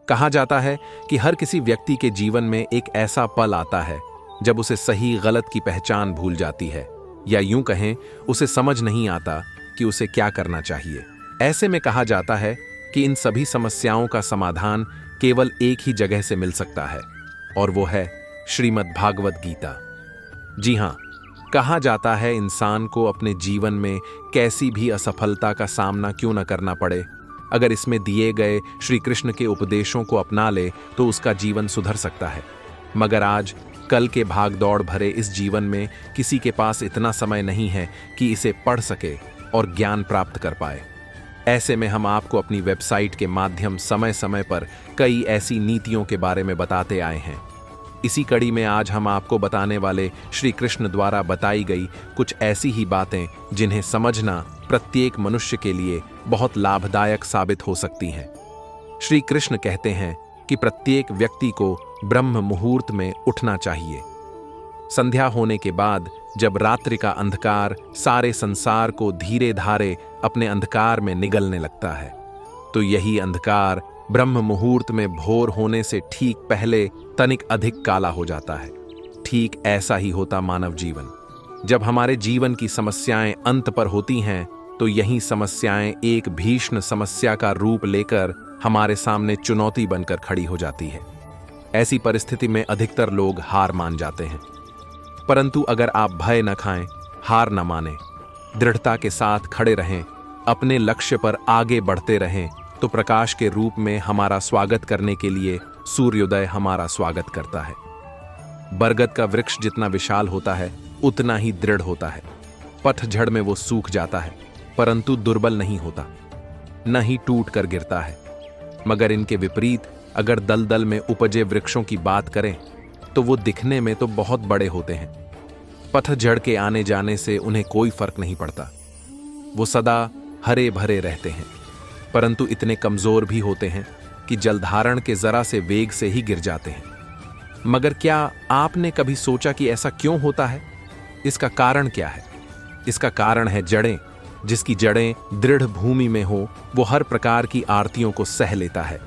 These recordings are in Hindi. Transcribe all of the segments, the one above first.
कहा जाता है कि हर किसी व्यक्ति के जीवन में एक ऐसा पल आता है जब उसे सही गलत की पहचान भूल जाती है, या यूं कहें उसे समझ नहीं आता कि उसे क्या करना चाहिए। ऐसे में कहा जाता है कि इन सभी समस्याओं का समाधान केवल एक ही जगह से मिल सकता है, और वो है श्रीमद् भागवत गीता। जी हां, कहा जाता है इंसान को अपने जीवन में कैसी भी असफलता का सामना क्यों न करना पड़े, अगर इसमें दिए गए श्री कृष्ण के उपदेशों को अपना ले तो उसका जीवन सुधर सकता है। मगर आज कल के भाग दौड़ भरे इस जीवन में किसी के पास इतना समय नहीं है कि इसे पढ़ सके और ज्ञान प्राप्त कर पाए। ऐसे में हम आपको अपनी वेबसाइट के माध्यम समय समय पर कई ऐसी नीतियों के बारे में बताते आए हैं। इसी कड़ी में आज हम आपको बताने वाले श्री कृष्ण द्वारा बताई गई कुछ ऐसी ही बातें जिन्हें समझना प्रत्येक मनुष्य के लिए बहुत लाभदायक साबित हो सकती हैं। श्री कृष्ण कहते हैं कि प्रत्येक व्यक्ति को ब्रह्म मुहूर्त में उठना चाहिए। संध्या होने के बाद जब रात्रि का अंधकार सारे संसार को धीरे धारे अपने अंधकार में निगलने लगता है, तो यही अंधकार ब्रह्म मुहूर्त में भोर होने से ठीक पहले तनिक अधिक काला हो जाता है। ठीक ऐसा ही होता मानव जीवन। जब हमारे जीवन की समस्याएं अंत पर होती हैं, तो यही समस्याएं एक भीषण समस्या का रूप लेकर हमारे सामने चुनौती बनकर खड़ी हो जाती है। ऐसी परिस्थिति में अधिकतर लोग हार मान जाते हैं। परंतु अगर आप भय न खाएं, हार न मानें, दृढ़ता के साथ खड़े रहें, अपने लक्ष्य पर आगे बढ़ते रहें, तो प्रकाश के रूप में हमारा स्वागत करने के लिए सूर्योदय हमारा स्वागत करता है। बरगद का वृक्ष जितना विशाल होता है उतना ही दृढ़ होता है। पतझड़ में वो सूख जाता है, परंतु दुर्बल नहीं होता, न ही टूट कर गिरता है। मगर इनके विपरीत अगर दलदल में उपजे वृक्षों की बात करें तो वो दिखने में तो बहुत बड़े होते हैं। पतझड़ के आने जाने से उन्हें कोई फर्क नहीं पड़ता। वो सदा हरे भरे रहते हैं, परंतु इतने कमजोर भी होते हैं कि जलधारण के जरा से वेग से ही गिर जाते हैं। मगर क्या आपने कभी सोचा कि ऐसा क्यों होता है? इसका कारण क्या है? इसका कारण है जड़ें। जिसकी जड़ें दृढ़ भूमि में हो वो हर प्रकार की आरतियों को सह लेता है।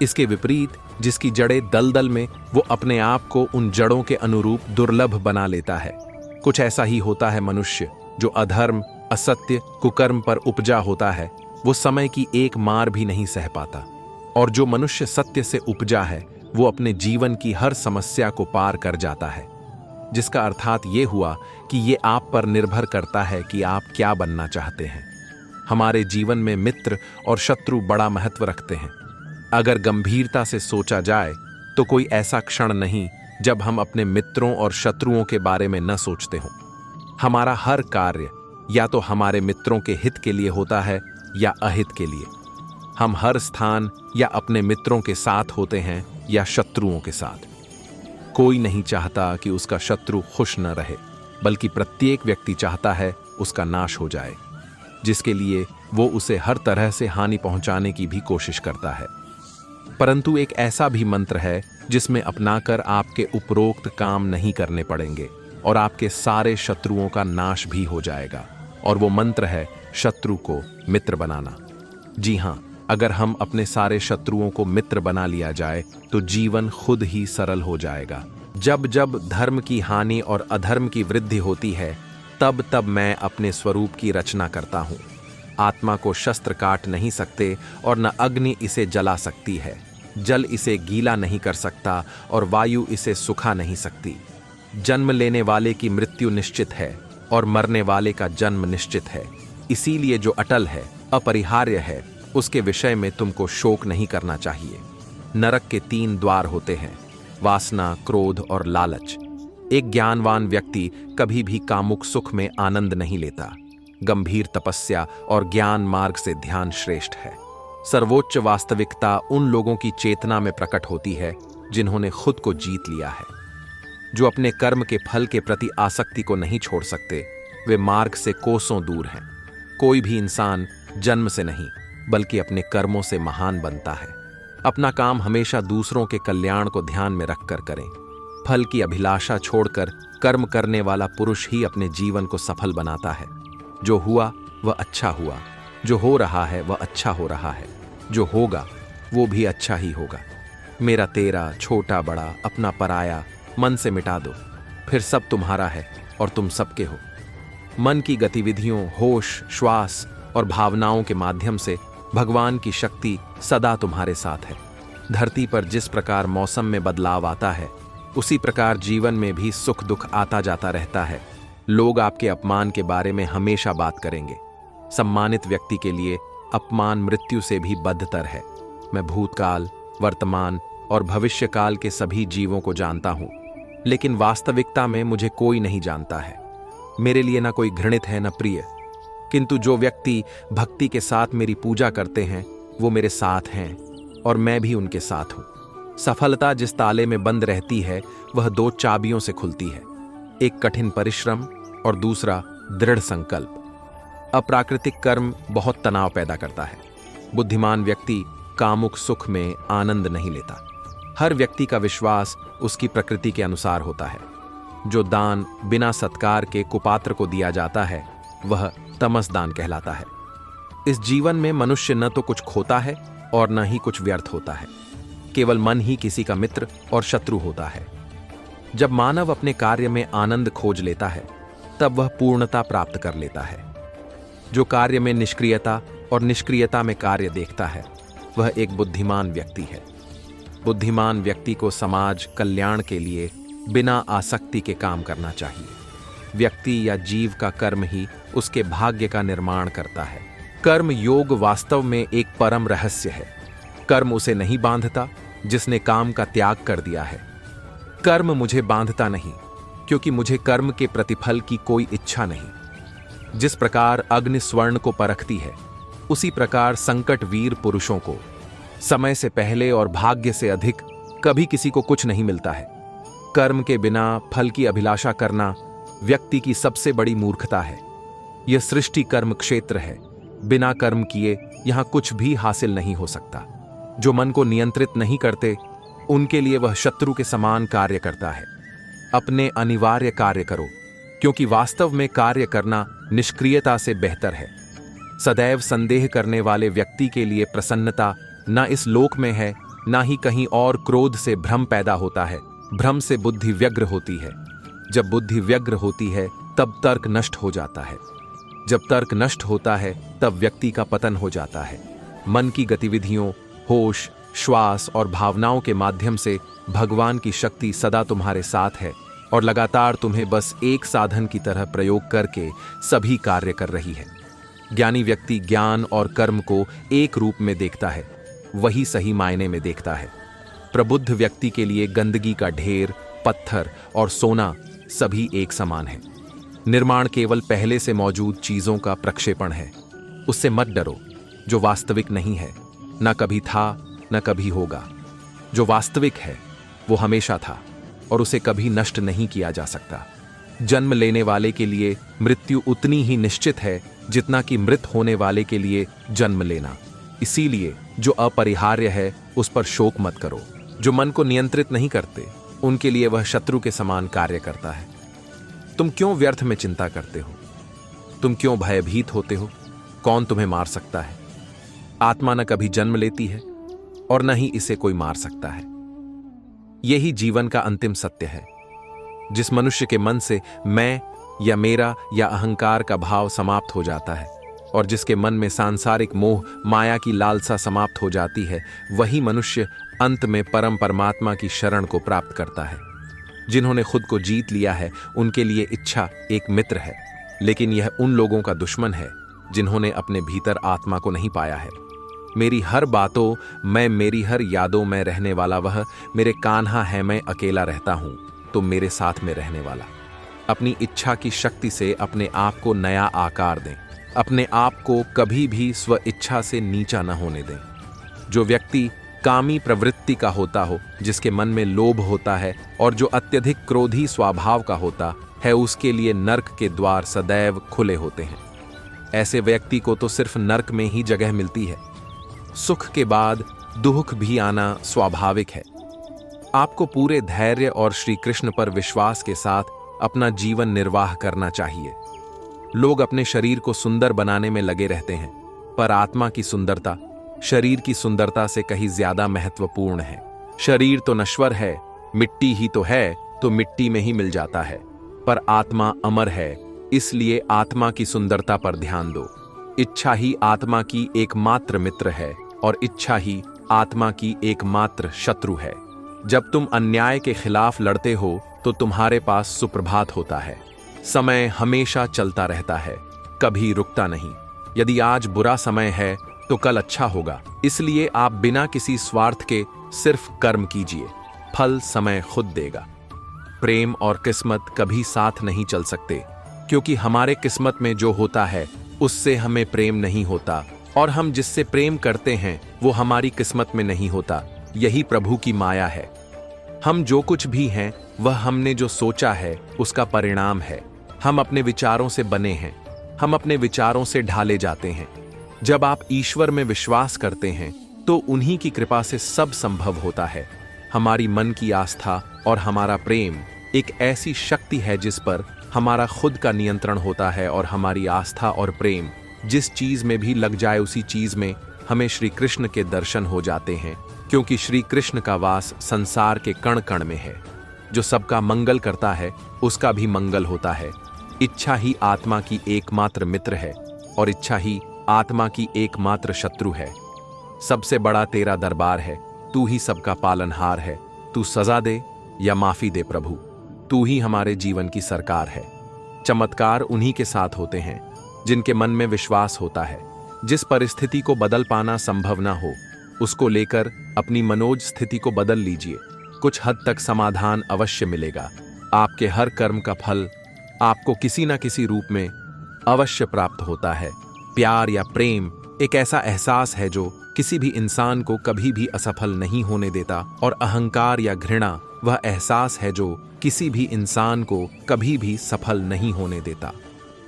इसके विपरीत जिसकी जड़ें दलदल में, वो अपने आप को उन जड़ों के अनुरूप दुर्लभ बना लेता है। कुछ ऐसा ही होता है मनुष्य जो अधर्म, असत्य, कुकर्म पर उपजा होता है, वो समय की एक मार भी नहीं सह पाता। और जो मनुष्य सत्य से उपजा है वो अपने जीवन की हर समस्या को पार कर जाता है। जिसका अर्थात ये हुआ कि ये आप पर निर्भर करता है कि आप क्या बनना चाहते हैं। हमारे जीवन में मित्र और शत्रु बड़ा महत्व रखते हैं। अगर गंभीरता से सोचा जाए तो कोई ऐसा क्षण नहीं जब हम अपने मित्रों और शत्रुओं के बारे में न सोचते हों। हमारा हर कार्य या तो हमारे मित्रों के हित के लिए होता है या अहित के लिए। हम हर स्थान या अपने मित्रों के साथ होते हैं या शत्रुओं के साथ। कोई नहीं चाहता कि उसका शत्रु खुश न रहे, बल्कि प्रत्येक व्यक्ति चाहता है उसका नाश हो जाए, जिसके लिए वो उसे हर तरह से हानि पहुंचाने की भी कोशिश करता है। परंतु एक ऐसा भी मंत्र है जिसमें अपनाकर आपके उपरोक्त काम नहीं करने पड़ेंगे और आपके सारे शत्रुओं का नाश भी हो जाएगा। और वो मंत्र है शत्रु को मित्र बनाना। जी हां, अगर हम अपने सारे शत्रुओं को मित्र बना लिया जाए तो जीवन खुद ही सरल हो जाएगा। जब जब धर्म की हानि और अधर्म की वृद्धि होती है, तब तब मैं अपने स्वरूप की रचना करता हूँ। आत्मा को शस्त्र काट नहीं सकते और न अग्नि इसे जला सकती है। जल इसे गीला नहीं कर सकता और वायु इसे सुखा नहीं सकती। जन्म लेने वाले की मृत्यु निश्चित है और मरने वाले का जन्म निश्चित है। इसीलिए जो अटल है, अपरिहार्य है, उसके विषय में तुमको शोक नहीं करना चाहिए। नरक के 3 द्वार होते हैं, वासना, क्रोध और लालच। एक ज्ञानवान व्यक्ति कभी भी कामुक सुख में आनंद नहीं लेता। गंभीर तपस्या और ज्ञान मार्ग से ध्यान श्रेष्ठ है। सर्वोच्च वास्तविकता उन लोगों की चेतना में प्रकट होती है जिन्होंने खुद को जीत लिया है। जो अपने कर्म के फल के प्रति आसक्ति को नहीं छोड़ सकते, वे मार्ग से कोसों दूर हैं। कोई भी इंसान जन्म से नहीं बल्कि अपने कर्मों से महान बनता है। अपना काम हमेशा दूसरों के कल्याण को ध्यान में रखकर करें। फल की अभिलाषा छोड़कर कर्म करने वाला पुरुष ही अपने जीवन को सफल बनाता है। जो हुआ वह अच्छा हुआ, जो हो रहा है वह अच्छा हो रहा है, जो होगा वो भी अच्छा ही होगा। मेरा तेरा, छोटा बड़ा, अपना पराया मन से मिटा दो, फिर सब तुम्हारा है और तुम सबके हो। मन की गतिविधियों, होश, श्वास और भावनाओं के माध्यम से भगवान की शक्ति सदा तुम्हारे साथ है। धरती पर जिस प्रकार मौसम में बदलाव आता है, उसी प्रकार जीवन में भी सुख दुख आता जाता रहता है। लोग आपके अपमान के बारे में हमेशा बात करेंगे। सम्मानित व्यक्ति के लिए अपमान मृत्यु से भी बदतर है। मैं भूतकाल, वर्तमान और भविष्यकाल के सभी जीवों को जानता हूं, लेकिन वास्तविकता में मुझे कोई नहीं जानता है। मेरे लिए ना कोई घृणित है, ना प्रिय, किंतु जो व्यक्ति भक्ति के साथ मेरी पूजा करते हैं वो मेरे साथ हैं और मैं भी उनके साथ हूं। सफलता जिस ताले में बंद रहती है वह 2 चाबियों से खुलती है, एक कठिन परिश्रम और दूसरा दृढ़ संकल्प। अप्राकृतिक कर्म बहुत तनाव पैदा करता है। बुद्धिमान व्यक्ति कामुक सुख में आनंद नहीं लेता। हर व्यक्ति का विश्वास उसकी प्रकृति के अनुसार होता है। जो दान बिना सत्कार के कुपात्र को दिया जाता है वह तमस दान कहलाता है। इस जीवन में मनुष्य न तो कुछ खोता है और न ही कुछ व्यर्थ होता है। केवल मन ही किसी का मित्र और शत्रु होता है। जब मानव अपने कार्य में आनंद खोज लेता है तब वह पूर्णता प्राप्त कर लेता है। जो कार्य में निष्क्रियता और निष्क्रियता में कार्य देखता है वह एक बुद्धिमान व्यक्ति है। बुद्धिमान व्यक्ति को समाज कल्याण के लिए बिना आसक्ति के काम करना चाहिए। व्यक्ति या जीव का कर्म ही उसके भाग्य का निर्माण करता है। कर्म योग वास्तव में एक परम रहस्य है। कर्म उसे नहीं बांधता जिसने काम का त्याग कर दिया है। कर्म मुझे बांधता नहीं, क्योंकि मुझे कर्म के प्रतिफल की कोई इच्छा नहीं। जिस प्रकार अग्नि स्वर्ण को परखती है, उसी प्रकार संकट वीर पुरुषों को समय से पहले और भाग्य से अधिक कभी किसी को कुछ नहीं मिलता है। कर्म के बिना फल की अभिलाषा करना व्यक्ति की सबसे बड़ी मूर्खता है। यह सृष्टि कर्म क्षेत्र है। बिना कर्म किए यहां कुछ भी हासिल नहीं हो सकता। जो मन को नियंत्रित नहीं करते उनके लिए वह शत्रु के समान कार्य करता है। अपने अनिवार्य कार्य करो, क्योंकि वास्तव में कार्य करना निष्क्रियता से बेहतर है। सदैव संदेह करने वाले व्यक्ति के लिए प्रसन्नता न इस लोक में है, न ही कहीं और। क्रोध से भ्रम पैदा होता है, भ्रम से बुद्धि व्यग्र होती है। जब बुद्धि व्यग्र होती है तब तर्क नष्ट हो जाता है। जब तर्क नष्ट होता है तब व्यक्ति का पतन हो जाता है। मन की गतिविधियों, होश, श्वास और भावनाओं के माध्यम से भगवान की शक्ति सदा तुम्हारे साथ है और लगातार तुम्हें बस एक साधन की तरह प्रयोग करके सभी कार्य कर रही है। ज्ञानी व्यक्ति ज्ञान और कर्म को एक रूप में देखता है, वही सही मायने में देखता है। प्रबुद्ध व्यक्ति के लिए गंदगी का ढेर, पत्थर और सोना सभी एक समान है। निर्माण केवल पहले से मौजूद चीजों का प्रक्षेपण है। उससे मत डरो जो वास्तविक नहीं है, न कभी था न कभी होगा। जो वास्तविक है वो हमेशा था और उसे कभी नष्ट नहीं किया जा सकता। जन्म लेने वाले के लिए मृत्यु उतनी ही निश्चित है जितना कि मृत होने वाले के लिए जन्म लेना। इसीलिए जो अपरिहार्य है उस पर शोक मत करो। जो मन को नियंत्रित नहीं करते उनके लिए वह शत्रु के समान कार्य करता है। तुम क्यों व्यर्थ में चिंता करते हो? तुम क्यों भयभीत होते हो? कौन तुम्हें मार सकता है? आत्मा न कभी जन्म लेती है और न ही इसे कोई मार सकता है। यही जीवन का अंतिम सत्य है। जिस मनुष्य के मन से मैं या मेरा या अहंकार का भाव समाप्त हो जाता है और जिसके मन में सांसारिक मोह, माया की लालसा समाप्त हो जाती है, वही मनुष्य अंत में परम परमात्मा की शरण को प्राप्त करता है। जिन्होंने खुद को जीत लिया है उनके लिए इच्छा एक मित्र है, लेकिन यह उन लोगों का दुश्मन है जिन्होंने अपने भीतर आत्मा को नहीं पाया है। मेरी हर बातों में, मेरी हर यादों में रहने वाला वह मेरे कान्हा है। मैं अकेला रहता हूं तो मेरे साथ में रहने वाला। अपनी इच्छा की शक्ति से अपने आप को नया आकार दें। अपने आप को कभी भी स्व इच्छा से नीचा न होने दें। जो व्यक्ति कामी प्रवृत्ति का होता हो, जिसके मन में लोभ होता है और जो अत्यधिक क्रोधी स्वभाव का होता है, उसके लिए नर्क के द्वार सदैव खुले होते हैं। ऐसे व्यक्ति को तो सिर्फ नर्क में ही जगह मिलती है। सुख के बाद दुख भी आना स्वाभाविक है। आपको पूरे धैर्य और श्री कृष्ण पर विश्वास के साथ अपना जीवन निर्वाह करना चाहिए। लोग अपने शरीर को सुंदर बनाने में लगे रहते हैं, पर आत्मा की सुंदरता शरीर की सुंदरता से कहीं ज्यादा महत्वपूर्ण है। शरीर तो नश्वर है, मिट्टी ही तो है, तो मिट्टी में ही मिल जाता है, पर आत्मा अमर है, इसलिए आत्मा की सुंदरता पर ध्यान दो। इच्छा ही आत्मा की एकमात्र मित्र है और इच्छा ही आत्मा की एकमात्र शत्रु है। जब तुम अन्याय के खिलाफ लड़ते हो तो तुम्हारे पास सुप्रभात होता है। समय हमेशा चलता रहता है, कभी रुकता नहीं। यदि आज बुरा समय है तो कल अच्छा होगा, इसलिए आप बिना किसी स्वार्थ के सिर्फ कर्म कीजिए, फल समय खुद देगा। प्रेम और किस्मत कभी साथ नहीं चल सकते, क्योंकि हमारे किस्मत में जो होता है उससे हमें प्रेम नहीं होता, और हम जिससे प्रेम करते हैं वो हमारी किस्मत में नहीं होता। यही प्रभु की माया है। हम जो कुछ भी हैं वह हमने जो सोचा है उसका परिणाम है। हम अपने विचारों से बने हैं, हम अपने विचारों से ढाले जाते हैं। जब आप ईश्वर में विश्वास करते हैं तो उन्हीं की कृपा से सब संभव होता है। हमारी मन की आस्था और हमारा प्रेम एक ऐसी शक्ति है जिस पर हमारा खुद का नियंत्रण होता है, और हमारी आस्था और प्रेम जिस चीज में भी लग जाए उसी चीज में हमें श्री कृष्ण के दर्शन हो जाते हैं, क्योंकि श्री कृष्ण का वास संसार के कण कण में है। जो सबका मंगल करता है उसका भी मंगल होता है। इच्छा ही आत्मा की एकमात्र मित्र है और इच्छा ही आत्मा की एकमात्र शत्रु है। सबसे बड़ा तेरा दरबार है, तू ही सबका पालनहार है। तू सजा दे या माफी दे प्रभु, तू ही हमारे जीवन की सरकार है। चमत्कार उन्हीं के साथ होते हैं जिनके मन में विश्वास होता है। जिस परिस्थिति को बदल पाना संभव ना हो उसको लेकर अपनी मनोज स्थिति को बदल लीजिए, कुछ हद तक समाधान अवश्य मिलेगा। आपके हर कर्म का फल आपको किसी न किसी रूप में अवश्य प्राप्त होता है। प्यार या प्रेम एक ऐसा एहसास है जो किसी भी इंसान को कभी भी असफल नहीं होने देता, और अहंकार या घृणा वह एहसास है जो किसी भी इंसान को कभी भी सफल नहीं होने देता।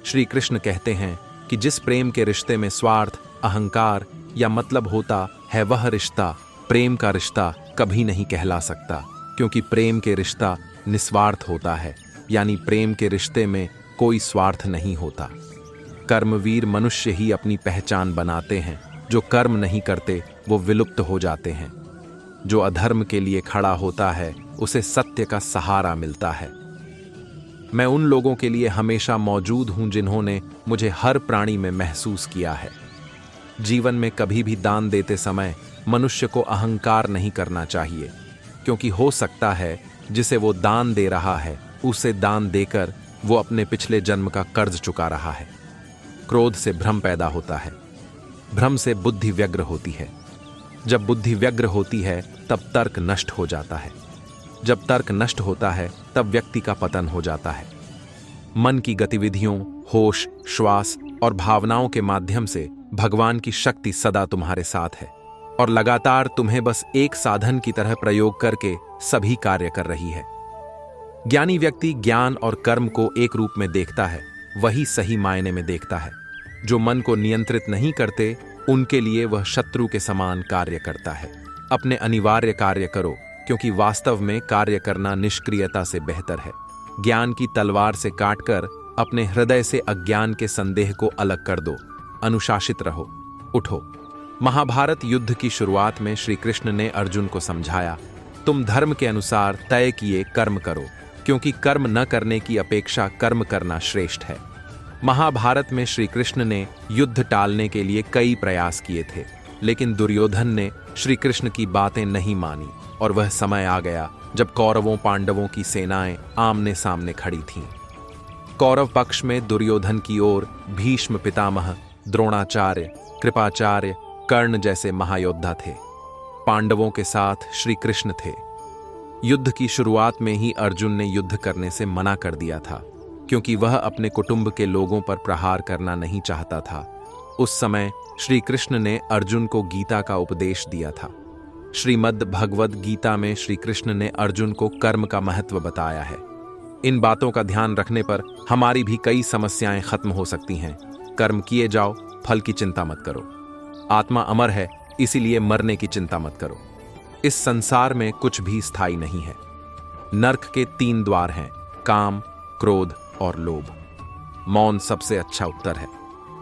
श्री कृष्ण कहते हैं कि जिस प्रेम के रिश्ते में स्वार्थ, अहंकार या मतलब होता है वह रिश्ता प्रेम का रिश्ता कभी नहीं कहला सकता, क्योंकि प्रेम के रिश्ता निस्वार्थ होता है, यानी प्रेम के रिश्ते में कोई स्वार्थ नहीं होता। कर्मवीर मनुष्य ही अपनी पहचान बनाते हैं, जो कर्म नहीं करते वो विलुप्त हो जाते हैं। जो अधर्म के लिए खड़ा होता है उसे सत्य का सहारा मिलता है। मैं उन लोगों के लिए हमेशा मौजूद हूं जिन्होंने मुझे हर प्राणी में महसूस किया है। जीवन में कभी भी दान देते समय मनुष्य को अहंकार नहीं करना चाहिए, क्योंकि हो सकता है जिसे वो दान दे रहा है उसे दान देकर वो अपने पिछले जन्म का कर्ज चुका रहा है। क्रोध से भ्रम पैदा होता है, भ्रम से बुद्धि व्यग्र होती है। जब बुद्धि व्यग्र होती है तब तर्क नष्ट हो जाता है, जब तर्क नष्ट होता है तब व्यक्ति का पतन हो जाता है। मन की गतिविधियों, होश, श्वास और भावनाओं के माध्यम से भगवान की शक्ति सदा तुम्हारे साथ है और लगातार तुम्हें बस एक साधन की तरह प्रयोग करके सभी कार्य कर रही है। ज्ञानी व्यक्ति ज्ञान और कर्म को एक रूप में देखता है, वही सही मायने में देखता है। जो मन को नियंत्रित नहीं करते उनके लिए वह शत्रु के समान कार्य करता है। अपने अनिवार्य कार्य करो, क्योंकि वास्तव में कार्य करना निष्क्रियता से बेहतर है। ज्ञान की तलवार से काटकर अपने हृदय से अज्ञान के संदेह को अलग कर दो। अनुशासित रहो, उठो। महाभारत युद्ध की शुरुआत में श्री कृष्ण ने अर्जुन को समझाया, तुम धर्म के अनुसार तय किए कर्म करो, क्योंकि कर्म न करने की अपेक्षा कर्म करना श्रेष्ठ है। महाभारत में श्री कृष्ण ने युद्ध टालने के लिए कई प्रयास किए थे, लेकिन दुर्योधन ने श्री कृष्ण की बातें नहीं मानी और वह समय आ गया जब कौरवों पांडवों की सेनाएं आमने सामने खड़ी थीं। कौरव पक्ष में दुर्योधन की ओर भीष्म पितामह, द्रोणाचार्य, कृपाचार्य, कर्ण जैसे महायोद्धा थे। पांडवों के साथ श्री कृष्ण थे। युद्ध की शुरुआत में ही अर्जुन ने युद्ध करने से मना कर दिया था, क्योंकि वह अपने कुटुंब के लोगों पर प्रहार करना नहीं चाहता था। उस समय श्री कृष्ण ने अर्जुन को गीता का उपदेश दिया था। श्रीमद् भगवद गीता में श्री कृष्ण ने अर्जुन को कर्म का महत्व बताया है। इन बातों का ध्यान रखने पर हमारी भी कई समस्याएं खत्म हो सकती हैं। कर्म किए जाओ, फल की चिंता मत करो। आत्मा अमर है, इसीलिए मरने की चिंता मत करो। इस संसार में कुछ भी स्थायी नहीं है। नर्क के 3 द्वार हैं, काम, क्रोध और लोभ। मौन सबसे अच्छा उत्तर है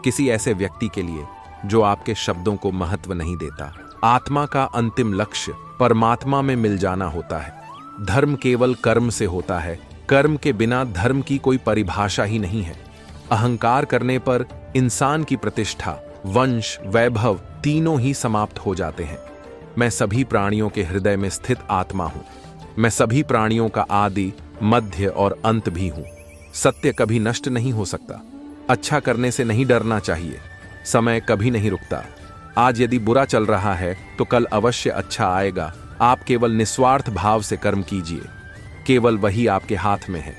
किसी ऐसे व्यक्ति के लिए जो आपके शब्दों को महत्व नहीं देता। आत्मा का अंतिम लक्ष्य परमात्मा में मिल जाना होता है। धर्म केवल कर्म से होता है, कर्म के बिना धर्म की कोई परिभाषा ही नहीं है। अहंकार करने पर इंसान की प्रतिष्ठा, वंश, वैभव तीनों ही समाप्त हो जाते हैं। मैं सभी प्राणियों के हृदय में स्थित आत्मा हूं। मैं सभी प्राणियों का आदि, मध्य और अंत भी हूं। सत्य कभी नष्ट नहीं हो सकता। अच्छा करने से नहीं डरना चाहिए। समय कभी नहीं रुकता। आज यदि बुरा चल रहा है तो कल अवश्य अच्छा आएगा। आप केवल निस्वार्थ भाव से कर्म कीजिए, केवल वही आपके हाथ में है।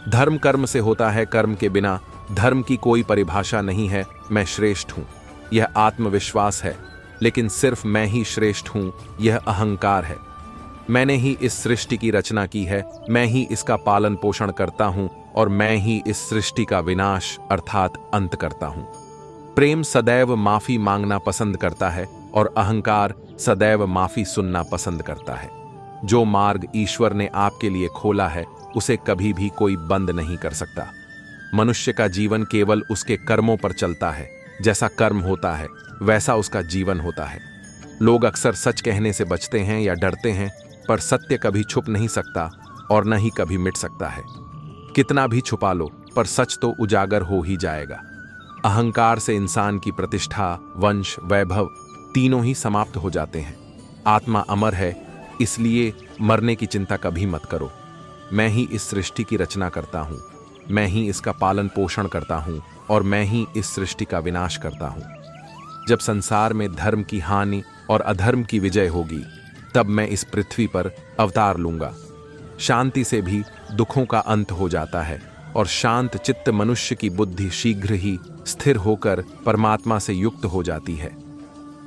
धर्म कर्म से होता है, कर्म के बिना धर्म की कोई परिभाषा नहीं है। मैं श्रेष्ठ हूं, यह आत्मविश्वास है, लेकिन सिर्फ मैं ही श्रेष्ठ हूं, यह अहंकार है। मैंने ही इस सृष्टि की रचना की है, मैं ही इसका पालन पोषण करता हूं और मैं ही इस सृष्टि का विनाश अर्थात अंत करता हूं। प्रेम सदैव माफी मांगना पसंद करता है और अहंकार सदैव माफी सुनना पसंद करता है। जो मार्ग ईश्वर ने आपके लिए खोला है उसे कभी भी कोई बंद नहीं कर सकता। मनुष्य का जीवन केवल उसके कर्मों पर चलता है। जैसा कर्म होता है वैसा उसका जीवन होता है। लोग अक्सर सच कहने से बचते हैं या डरते हैं, पर सत्य कभी छुप नहीं सकता और न ही कभी मिट सकता है। कितना भी छुपा लो पर सच तो उजागर हो ही जाएगा। अहंकार से इंसान की प्रतिष्ठा, वंश, वैभव तीनों ही समाप्त हो जाते हैं। आत्मा अमर है, इसलिए मरने की चिंता कभी मत करो। मैं ही इस सृष्टि की रचना करता हूं, मैं ही इसका पालन पोषण करता हूं और मैं ही इस सृष्टि का विनाश करता हूं। जब संसार में धर्म की हानि और अधर्म की विजय होगी, तब मैं इस पृथ्वी पर अवतार लूंगा। शांति से भी दुखों का अंत हो जाता है और शांत चित्त मनुष्य की बुद्धि शीघ्र ही स्थिर होकर परमात्मा से युक्त हो जाती है।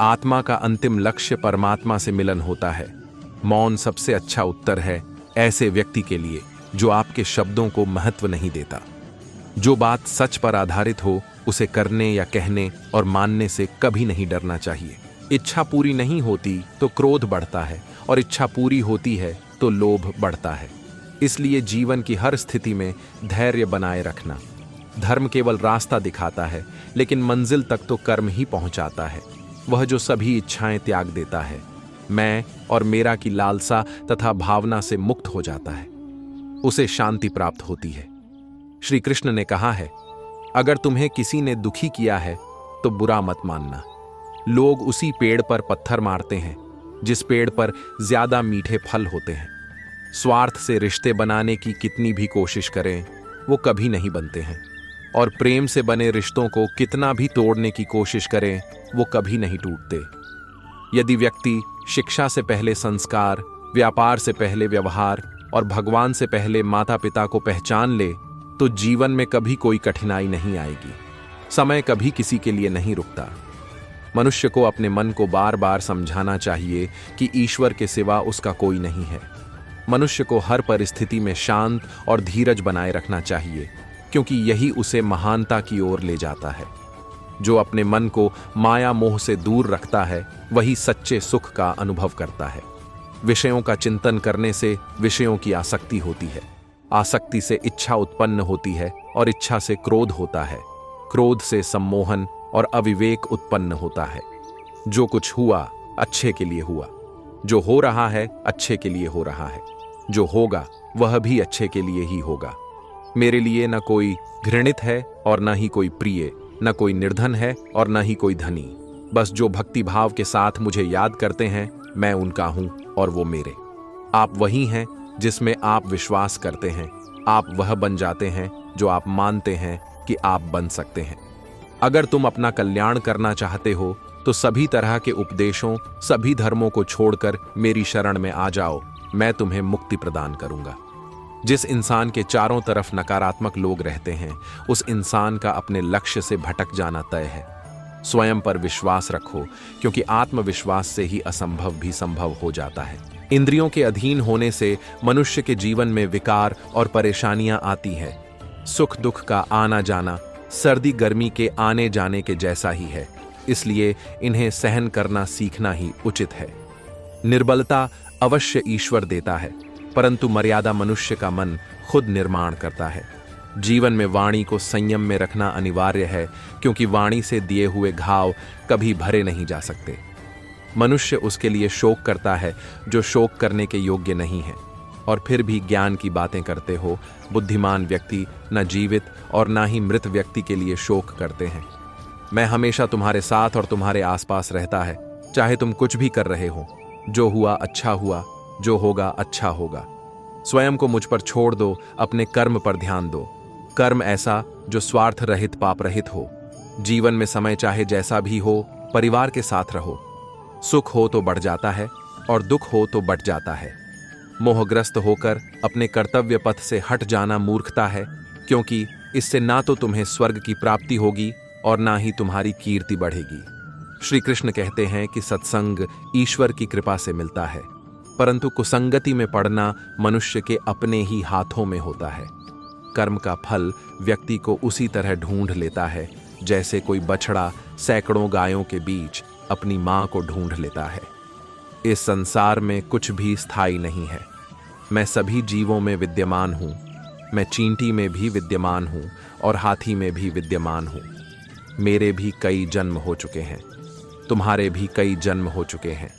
आत्मा का अंतिम लक्ष्य परमात्मा से मिलन होता है। मौन सबसे अच्छा उत्तर है ऐसे व्यक्ति के लिए जो आपके शब्दों को महत्व नहीं देता। जो बात सच पर आधारित हो उसे करने या कहने और मानने से कभी नहीं डरना चाहिए। इच्छा पूरी नहीं होती तो क्रोध बढ़ता है और इच्छा पूरी होती है तो लोभ बढ़ता है। इसलिए जीवन की हर स्थिति में धैर्य बनाए रखना। धर्म केवल रास्ता दिखाता है, लेकिन मंजिल तक तो कर्म ही पहुंचाता है। वह जो सभी इच्छाएं त्याग देता है, मैं और मेरा की लालसा तथा भावना से मुक्त हो जाता है, उसे शांति प्राप्त होती है। श्री कृष्ण ने कहा है, अगर तुम्हें किसी ने दुखी किया है तो बुरा मत मानना। लोग उसी पेड़ पर पत्थर मारते हैं जिस पेड़ पर ज्यादा मीठे फल होते हैं। स्वार्थ से रिश्ते बनाने की कितनी भी कोशिश करें वो कभी नहीं बनते हैं, और प्रेम से बने रिश्तों को कितना भी तोड़ने की कोशिश करें वो कभी नहीं टूटते। यदि व्यक्ति शिक्षा से पहले संस्कार, व्यापार से पहले व्यवहार और भगवान से पहले माता पिता को पहचान ले तो जीवन में कभी कोई कठिनाई नहीं आएगी। समय कभी किसी के लिए नहीं रुकता। मनुष्य को अपने मन को बार बार समझाना चाहिए कि ईश्वर के सिवा उसका कोई नहीं है। मनुष्य को हर परिस्थिति में शांत और धीरज बनाए रखना चाहिए, क्योंकि यही उसे महानता की ओर ले जाता है। जो अपने मन को माया मोह से दूर रखता है वही सच्चे सुख का अनुभव करता है। विषयों का चिंतन करने से विषयों की आसक्ति होती है, आसक्ति से इच्छा उत्पन्न होती है और इच्छा से क्रोध होता है, क्रोध से सम्मोहन और अविवेक उत्पन्न होता है। जो कुछ हुआ अच्छे के लिए हुआ, जो हो रहा है अच्छे के लिए हो रहा है, जो होगा वह भी अच्छे के लिए ही होगा। मेरे लिए न कोई घृणित है और न ही कोई प्रिय, न कोई निर्धन है और न ही कोई धनी। बस जो भक्ति भाव के साथ मुझे याद करते हैं मैं उनका हूं और वो मेरे। आप वही हैं जिसमें आप विश्वास करते हैं। आप वह बन जाते हैं जो आप मानते हैं कि आप बन सकते हैं। अगर तुम अपना कल्याण करना चाहते हो तो सभी तरह के उपदेशों, सभी धर्मों को छोड़कर मेरी शरण में आ जाओ, मैं तुम्हें मुक्ति प्रदान करूंगा। जिस इंसान के चारों तरफ नकारात्मक लोग रहते हैं उस इंसान का अपने लक्ष्य से भटक जाना तय है। स्वयं पर विश्वास रखो, क्योंकि आत्मविश्वास से ही असंभव भी संभव हो जाता है। इंद्रियों के अधीन होने से मनुष्य के जीवन में विकार और परेशानियां आती है। सुख दुख का आना जाना सर्दी गर्मी के आने जाने के जैसा ही है, इसलिए इन्हें सहन करना सीखना ही उचित है। निर्बलता अवश्य ईश्वर देता है, परंतु मर्यादा मनुष्य का मन खुद निर्माण करता है। जीवन में वाणी को संयम में रखना अनिवार्य है, क्योंकि वाणी से दिए हुए घाव कभी भरे नहीं जा सकते। मनुष्य उसके लिए शोक करता है जो शोक करने के योग्य नहीं है। और फिर भी ज्ञान की बातें करते हो। बुद्धिमान व्यक्ति न जीवित और न ही मृत व्यक्ति के लिए शोक करते हैं। मैं हमेशा तुम्हारे साथ और तुम्हारे आसपास रहता है, चाहे तुम कुछ भी कर रहे हो। जो हुआ अच्छा हुआ, जो होगा अच्छा होगा। स्वयं को मुझ पर छोड़ दो, अपने कर्म पर ध्यान दो। कर्म ऐसा जो स्वार्थ रहित पाप रहित हो। जीवन में समय चाहे जैसा भी हो, परिवार के साथ रहो। सुख हो तो बढ़ जाता है और दुख हो तो बढ़ जाता है। मोहग्रस्त होकर अपने कर्तव्य पथ से हट जाना मूर्खता है, क्योंकि इससे ना तो तुम्हें स्वर्ग की प्राप्ति होगी और ना ही तुम्हारी कीर्ति बढ़ेगी। श्री कृष्ण कहते हैं कि सत्संग ईश्वर की कृपा से मिलता है, परंतु कुसंगति में पड़ना मनुष्य के अपने ही हाथों में होता है। कर्म का फल व्यक्ति को उसी तरह ढूंढ लेता है जैसे कोई बछड़ा सैकड़ों गायों के बीच अपनी मां को ढूंढ लेता है। इस संसार में कुछ भी स्थायी नहीं है। मैं सभी जीवों में विद्यमान हूं। मैं चींटी में भी विद्यमान हूं और हाथी में भी विद्यमान हूं। मेरे भी कई जन्म हो चुके हैं, तुम्हारे भी कई जन्म हो चुके हैं।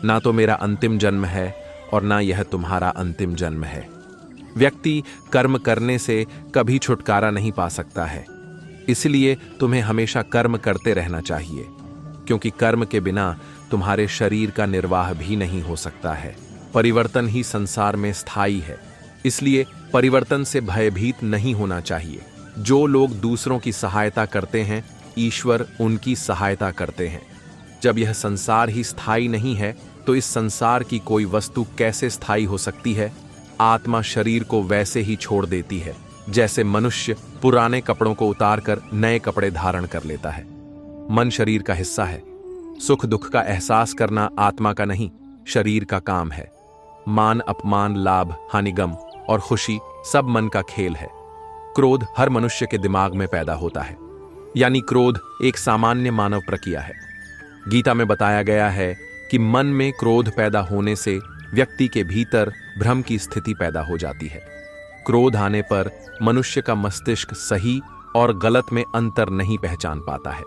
ना तो मेरा अंतिम जन्म है और ना यह तुम्हारा अंतिम जन्म है। व्यक्ति कर्म करने से कभी छुटकारा नहीं पा सकता है, इसलिए तुम्हें हमेशा कर्म करते रहना चाहिए, क्योंकि कर्म के बिना तुम्हारे शरीर का निर्वाह भी नहीं हो सकता है। परिवर्तन ही संसार में स्थायी है, इसलिए परिवर्तन से भयभीत नहीं होना चाहिए। जो लोग दूसरों की सहायता करते हैं, ईश्वर उनकी सहायता करते हैं। जब यह संसार ही स्थायी नहीं है, तो इस संसार की कोई वस्तु कैसे स्थायी हो सकती है? आत्मा शरीर को वैसे ही छोड़ देती है जैसे मनुष्य पुराने कपड़ों को उतारकर नए कपड़े धारण कर लेता है। मन शरीर का हिस्सा है। सुख दुख का एहसास करना आत्मा का नहीं, शरीर का काम है। मान अपमान, लाभ हानि, गम और खुशी सब मन का खेल है। क्रोध हर मनुष्य के दिमाग में पैदा होता है, यानी क्रोध एक सामान्य मानव प्रक्रिया है। गीता में बताया गया है कि मन में क्रोध पैदा होने से व्यक्ति के भीतर भ्रम की स्थिति पैदा हो जाती है। क्रोध आने पर मनुष्य का मस्तिष्क सही और गलत में अंतर नहीं पहचान पाता है।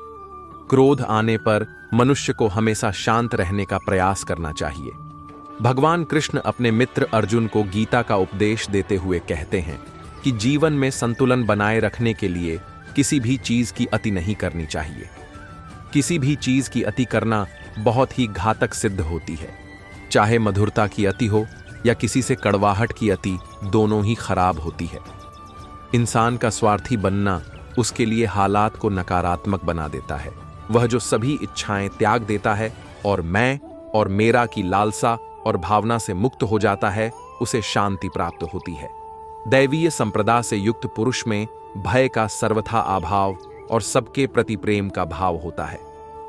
क्रोध आने पर मनुष्य को हमेशा शांत रहने का प्रयास करना चाहिए। भगवान कृष्ण अपने मित्र अर्जुन को गीता का उपदेश देते हुए कहते हैं कि जीवन में संतुलन बनाए रखने के लिए किसी भी चीज की अति नहीं करनी चाहिए। किसी भी चीज की अति करना बहुत ही घातक सिद्ध होती है। चाहे मधुरता की अति हो या किसी से कड़वाहट की अति, दोनों ही खराब होती है। इंसान का स्वार्थी बनना उसके लिए हालात को नकारात्मक बना देता है। वह जो सभी इच्छाएं त्याग देता है और मैं और मेरा की लालसा और भावना से मुक्त हो जाता है, उसे शांति प्राप्त होती है। दैवीय संप्रदा से युक्त पुरुष में भय का सर्वथा अभाव और सबके प्रति प्रेम का भाव होता है।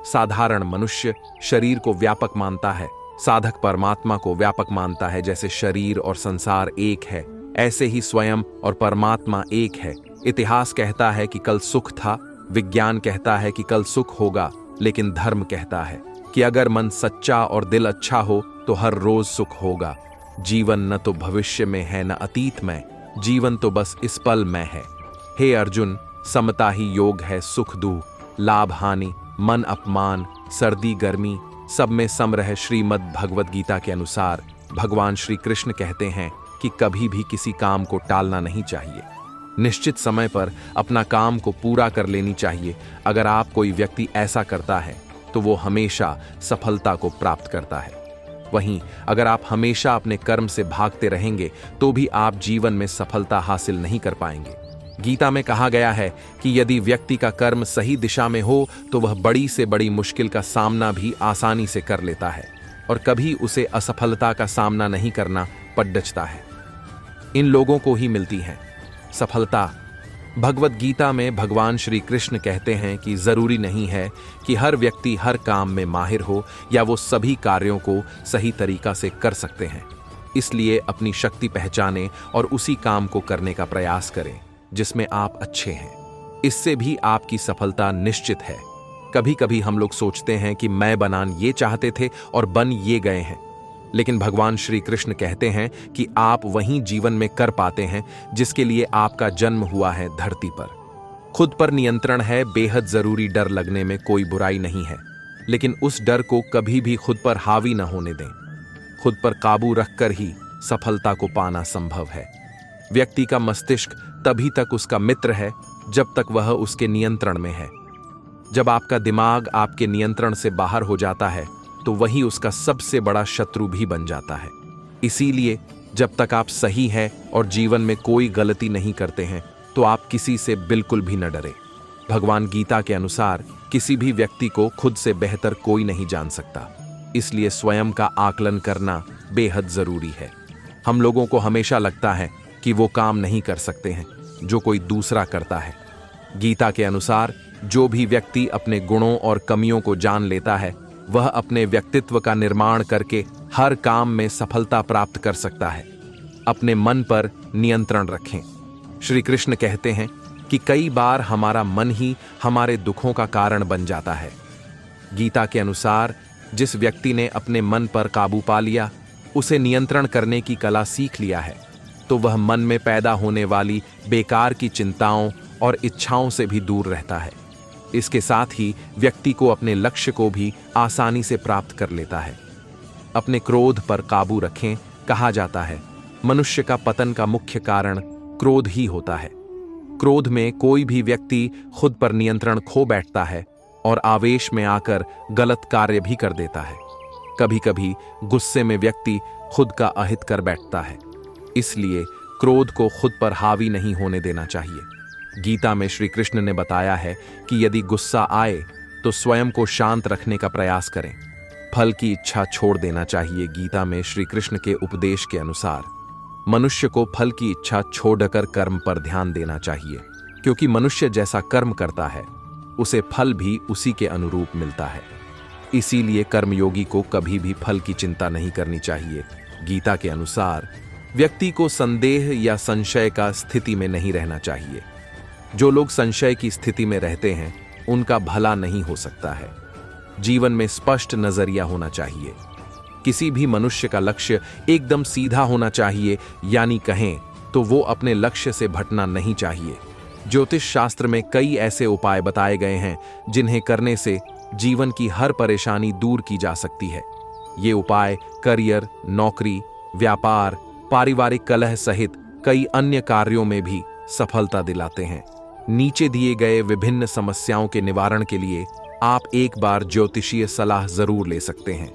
साधारण मनुष्य शरीर को व्यापक मानता है, साधक परमात्मा को व्यापक मानता है। जैसे शरीर और संसार एक है, ऐसे ही स्वयं और परमात्मा एक है। इतिहास कहता है कि कल सुख था, विज्ञान कहता है कि कल सुख होगा, लेकिन धर्म कहता है कि अगर मन सच्चा और दिल अच्छा हो तो हर रोज सुख होगा। जीवन न तो भविष्य में है न अतीत में, जीवन तो बस इस पल में है। हे अर्जुन, समता ही योग है। सुख दुख, लाभ हानि, मन अपमान, सर्दी गर्मी, सब में सम रह। श्रीमद् भगवद गीता के अनुसार भगवान श्री कृष्ण कहते हैं कि कभी भी किसी काम को टालना नहीं चाहिए। निश्चित समय पर अपना काम को पूरा कर लेनी चाहिए। अगर आप कोई व्यक्ति ऐसा करता है तो वो हमेशा सफलता को प्राप्त करता है। वहीं अगर आप हमेशा अपने कर्म से भागते रहेंगे तो भी आप जीवन में सफलता हासिल नहीं कर पाएंगे। गीता में कहा गया है कि यदि व्यक्ति का कर्म सही दिशा में हो तो वह बड़ी से बड़ी मुश्किल का सामना भी आसानी से कर लेता है और कभी उसे असफलता का सामना नहीं करना पड़ता है। इन लोगों को ही मिलती है सफलता। भगवद गीता में भगवान श्री कृष्ण कहते हैं कि जरूरी नहीं है कि हर व्यक्ति हर काम में माहिर हो या वो सभी कार्यों को सही तरीका से कर सकते हैं। इसलिए अपनी शक्ति पहचानें और उसी काम को करने का प्रयास करें जिसमें आप अच्छे हैं। इससे भी आपकी सफलता निश्चित है। कभी कभी हम लोग सोचते हैं कि मैं बनान ये चाहते थे और बन ये गए हैं, लेकिन भगवान श्री कृष्ण कहते हैं कि आप वहीं जीवन में कर पाते हैं जिसके लिए आपका जन्म हुआ है धरती पर। खुद पर नियंत्रण है बेहद जरूरी। डर लगने में कोई बुराई नहीं है। लेकिन उस डर को कभी भी खुद पर हावी न होने दें। खुद पर काबू रखकर ही सफलता को पाना संभव है। व्यक्ति का मस्तिष्क तभी तक उसका मित्र है जब तक वह उसके नियंत्रण में है। जब आपका दिमाग आपके नियंत्रण से बाहर हो जाता है तो वही उसका सबसे बड़ा शत्रु भी बन जाता है। इसीलिए जब तक आप सही है और जीवन में कोई गलती नहीं करते हैं तो आप किसी से बिल्कुल भी न डरें। भगवान गीता के अनुसार किसी भी व्यक्ति को खुद से बेहतर कोई नहीं जान सकता, इसलिए स्वयं का आकलन करना बेहद जरूरी है। हम लोगों को हमेशा लगता है कि वो काम नहीं कर सकते हैं जो कोई दूसरा करता है। गीता के अनुसार जो भी व्यक्ति अपने गुणों और कमियों को जान लेता है वह अपने व्यक्तित्व का निर्माण करके हर काम में सफलता प्राप्त कर सकता है। अपने मन पर नियंत्रण रखें। श्री कृष्ण कहते हैं कि कई बार हमारा मन ही हमारे दुखों का कारण बन जाता है। गीता के अनुसार जिस व्यक्ति ने अपने मन पर काबू पा लिया, उसे नियंत्रण करने की कला सीख लिया है, तो वह मन में पैदा होने वाली बेकार की चिंताओं और इच्छाओं से भी दूर रहता है। इसके साथ ही व्यक्ति को अपने लक्ष्य को भी आसानी से प्राप्त कर लेता है। अपने क्रोध पर काबू रखें। कहा जाता है मनुष्य का पतन का मुख्य कारण क्रोध ही होता है। क्रोध में कोई भी व्यक्ति खुद पर नियंत्रण खो बैठता है और आवेश में आकर गलत कार्य भी कर देता है। कभी कभी गुस्से में व्यक्ति खुद का अहित कर बैठता है। इसलिए क्रोध को खुद पर हावी नहीं होने देना चाहिए। गीता में श्री कृष्ण ने बताया है कि यदि गुस्सा आए तो स्वयं को शांत रखने का प्रयास करें। फल की इच्छा छोड़ देना चाहिए। गीता में श्री कृष्ण के उपदेश के अनुसार मनुष्य को फल की इच्छा छोड़कर कर्म पर ध्यान देना चाहिए, क्योंकि मनुष्य जैसा कर्म करता है उसे फल भी उसी के अनुरूप मिलता है। इसीलिए कर्मयोगी को कभी भी फल की चिंता नहीं करनी चाहिए। गीता के अनुसार व्यक्ति को संदेह या संशय का स्थिति में नहीं रहना चाहिए। जो लोग संशय की स्थिति में रहते हैं उनका भला नहीं हो सकता है। जीवन में स्पष्ट नजरिया होना चाहिए। किसी भी मनुष्य का लक्ष्य एकदम सीधा होना चाहिए, यानी कहें तो वो अपने लक्ष्य से भटकना नहीं चाहिए। ज्योतिष शास्त्र में कई ऐसे उपाय बताए गए हैं जिन्हें करने से जीवन की हर परेशानी दूर की जा सकती है। ये उपाय करियर, नौकरी, व्यापार, पारिवारिक कलह सहित कई अन्य कार्यों में भी सफलता दिलाते हैं। नीचे दिए गए विभिन्न समस्याओं के निवारण के लिए आप एक बार ज्योतिषीय सलाह जरूर ले सकते हैं।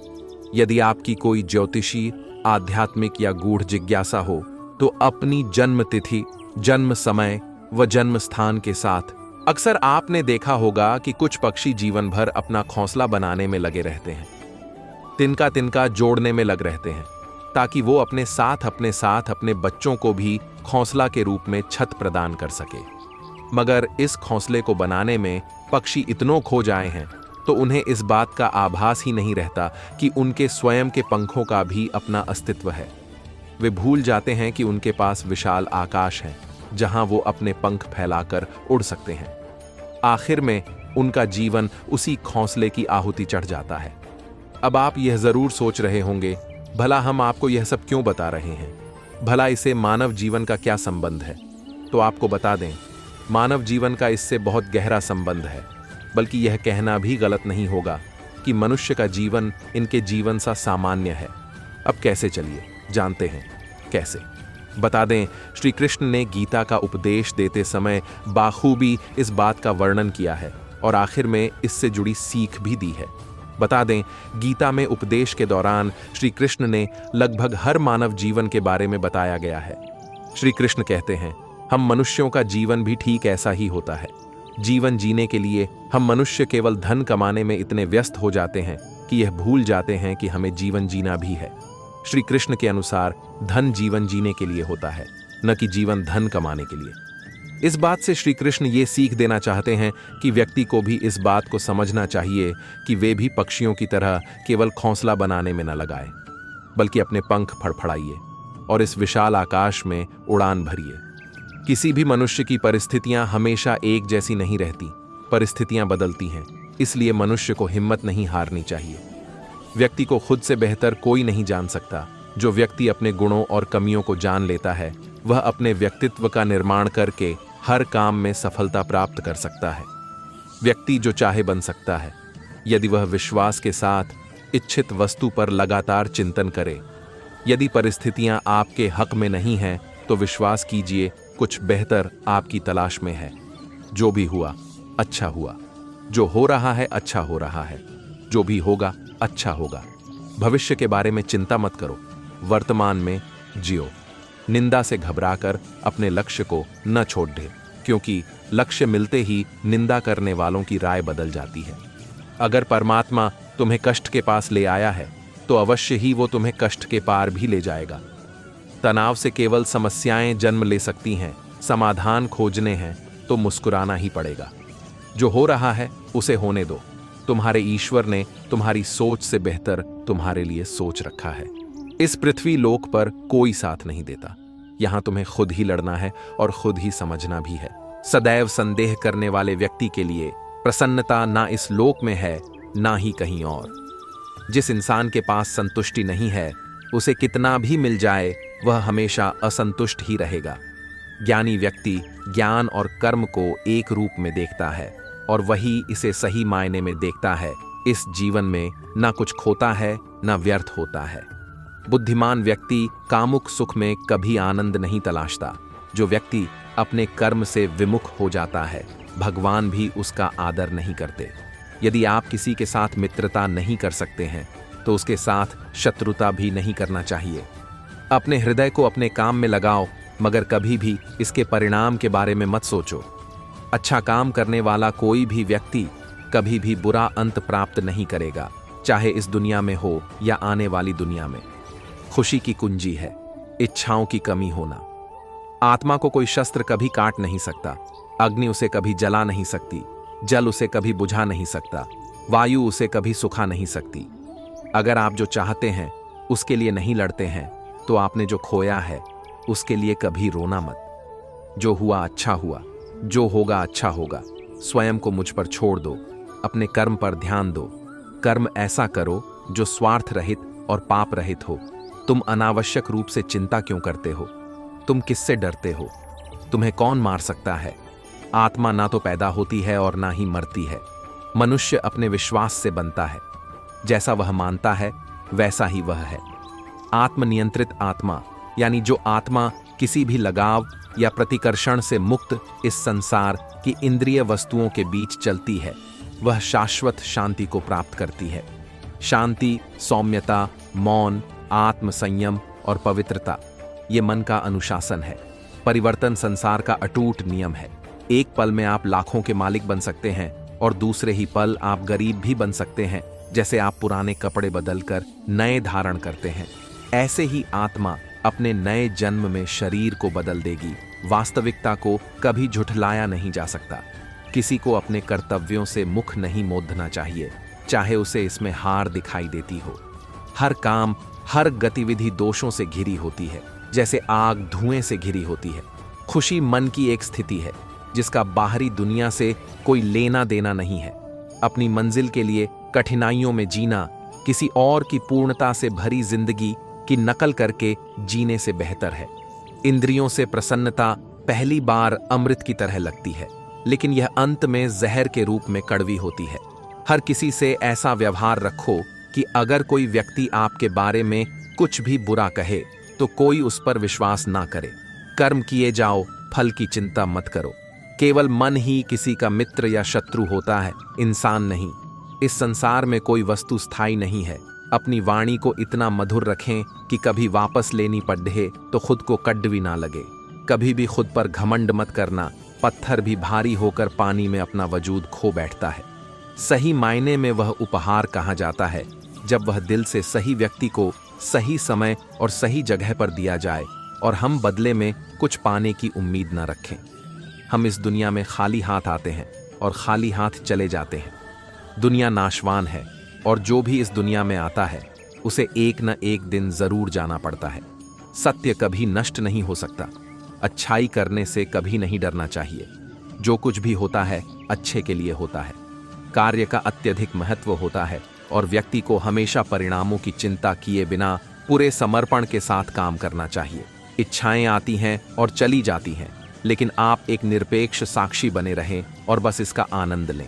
यदि आपकी कोई ज्योतिषी, आध्यात्मिक या गूढ़ जिज्ञासा हो तो अपनी जन्म तिथि, जन्म समय व जन्म स्थान के साथ अक्सर आपने देखा होगा कि कुछ पक्षी जीवन भर अपना घोंसला बनाने में लगे रहते हैं, तिनका तिनका जोड़ने में लग रहते हैं, ताकि वो अपने साथ अपने बच्चों को भी घोंसला के रूप में छत प्रदान कर सके। मगर इस घोंसले को बनाने में पक्षी इतनों खो जाए हैं तो उन्हें इस बात का आभास ही नहीं रहता कि उनके स्वयं के पंखों का भी अपना अस्तित्व है। वे भूल जाते हैं कि उनके पास विशाल आकाश है जहां वो अपने पंख फैलाकर उड़ सकते हैं। आखिर में उनका जीवन उसी घोंसले की आहुति चढ़ जाता है। अब आप यह जरूर सोच रहे होंगे, भला हम आपको यह सब क्यों बता रहे हैं? भला इसे मानव जीवन का क्या संबंध है? तो आपको बता दें, मानव जीवन का इससे बहुत गहरा संबंध है। बल्कि यह कहना भी गलत नहीं होगा कि मनुष्य का जीवन इनके जीवन सा सामान्य है। अब कैसे, चलिए जानते हैं कैसे। बता दें, श्री कृष्ण ने गीता का उपदेश देते समय बाखूबी इस बात का वर्णन किया है और आखिर में इससे जुड़ी सीख भी दी है। बता दें, गीता में उपदेश के दौरान श्री कृष्ण ने लगभग हर मानव जीवन के बारे में बताया गया है। श्री कृष्ण कहते हैं, हम मनुष्यों का जीवन भी ठीक ऐसा ही होता है। जीवन जीने के लिए हम मनुष्य केवल धन कमाने में इतने व्यस्त हो जाते हैं कि यह भूल जाते हैं कि हमें जीवन जीना भी है। श्री कृष्ण के अनुसार धन जीवन जीने के लिए होता है, न कि जीवन धन कमाने के लिए। इस बात से श्री कृष्ण ये सीख देना चाहते हैं कि व्यक्ति को भी इस बात को समझना चाहिए कि वे भी पक्षियों की तरह केवल घोंसला बनाने में न लगाए, बल्कि अपने पंख फड़फड़ाइए और इस विशाल आकाश में उड़ान भरिए। किसी भी मनुष्य की परिस्थितियां हमेशा एक जैसी नहीं रहती, परिस्थितियां बदलती हैं। इसलिए मनुष्य को हिम्मत नहीं हारनी चाहिए। व्यक्ति को खुद से बेहतर कोई नहीं जान सकता। जो व्यक्ति अपने गुणों और कमियों को जान लेता है वह अपने व्यक्तित्व का निर्माण करके हर काम में सफलता प्राप्त कर सकता है। व्यक्ति जो चाहे बन सकता है, यदि वह विश्वास के साथ इच्छित वस्तु पर लगातार चिंतन करे। यदि परिस्थितियां आपके हक में नहीं हैं, तो विश्वास कीजिए कुछ बेहतर आपकी तलाश में है। जो भी हुआ अच्छा हुआ, जो हो रहा है अच्छा हो रहा है, जो भी होगा अच्छा होगा। भविष्य के बारे में चिंता मत करो, वर्तमान में जियो। निंदा से घबराकर अपने लक्ष्य को न छोड़ दे, क्योंकि लक्ष्य मिलते ही निंदा करने वालों की राय बदल जाती है। अगर परमात्मा तुम्हें कष्ट के पास ले आया है, तो अवश्य ही वो तुम्हें कष्ट के पार भी ले जाएगा। तनाव से केवल समस्याएं जन्म ले सकती हैं, समाधान खोजने हैं तो मुस्कुराना ही पड़ेगा। जो हो रहा है उसे होने दो। तुम्हारे ईश्वर ने तुम्हारी सोच से बेहतर तुम्हारे लिए सोच रखा है। इस पृथ्वी लोक पर कोई साथ नहीं देता। यहां तुम्हें खुद ही लड़ना है और खुद ही समझना भी है। सदैव संदेह करने वाले व्यक्ति के लिए प्रसन्नता ना इस लोक में है, ना ही कहीं और। जिस इंसान के पास संतुष्टि नहीं है, उसे कितना भी मिल जाए वह हमेशा असंतुष्ट ही रहेगा। ज्ञानी व्यक्ति ज्ञान और कर्म को एक रूप में देखता है और वही इसे सही मायने में देखता है। इस जीवन में ना कुछ खोता है ना व्यर्थ होता है। बुद्धिमान व्यक्ति कामुक सुख में कभी आनंद नहीं तलाशता। जो व्यक्ति अपने कर्म से विमुख हो जाता है, भगवान भी उसका आदर नहीं करते। यदि आप किसी के साथ मित्रता नहीं कर सकते हैं, तो उसके साथ शत्रुता भी नहीं करना चाहिए। अपने हृदय को अपने काम में लगाओ, मगर कभी भी इसके परिणाम के बारे में मत सोचो। अच्छा काम करने वाला कोई भी व्यक्ति कभी भी बुरा अंत प्राप्त नहीं करेगा, चाहे इस दुनिया में हो या आने वाली दुनिया में। खुशी की कुंजी है इच्छाओं की कमी होना। आत्मा को कोई शस्त्र कभी काट नहीं सकता। अग्नि उसे कभी जला नहीं सकती, जल उसे कभी बुझा नहीं सकता, वायु उसे कभी सुखा नहीं सकती। अगर आप जो चाहते हैं उसके लिए नहीं लड़ते हैं, तो आपने जो खोया है उसके लिए कभी रोना मत। जो हुआ अच्छा हुआ, जो होगा अच्छा होगा। स्वयं को मुझ पर छोड़ दो, अपने कर्म पर ध्यान दो। कर्म ऐसा करो जो स्वार्थ रहित और पाप रहित हो। तुम अनावश्यक रूप से चिंता क्यों करते हो? तुम किससे डरते हो? तुम्हें कौन मार सकता है? आत्मा ना तो पैदा होती है और ना ही मरती है। मनुष्य अपने विश्वास से बनता है। जैसा वह मानता है वैसा ही वह है। आत्मनियंत्रित आत्मा, यानी जो आत्मा किसी भी लगाव या प्रतिकर्षण से मुक्त इस संसार की इंद्रिय वस्तुओं के बीच चलती है, वह शाश्वत शांति को प्राप्त करती है। शांति, सौम्यता, मौन, आत्म संयम और पवित्रता, ये मन का अनुशासन है। परिवर्तन संसार का अटूट नियम है। एक पल में आप लाखों के मालिक बन सकते हैं और दूसरे ही पल आप गरीब भी बन सकते हैं। जैसे आप पुराने कपड़े बदलकर नए धारण करते हैं, ऐसे ही आत्मा अपने नए जन्म में शरीर को बदल देगी। वास्तविकता को कभी झुठलाया नहीं जा सकता। किसी को अपने कर्तव्यों से मुख नहीं मोड़ना चाहिए, चाहे उसे इसमें हार दिखाई देती हो। हर काम, हर गतिविधि दोषों से घिरी होती है, जैसे आग धुएं से घिरी होती है। खुशी मन की एक स्थिति है जिसका बाहरी दुनिया से कोई लेना देना नहीं है। अपनी मंजिल के लिए कठिनाइयों में जीना किसी और की पूर्णता से भरी जिंदगी की नकल करके जीने से बेहतर है। इंद्रियों से प्रसन्नता पहली बार अमृत की तरह लगती है, लेकिन यह अंत में जहर के रूप में कड़वी होती है। हर किसी से ऐसा व्यवहार रखो कि अगर कोई व्यक्ति आपके बारे में कुछ भी बुरा कहे तो कोई उस पर विश्वास ना करे। कर्म किए जाओ, फल की चिंता मत करो। केवल मन ही किसी का मित्र या शत्रु होता है, इंसान नहीं। इस संसार में कोई वस्तु स्थायी नहीं है। अपनी वाणी को इतना मधुर रखें कि कभी वापस लेनी पड़े तो खुद को कड़वी ना लगे। कभी भी खुद पर घमंड मत करना। पत्थर भी भारी होकर पानी में अपना वजूद खो बैठता है। सही मायने में वह उपहार कहा जाता है जब वह दिल से सही व्यक्ति को सही समय और सही जगह पर दिया जाए और हम बदले में कुछ पाने की उम्मीद न रखें। हम इस दुनिया में खाली हाथ आते हैं और खाली हाथ चले जाते हैं। दुनिया नाशवान है और जो भी इस दुनिया में आता है उसे एक न एक दिन जरूर जाना पड़ता है। सत्य कभी नष्ट नहीं हो सकता। अच्छाई करने से कभी नहीं डरना चाहिए। जो कुछ भी होता है अच्छे के लिए होता है। कार्य का अत्यधिक महत्व होता है और व्यक्ति को हमेशा परिणामों की चिंता किए बिना पूरे समर्पण के साथ काम करना चाहिए। इच्छाएं आती हैं और चली जाती हैं, लेकिन आप एक निरपेक्ष साक्षी बने रहें और बस इसका आनंद लें।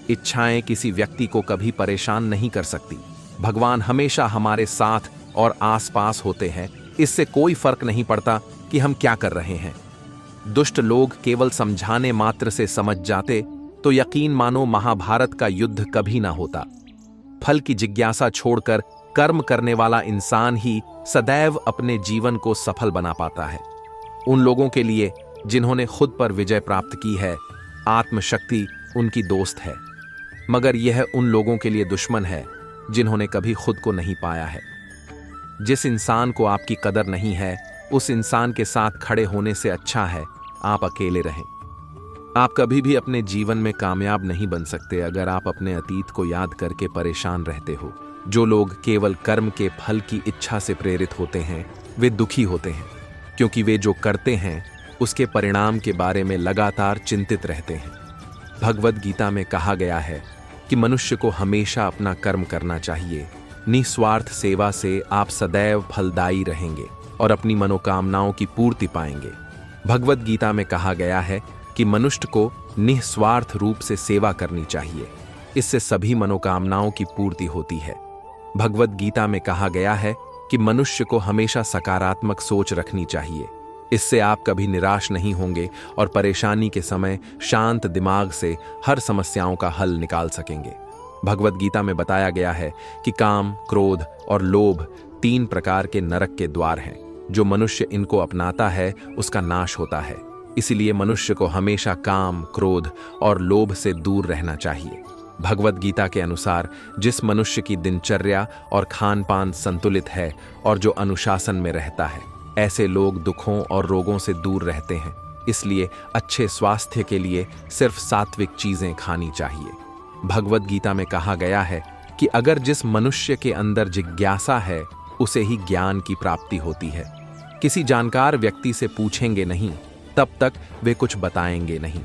इच्छाएं किसी व्यक्ति को कभी परेशान नहीं कर सकती। भगवान हमेशा हमारे साथ और आसपास होते हैं। इससे कोई फर्क नहीं पड़ता कि हम क्या कर रहे हैं। दुष्ट लोग केवल समझाने मात्र से समझ जाते तो यकीन मानो महाभारत का युद्ध कभी ना होता। फल की जिज्ञासा छोड़कर कर्म करने वाला इंसान ही सदैव अपने जीवन को सफल बना पाता है। उन लोगों के लिए जिन्होंने खुद पर विजय प्राप्त की है, आत्मशक्ति उनकी दोस्त है, मगर यह उन लोगों के लिए दुश्मन है जिन्होंने कभी खुद को नहीं पाया है। जिस इंसान को आपकी कदर नहीं है, उस इंसान के साथ खड़े होने से अच्छा है आप अकेले रहें। आप कभी भी अपने जीवन में कामयाब नहीं बन सकते अगर आप अपने अतीत को याद करके परेशान रहते हो। जो लोग केवल कर्म के फल की इच्छा से प्रेरित होते हैं, वे दुखी होते हैं, क्योंकि वे जो करते हैं उसके परिणाम के बारे में लगातार चिंतित रहते हैं। भगवद गीता में कहा गया है कि मनुष्य को हमेशा अपना कर्म करना चाहिए। निस्वार्थ सेवा से आप सदैव फलदायी रहेंगे और अपनी मनोकामनाओं की पूर्ति पाएंगे। भगवद गीता में कहा गया है कि मनुष्य को निस्वार्थ रूप से सेवा करनी चाहिए। इससे सभी मनोकामनाओं की पूर्ति होती है। भगवद गीता में कहा गया है कि मनुष्य को हमेशा सकारात्मक सोच रखनी चाहिए। इससे आप कभी निराश नहीं होंगे और परेशानी के समय शांत दिमाग से हर समस्याओं का हल निकाल सकेंगे। भगवद गीता में बताया गया है कि काम, क्रोध और लोभ 3 प्रकार के नरक के द्वार हैं। जो मनुष्य इनको अपनाता है उसका नाश होता है। इसलिए मनुष्य को हमेशा काम, क्रोध और लोभ से दूर रहना चाहिए। भगवद गीता के अनुसार जिस मनुष्य की दिनचर्या और खान पान संतुलित है और जो अनुशासन में रहता है, ऐसे लोग दुखों और रोगों से दूर रहते हैं। इसलिए अच्छे स्वास्थ्य के लिए सिर्फ सात्विक चीजें खानी चाहिए। भगवद गीता में कहा गया है कि अगर जिस मनुष्य के अंदर जिज्ञासा है उसे ही ज्ञान की प्राप्ति होती है। किसी जानकार व्यक्ति से पूछेंगे नहीं तब तक वे कुछ बताएंगे नहीं।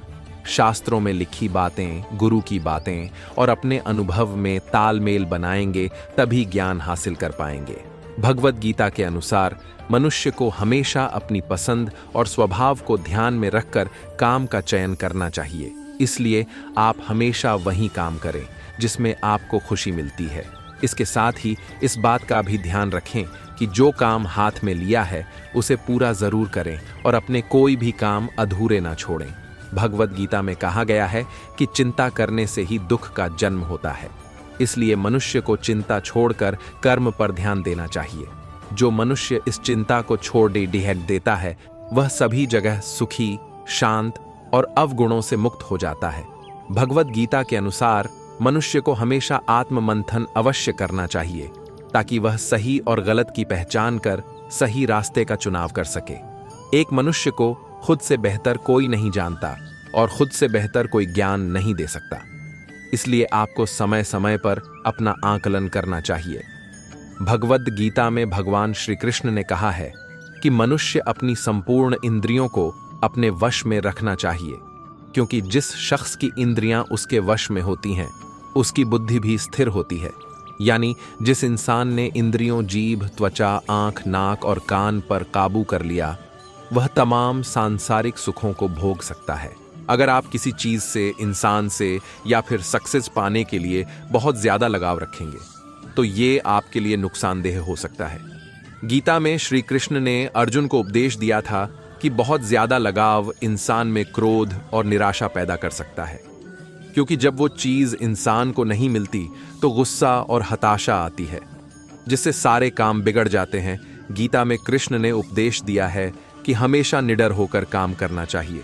शास्त्रों में लिखी बातें, गुरु की बातें और अपने अनुभव में तालमेल बनाएंगे तभी ज्ञान हासिल कर पाएंगे। भगवद गीता के अनुसार मनुष्य को हमेशा अपनी पसंद और स्वभाव को ध्यान में रखकर काम का चयन करना चाहिए। इसलिए आप हमेशा वही काम करें जिसमें आपको खुशी मिलती है। इसके साथ ही इस बात का भी ध्यान रखें कि जो काम हाथ में लिया है उसे पूरा जरूर करें और अपने कोई भी काम अधूरे ना छोड़ें। भगवद गीता में कहा गया है कि चिंता करने से ही दुख का जन्म होता है। इसलिए मनुष्य को चिंता छोड़कर कर्म पर ध्यान देना चाहिए। जो मनुष्य इस चिंता को छोड़ देता है वह सभी जगह सुखी, शांत और अवगुणों से मुक्त हो जाता है। भगवद गीता के अनुसार मनुष्य को हमेशा आत्ममंथन अवश्य करना चाहिए ताकि वह सही और गलत की पहचान कर सही रास्ते का चुनाव कर सके। एक मनुष्य को खुद से बेहतर कोई नहीं जानता और खुद से बेहतर कोई ज्ञान नहीं दे सकता। इसलिए आपको समय समय पर अपना आकलन करना चाहिए। भगवद गीता में भगवान श्री कृष्ण ने कहा है कि मनुष्य अपनी संपूर्ण इंद्रियों को अपने वश में रखना चाहिए, क्योंकि जिस शख्स की इंद्रियां उसके वश में होती हैं उसकी बुद्धि भी स्थिर होती है। यानी जिस इंसान ने इंद्रियों, जीभ, त्वचा, आंख, नाक और कान पर काबू कर लिया वह तमाम सांसारिक सुखों को भोग सकता है। अगर आप किसी चीज से, इंसान से या फिर सक्सेस पाने के लिए बहुत ज्यादा लगाव रखेंगे तो ये आपके लिए नुकसानदेह हो सकता है। गीता में श्री कृष्ण ने अर्जुन को उपदेश दिया था कि बहुत ज्यादा लगाव इंसान में क्रोध और निराशा पैदा कर सकता है, क्योंकि जब वो चीज इंसान को नहीं मिलती तो गुस्सा और हताशा आती है, जिससे सारे काम बिगड़ जाते हैं। गीता में कृष्ण ने उपदेश दिया है कि हमेशा निडर होकर काम करना चाहिए।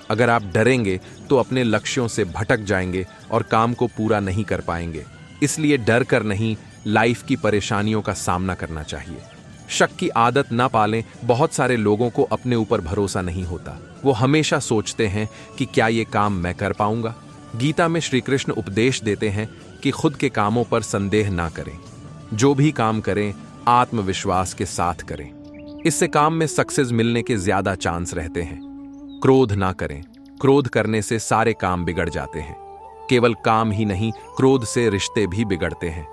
अगर आप डरेंगे तो अपने लक्ष्यों से भटक जाएंगे और काम को पूरा नहीं कर पाएंगे। इसलिए डर कर नहीं, लाइफ की परेशानियों का सामना करना चाहिए। शक की आदत ना पालें। बहुत सारे लोगों को अपने ऊपर भरोसा नहीं होता। वो हमेशा सोचते हैं कि क्या ये काम मैं कर पाऊंगा। गीता में श्री कृष्ण उपदेश देते हैं कि खुद के कामों पर संदेह ना करें। जो भी काम करें आत्मविश्वास के साथ करें। इससे काम में सक्सेस मिलने के ज्यादा चांस रहते हैं। क्रोध ना करें। क्रोध करने से सारे काम बिगड़ जाते हैं। केवल काम ही नहीं, क्रोध से रिश्ते भी बिगड़ते हैं।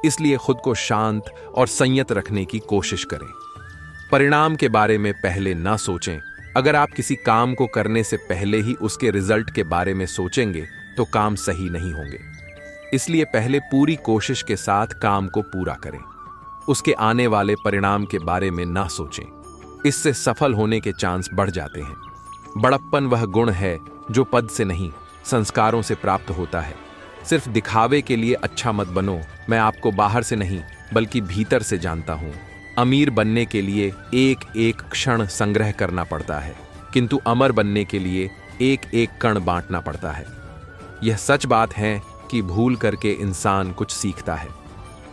इसलिए खुद को शांत और संयत रखने की कोशिश करें। परिणाम के बारे में पहले ना सोचें। अगर आप किसी काम को करने से पहले ही उसके रिजल्ट के बारे में सोचेंगे तो काम सही नहीं होंगे। इसलिए पहले पूरी कोशिश के साथ काम को पूरा करें, उसके आने वाले परिणाम के बारे में ना सोचें। इससे सफल होने के चांस बढ़ जाते हैं। बड़प्पन वह गुण है जो पद से नहीं, संस्कारों से प्राप्त होता है। सिर्फ दिखावे के लिए अच्छा मत बनो। मैं आपको बाहर से नहीं बल्कि भीतर से जानता हूं। अमीर बनने के लिए एक एक क्षण संग्रह करना पड़ता है, किंतु अमर बनने के लिए एक एक कण बांटना पड़ता है। यह सच बात है कि भूल करके इंसान कुछ सीखता है,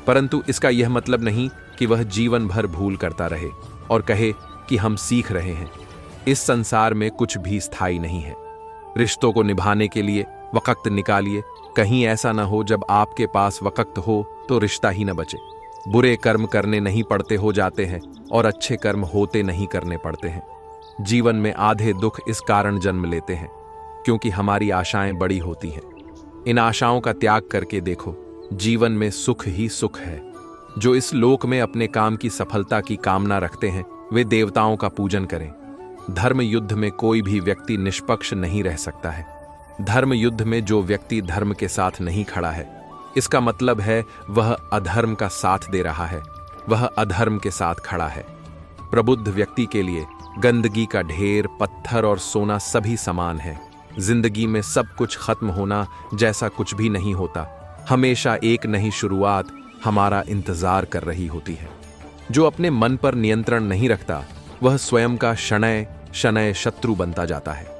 परंतु इसका यह मतलब नहीं कि वह जीवन भर भूल करता रहे और कहे कि हम सीख रहे हैं। इस संसार में कुछ भी स्थायी नहीं है। रिश्तों को निभाने के लिए वक्त निकालिए। कहीं ऐसा न हो जब आपके पास वक्त हो तो रिश्ता ही न बचे। बुरे कर्म करने नहीं पड़ते हो जाते हैं और अच्छे कर्म होते नहीं करने पड़ते हैं। जीवन में आधे दुख इस कारण जन्म लेते हैं क्योंकि हमारी आशाएं बड़ी होती हैं। इन आशाओं का त्याग करके देखो, जीवन में सुख ही सुख है। जो इस लोक में अपने काम की सफलता की कामना रखते हैं वे देवताओं का पूजन करें। धर्म युद्ध में कोई भी व्यक्ति निष्पक्ष नहीं रह सकता है। धर्म युद्ध में जो व्यक्ति धर्म के साथ नहीं खड़ा है, इसका मतलब है वह अधर्म का साथ दे रहा है, वह अधर्म के साथ खड़ा है। प्रबुद्ध व्यक्ति के लिए गंदगी का ढेर, पत्थर और सोना सभी समान है। जिंदगी में सब कुछ खत्म होना जैसा कुछ भी नहीं होता। हमेशा एक नई शुरुआत हमारा इंतजार कर रही होती है। जो अपने मन पर नियंत्रण नहीं रखता वह स्वयं का शनय शनय शत्रु बनता जाता है।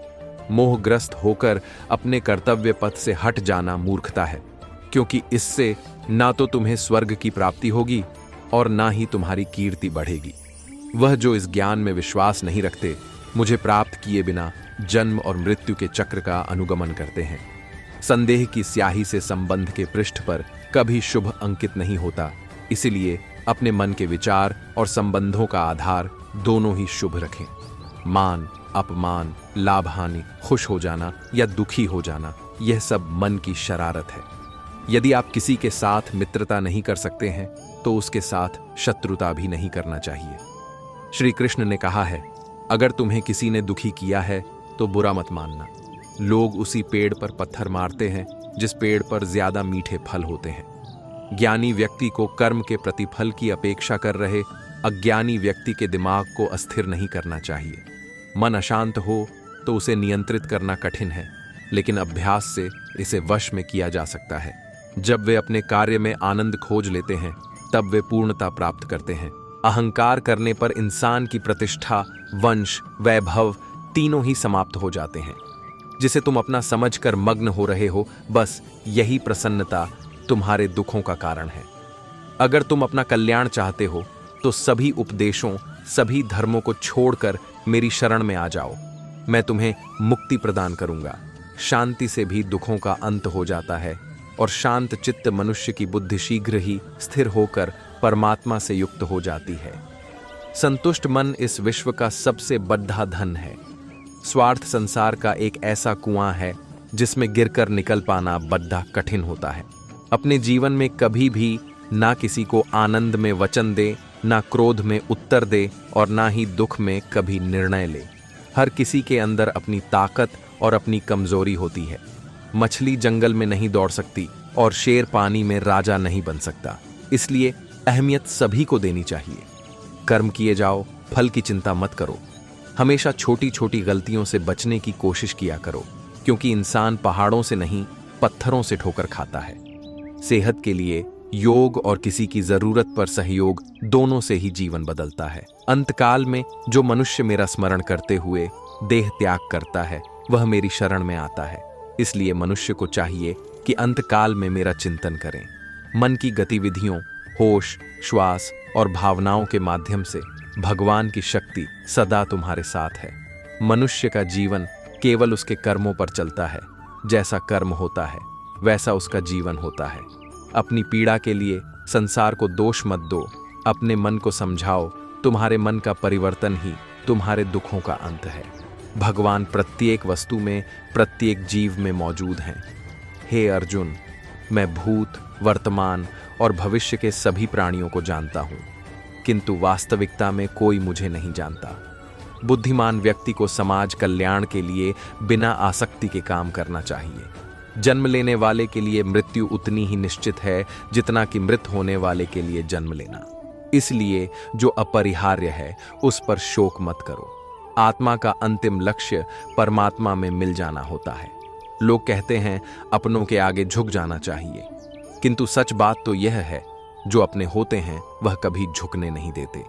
मोहग्रस्त होकर अपने कर्तव्य पथ से हट जाना मूर्खता है, क्योंकि इससे ना तो तुम्हें स्वर्ग की प्राप्ति होगी और ना ही तुम्हारी कीर्ति बढ़ेगी। वह जो इस ज्ञान में विश्वास नहीं रखते, मुझे प्राप्त किए बिना जन्म और मृत्यु के चक्र का अनुगमन करते हैं। संदेह की स्याही से संबंध के पृष्ठ पर कभी शुभ अंकित नहीं होता। इसलिए अपने मन के विचार और संबंधों का आधार दोनों ही शुभ रखें। मान, अपमान, लाभ हानि, खुश हो जाना या दुखी हो जाना, यह सब मन की शरारत है। यदि आप किसी के साथ मित्रता नहीं कर सकते हैं तो उसके साथ शत्रुता भी नहीं करना चाहिए। श्री कृष्ण ने कहा है, अगर तुम्हें किसी ने दुखी किया है तो बुरा मत मानना। लोग उसी पेड़ पर पत्थर मारते हैं जिस पेड़ पर ज्यादा मीठे फल होते हैं। ज्ञानी व्यक्ति को कर्म के प्रतिफल की अपेक्षा कर रहे अज्ञानी व्यक्ति के दिमाग को अस्थिर नहीं करना चाहिए। मन अशांत हो तो उसे नियंत्रित करना कठिन है, लेकिन अभ्यास से इसे वश में किया जा सकता है। जब वे अपने कार्य में आनंद खोज लेते हैं तब वे पूर्णता प्राप्त करते हैं। अहंकार करने पर इंसान की प्रतिष्ठा, वंश, वैभव तीनों ही समाप्त हो जाते हैं। जिसे तुम अपना समझकर मग्न हो रहे हो, बस यही प्रसन्नता तुम्हारे दुखों का कारण है। अगर तुम अपना कल्याण चाहते हो तो सभी उपदेशों, सभी धर्मों को छोड़कर मेरी शरण में आ जाओ। मैं तुम्हें मुक्ति प्रदान करूंगा। शांति से भी दुखों का अंत हो जाता है और शांत चित्त मनुष्य की बुद्धि शीघ्र ही स्थिर होकर परमात्मा से युक्त हो जाती है। संतुष्ट मन इस विश्व का सबसे बड़ा धन है। स्वार्थ संसार का एक ऐसा कुआं है जिसमें गिरकर निकल पाना बड़ा कठिन होता है। अपने जीवन में कभी भी ना किसी को आनंद में वचन दे, ना क्रोध में उत्तर दे और ना ही दुख में कभी निर्णय ले। हर किसी के अंदर अपनी ताकत और अपनी कमजोरी होती है। मछली जंगल में नहीं दौड़ सकती और शेर पानी में राजा नहीं बन सकता। इसलिए अहमियत सभी को देनी चाहिए। कर्म किए जाओ, फल की चिंता मत करो। हमेशा छोटी छोटी गलतियों से बचने की कोशिश किया करो, क्योंकि इंसान पहाड़ों से नहीं पत्थरों से ठोकर खाता है। सेहत के लिए योग और किसी की जरूरत पर सहयोग, दोनों से ही जीवन बदलता है। अंतकाल में जो मनुष्य मेरा स्मरण करते हुए देह त्याग करता है वह मेरी शरण में आता है। इसलिए मनुष्य को चाहिए कि अंतकाल में मेरा चिंतन करें। मन की गतिविधियों, होश, श्वास और भावनाओं के माध्यम से भगवान की शक्ति सदा तुम्हारे साथ है। मनुष्य का जीवन केवल उसके कर्मों पर चलता है। जैसा कर्म होता है वैसा उसका जीवन होता है। अपनी पीड़ा के लिए संसार को दोष मत दो। अपने मन को समझाओ, तुम्हारे मन का परिवर्तन ही तुम्हारे दुखों का अंत है। भगवान प्रत्येक वस्तु में, प्रत्येक जीव में मौजूद हैं। हे अर्जुन, मैं भूत, वर्तमान और भविष्य के सभी प्राणियों को जानता हूँ, किंतु वास्तविकता में कोई मुझे नहीं जानता। बुद्धिमान व्यक्ति को समाज कल्याण के लिए बिना आसक्ति के काम करना चाहिए। जन्म लेने वाले के लिए मृत्यु उतनी ही निश्चित है जितना कि मृत होने वाले के लिए जन्म लेना। इसलिए जो अपरिहार्य है उस पर शोक मत करो। आत्मा का अंतिम लक्ष्य परमात्मा में मिल जाना होता है। लोग कहते हैं अपनों के आगे झुक जाना चाहिए, किंतु सच बात तो यह है जो अपने होते हैं वह कभी झुकने नहीं देते।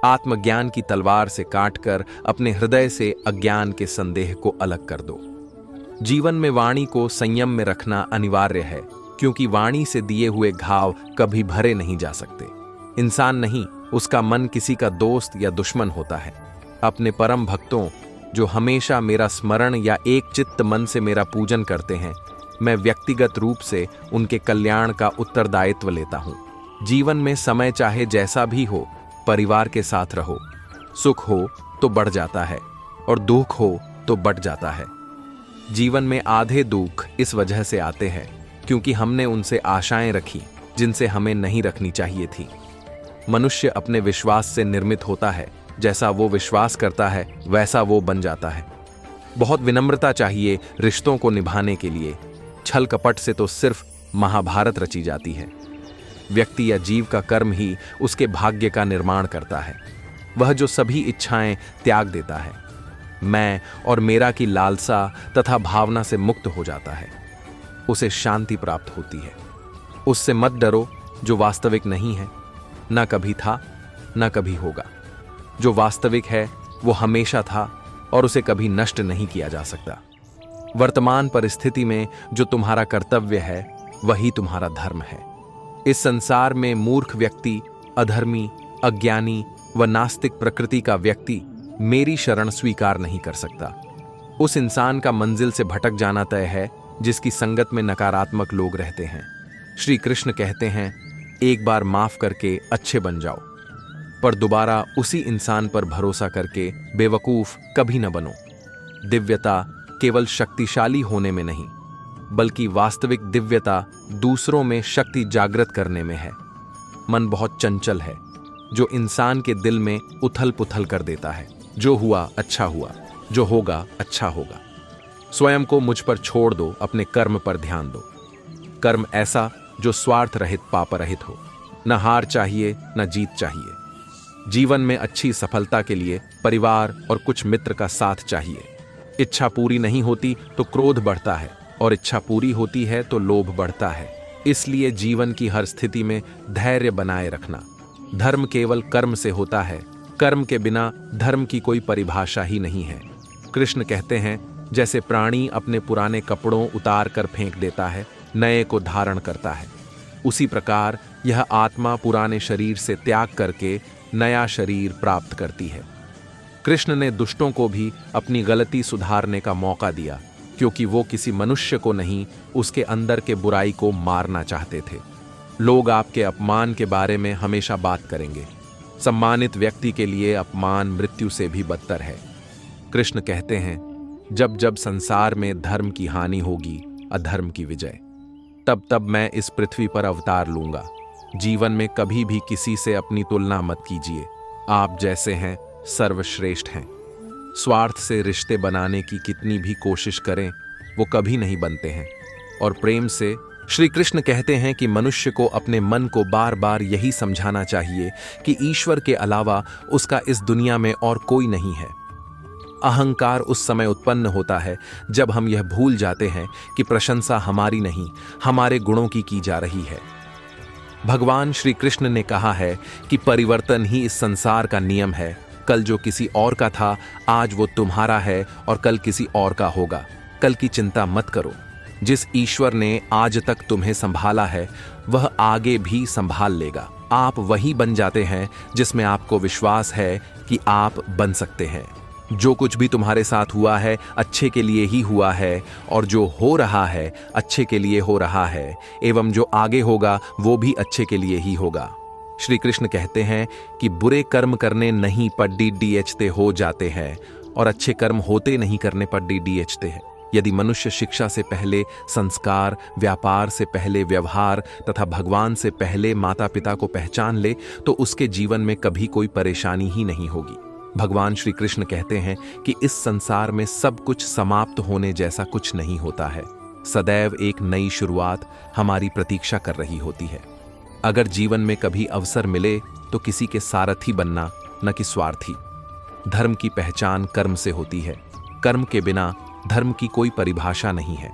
आत्मज्ञान की तलवार से काटकर अपने हृदय से अज्ञान के संदेह को अलग कर दो। जीवन में वाणी को संयम में रखना अनिवार्य है, क्योंकि वाणी से दिए हुए घाव कभी भरे नहीं जा सकते। इंसान नहीं, उसका मन किसी का दोस्त या दुश्मन होता है। अपने परम भक्तों जो हमेशा मेरा स्मरण या एक चित्त मन से मेरा पूजन करते हैं, मैं व्यक्तिगत रूप से उनके कल्याण का उत्तरदायित्व लेता हूँ। जीवन में समय चाहे जैसा भी हो, परिवार के साथ रहो। सुख हो तो बढ़ जाता है और दुख हो तो बढ़ जाता है। जीवन में आधे दुख इस वजह से आते हैं क्योंकि हमने उनसे आशाएं रखी जिनसे हमें नहीं रखनी चाहिए थी। मनुष्य अपने विश्वास से निर्मित होता है। जैसा वो विश्वास करता है वैसा वो बन जाता है। बहुत विनम्रता चाहिए रिश्तों को निभाने के लिए। छल कपट से तो सिर्फ महाभारत रची जाती है। व्यक्ति या जीव का कर्म ही उसके भाग्य का निर्माण करता है। वह जो सभी इच्छाएं त्याग देता है, मैं और मेरा की लालसा तथा भावना से मुक्त हो जाता है, उसे शांति प्राप्त होती है। उससे मत डरो जो वास्तविक नहीं है, न कभी था न कभी होगा। जो वास्तविक है वो हमेशा था और उसे कभी नष्ट नहीं किया जा सकता। वर्तमान परिस्थिति में जो तुम्हारा कर्तव्य है वही तुम्हारा धर्म है। इस संसार में मूर्ख व्यक्ति, अधर्मी, अज्ञानी व नास्तिक प्रकृति का व्यक्ति मेरी शरण स्वीकार नहीं कर सकता। उस इंसान का मंजिल से भटक जाना तय है जिसकी संगत में नकारात्मक लोग रहते हैं। श्री कृष्ण कहते हैं, एक बार माफ करके अच्छे बन जाओ, पर दोबारा उसी इंसान पर भरोसा करके बेवकूफ कभी न बनो। दिव्यता केवल शक्तिशाली होने में नहीं, बल्कि वास्तविक दिव्यता दूसरों में शक्ति जागृत करने में है। मन बहुत चंचल है जो इंसान के दिल में उथल पुथल कर देता है। जो हुआ अच्छा हुआ, जो होगा अच्छा होगा। स्वयं को मुझ पर छोड़ दो, अपने कर्म पर ध्यान दो। कर्म ऐसा जो स्वार्थ रहित, पाप रहित हो। न हार चाहिए न जीत चाहिए। जीवन में अच्छी सफलता के लिए परिवार और कुछ मित्र का साथ चाहिए। इच्छा पूरी नहीं होती तो क्रोध बढ़ता है और इच्छा पूरी होती है तो लोभ बढ़ता है। इसलिए जीवन की हर स्थिति में धैर्य बनाए रखना। धर्म केवल कर्म से होता है। कर्म के बिना धर्म की कोई परिभाषा ही नहीं है। कृष्ण कहते हैं, जैसे प्राणी अपने पुराने कपड़ों उतार कर फेंक देता है, नए को धारण करता है, उसी प्रकार यह आत्मा पुराने शरीर से त्याग करके नया शरीर प्राप्त करती है। कृष्ण ने दुष्टों को भी अपनी गलती सुधारने का मौका दिया, क्योंकि वो किसी मनुष्य को नहीं, उसके अंदर के बुराई को मारना चाहते थे। लोग आपके अपमान के बारे में हमेशा बात करेंगे। सम्मानित व्यक्ति के लिए अपमान मृत्यु से भी बदतर है। कृष्ण कहते हैं, जब जब संसार में धर्म की हानि होगी, अधर्म की विजय, तब तब मैं इस पृथ्वी पर अवतार लूंगा। जीवन में कभी भी किसी से अपनी तुलना मत कीजिए। आप जैसे हैं सर्वश्रेष्ठ हैं। स्वार्थ से रिश्ते बनाने की कितनी भी कोशिश करें वो कभी नहीं बनते हैं। और प्रेम से श्री कृष्ण कहते हैं कि मनुष्य को अपने मन को बार बार यही समझाना चाहिए कि ईश्वर के अलावा उसका इस दुनिया में और कोई नहीं है। अहंकार उस समय उत्पन्न होता है जब हम यह भूल जाते हैं कि प्रशंसा हमारी नहीं, हमारे गुणों की जा रही है। भगवान श्री कृष्ण ने कहा है कि परिवर्तन ही इस संसार का नियम है। कल जो किसी और का था, आज वो तुम्हारा है और कल किसी और का होगा। कल की चिंता मत करो। जिस ईश्वर ने आज तक तुम्हें संभाला है वह आगे भी संभाल लेगा। आप वही बन जाते हैं जिसमें आपको विश्वास है कि आप बन सकते हैं। जो कुछ भी तुम्हारे साथ हुआ है अच्छे के लिए ही हुआ है, और जो हो रहा है अच्छे के लिए हो रहा है, एवं जो आगे होगा वो भी अच्छे के लिए ही होगा। श्री कृष्ण कहते हैं कि बुरे कर्म करने नहीं पर डीडीएचते हो जाते हैं, और अच्छे कर्म होते नहीं करने पर डीडीएचते हैं। यदि मनुष्य शिक्षा से पहले संस्कार, व्यापार से पहले व्यवहार तथा भगवान से पहले माता पिता को पहचान ले तो उसके जीवन में कभी कोई परेशानी ही नहीं होगी। भगवान श्री कृष्ण कहते हैं कि इस संसार में सब कुछ समाप्त होने जैसा कुछ नहीं होता है। सदैव एक नई शुरुआत हमारी प्रतीक्षा कर रही होती है। अगर जीवन में कभी अवसर मिले तो किसी के सारथी बनना, न कि स्वार्थी। धर्म की पहचान कर्म से होती है। कर्म के बिना धर्म की कोई परिभाषा नहीं है।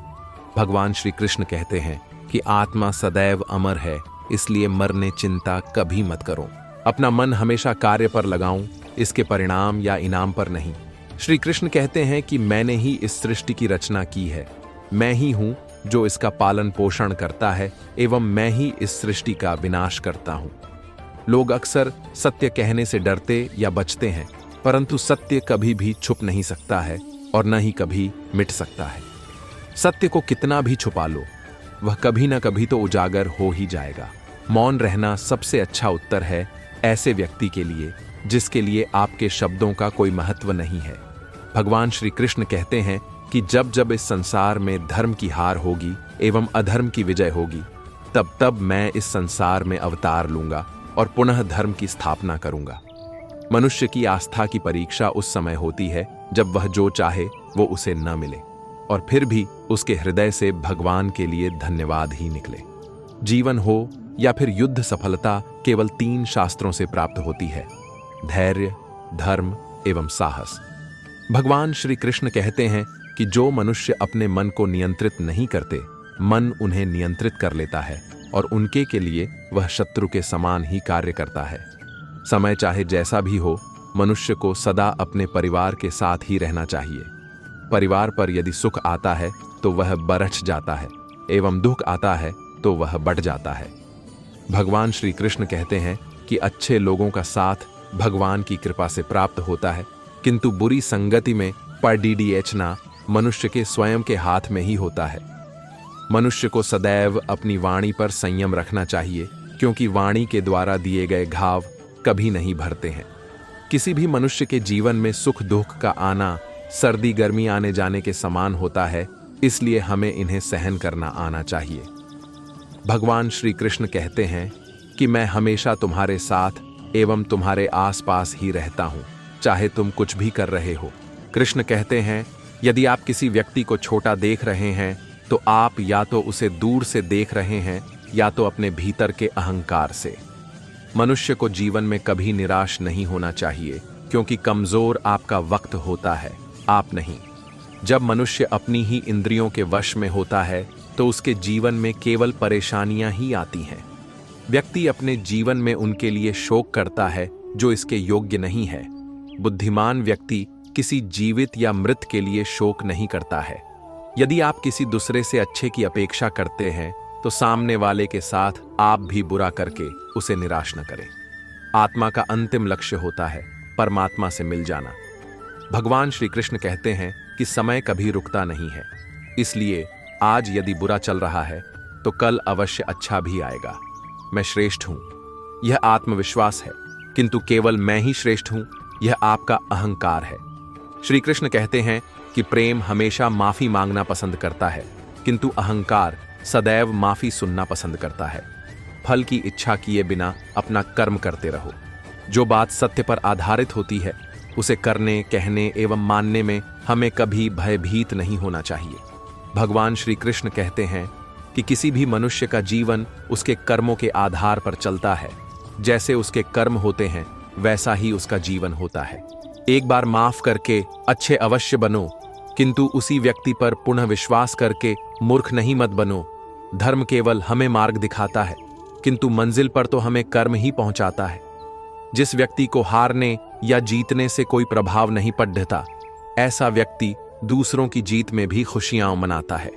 भगवान श्री कृष्ण कहते हैं कि आत्मा सदैव अमर है, इसलिए मरने चिंता कभी मत करो। अपना मन हमेशा कार्य पर लगाऊं, इसके परिणाम या इनाम पर नहीं। श्री कृष्ण कहते हैं कि मैंने ही इस सृष्टि की रचना की है, मैं ही हूं जो इसका पालन पोषण करता है एवं मैं ही इस सृष्टि का विनाश करता हूं। लोग अक्सर सत्य कहने से डरते या बचते हैं, परंतु सत्य कभी भी छुप नहीं सकता है और न ही कभी मिट सकता है। सत्य को कितना भी छुपा लो, वह कभी न कभी तो उजागर हो ही जाएगा। मौन रहना सबसे अच्छा उत्तर है ऐसे व्यक्ति के लिए जिसके लिए आपके शब्दों का कोई महत्व नहीं है। भगवान श्री कृष्ण कहते हैं कि जब जब इस संसार में धर्म की हार होगी एवं अधर्म की विजय होगी, तब तब मैं इस संसार में अवतार लूंगा और पुनः धर्म की स्थापना करूंगा। मनुष्य की आस्था की परीक्षा उस समय होती है जब वह जो चाहे वो उसे न मिले और फिर भी उसके हृदय से भगवान के लिए धन्यवाद ही निकले। जीवन हो या फिर युद्ध, सफलता केवल 3 शास्त्रों से प्राप्त होती है: धैर्य, धर्म एवं साहस। भगवान श्री कृष्ण कहते हैं कि जो मनुष्य अपने मन को नियंत्रित नहीं करते, मन उन्हें नियंत्रित कर लेता है और उनके के लिए वह शत्रु के समान ही कार्य करता है। समय चाहे जैसा भी हो, मनुष्य को सदा अपने परिवार के साथ ही रहना चाहिए। परिवार पर यदि सुख आता है तो वह बरछ जाता है एवं दुख आता है तो वह बढ़ जाता है। भगवान श्री कृष्ण कहते हैं कि अच्छे लोगों का साथ भगवान की कृपा से प्राप्त होता है, किंतु बुरी संगति में पड़ना मनुष्य के स्वयं के हाथ में ही होता है। मनुष्य को सदैव अपनी वाणी पर संयम रखना चाहिए, क्योंकि वाणी के द्वारा दिए गए घाव कभी नहीं भरते हैं। किसी भी मनुष्य के जीवन में सुख दुख का आना सर्दी गर्मी आने जाने के समान होता है, इसलिए हमें इन्हें सहन करना आना चाहिए। भगवान श्री कृष्ण कहते हैं कि मैं हमेशा तुम्हारे साथ एवं तुम्हारे आसपास ही रहता हूं, चाहे तुम कुछ भी कर रहे हो। कृष्ण कहते हैं, यदि आप किसी व्यक्ति को छोटा देख रहे हैं तो आप या तो उसे दूर से देख रहे हैं या तो अपने भीतर के अहंकार से। मनुष्य को जीवन में कभी निराश नहीं होना चाहिए, क्योंकि कमजोर आपका वक्त होता है, आप नहीं। जब मनुष्य अपनी ही इंद्रियों के वश में होता है तो उसके जीवन में केवल परेशानियां ही आती हैं। व्यक्ति अपने जीवन में उनके लिए शोक करता है जो इसके योग्य नहीं है। बुद्धिमान व्यक्ति किसी जीवित या मृत के लिए शोक नहीं करता है। यदि आप किसी दूसरे से अच्छे की अपेक्षा करते हैं तो सामने वाले के साथ आप भी बुरा करके उसे निराश न करें। आत्मा का अंतिम लक्ष्य होता है परमात्मा से मिल जाना। भगवान श्री कृष्ण कहते हैं कि समय कभी रुकता नहीं है, इसलिए आज यदि बुरा चल रहा है तो कल अवश्य अच्छा भी आएगा। मैं श्रेष्ठ हूं, यह आत्मविश्वास है, किंतु केवल मैं ही श्रेष्ठ हूं, यह आपका अहंकार है। श्री कृष्ण कहते हैं कि प्रेम हमेशा माफी मांगना पसंद करता है, किंतु अहंकार सदैव माफी सुनना पसंद करता है। फल की इच्छा किए बिना अपना कर्म करते रहो। जो बात सत्य पर आधारित होती है उसे करने, कहने एवं मानने में हमें कभी भयभीत नहीं होना चाहिए। भगवान श्री कृष्ण कहते हैं कि किसी भी मनुष्य का जीवन उसके कर्मों के आधार पर चलता है। जैसे उसके कर्म होते हैं वैसा ही उसका जीवन होता है। एक बार माफ करके अच्छे अवश्य बनो, किंतु उसी व्यक्ति पर पुनः विश्वास करके मूर्ख नहीं मत बनो। धर्म केवल हमें मार्ग दिखाता है, किंतु मंजिल पर तो हमें कर्म ही पहुंचाता है। जिस व्यक्ति को हारने या जीतने से कोई प्रभाव नहीं पड़ता, ऐसा व्यक्ति दूसरों की जीत में भी खुशियां मनाता है।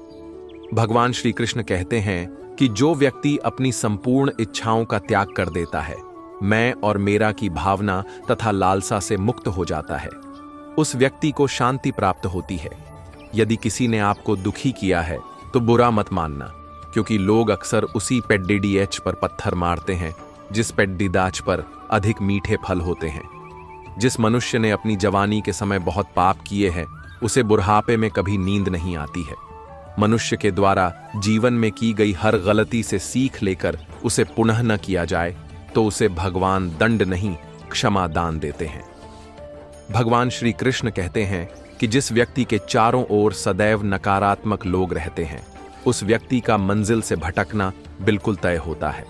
भगवान श्री कृष्ण कहते हैं कि जो व्यक्ति अपनी संपूर्ण इच्छाओं का त्याग कर देता है, मैं और मेरा की भावना तथा लालसा से मुक्त हो जाता है, उस व्यक्ति को शांति प्राप्त होती है। यदि किसी ने आपको दुखी किया है तो बुरा मत मानना, क्योंकि लोग अक्सर उसी पेड्डीएच पर पत्थर मारते हैं जिस पेड्डीदाच पर अधिक मीठे फल होते हैं। जिस मनुष्य ने अपनी जवानी के समय बहुत पाप किए हैं, उसे बुढ़ापे में कभी नींद नहीं आती है। मनुष्य के द्वारा जीवन में की गई हर गलती से सीख लेकर उसे पुनः न किया जाए तो उसे भगवान दंड नहीं क्षमा दान देते हैं। भगवान श्री कृष्ण कहते हैं कि जिस व्यक्ति के चारों ओर सदैव नकारात्मक लोग रहते हैं, उस व्यक्ति का मंजिल से भटकना बिल्कुल तय होता है।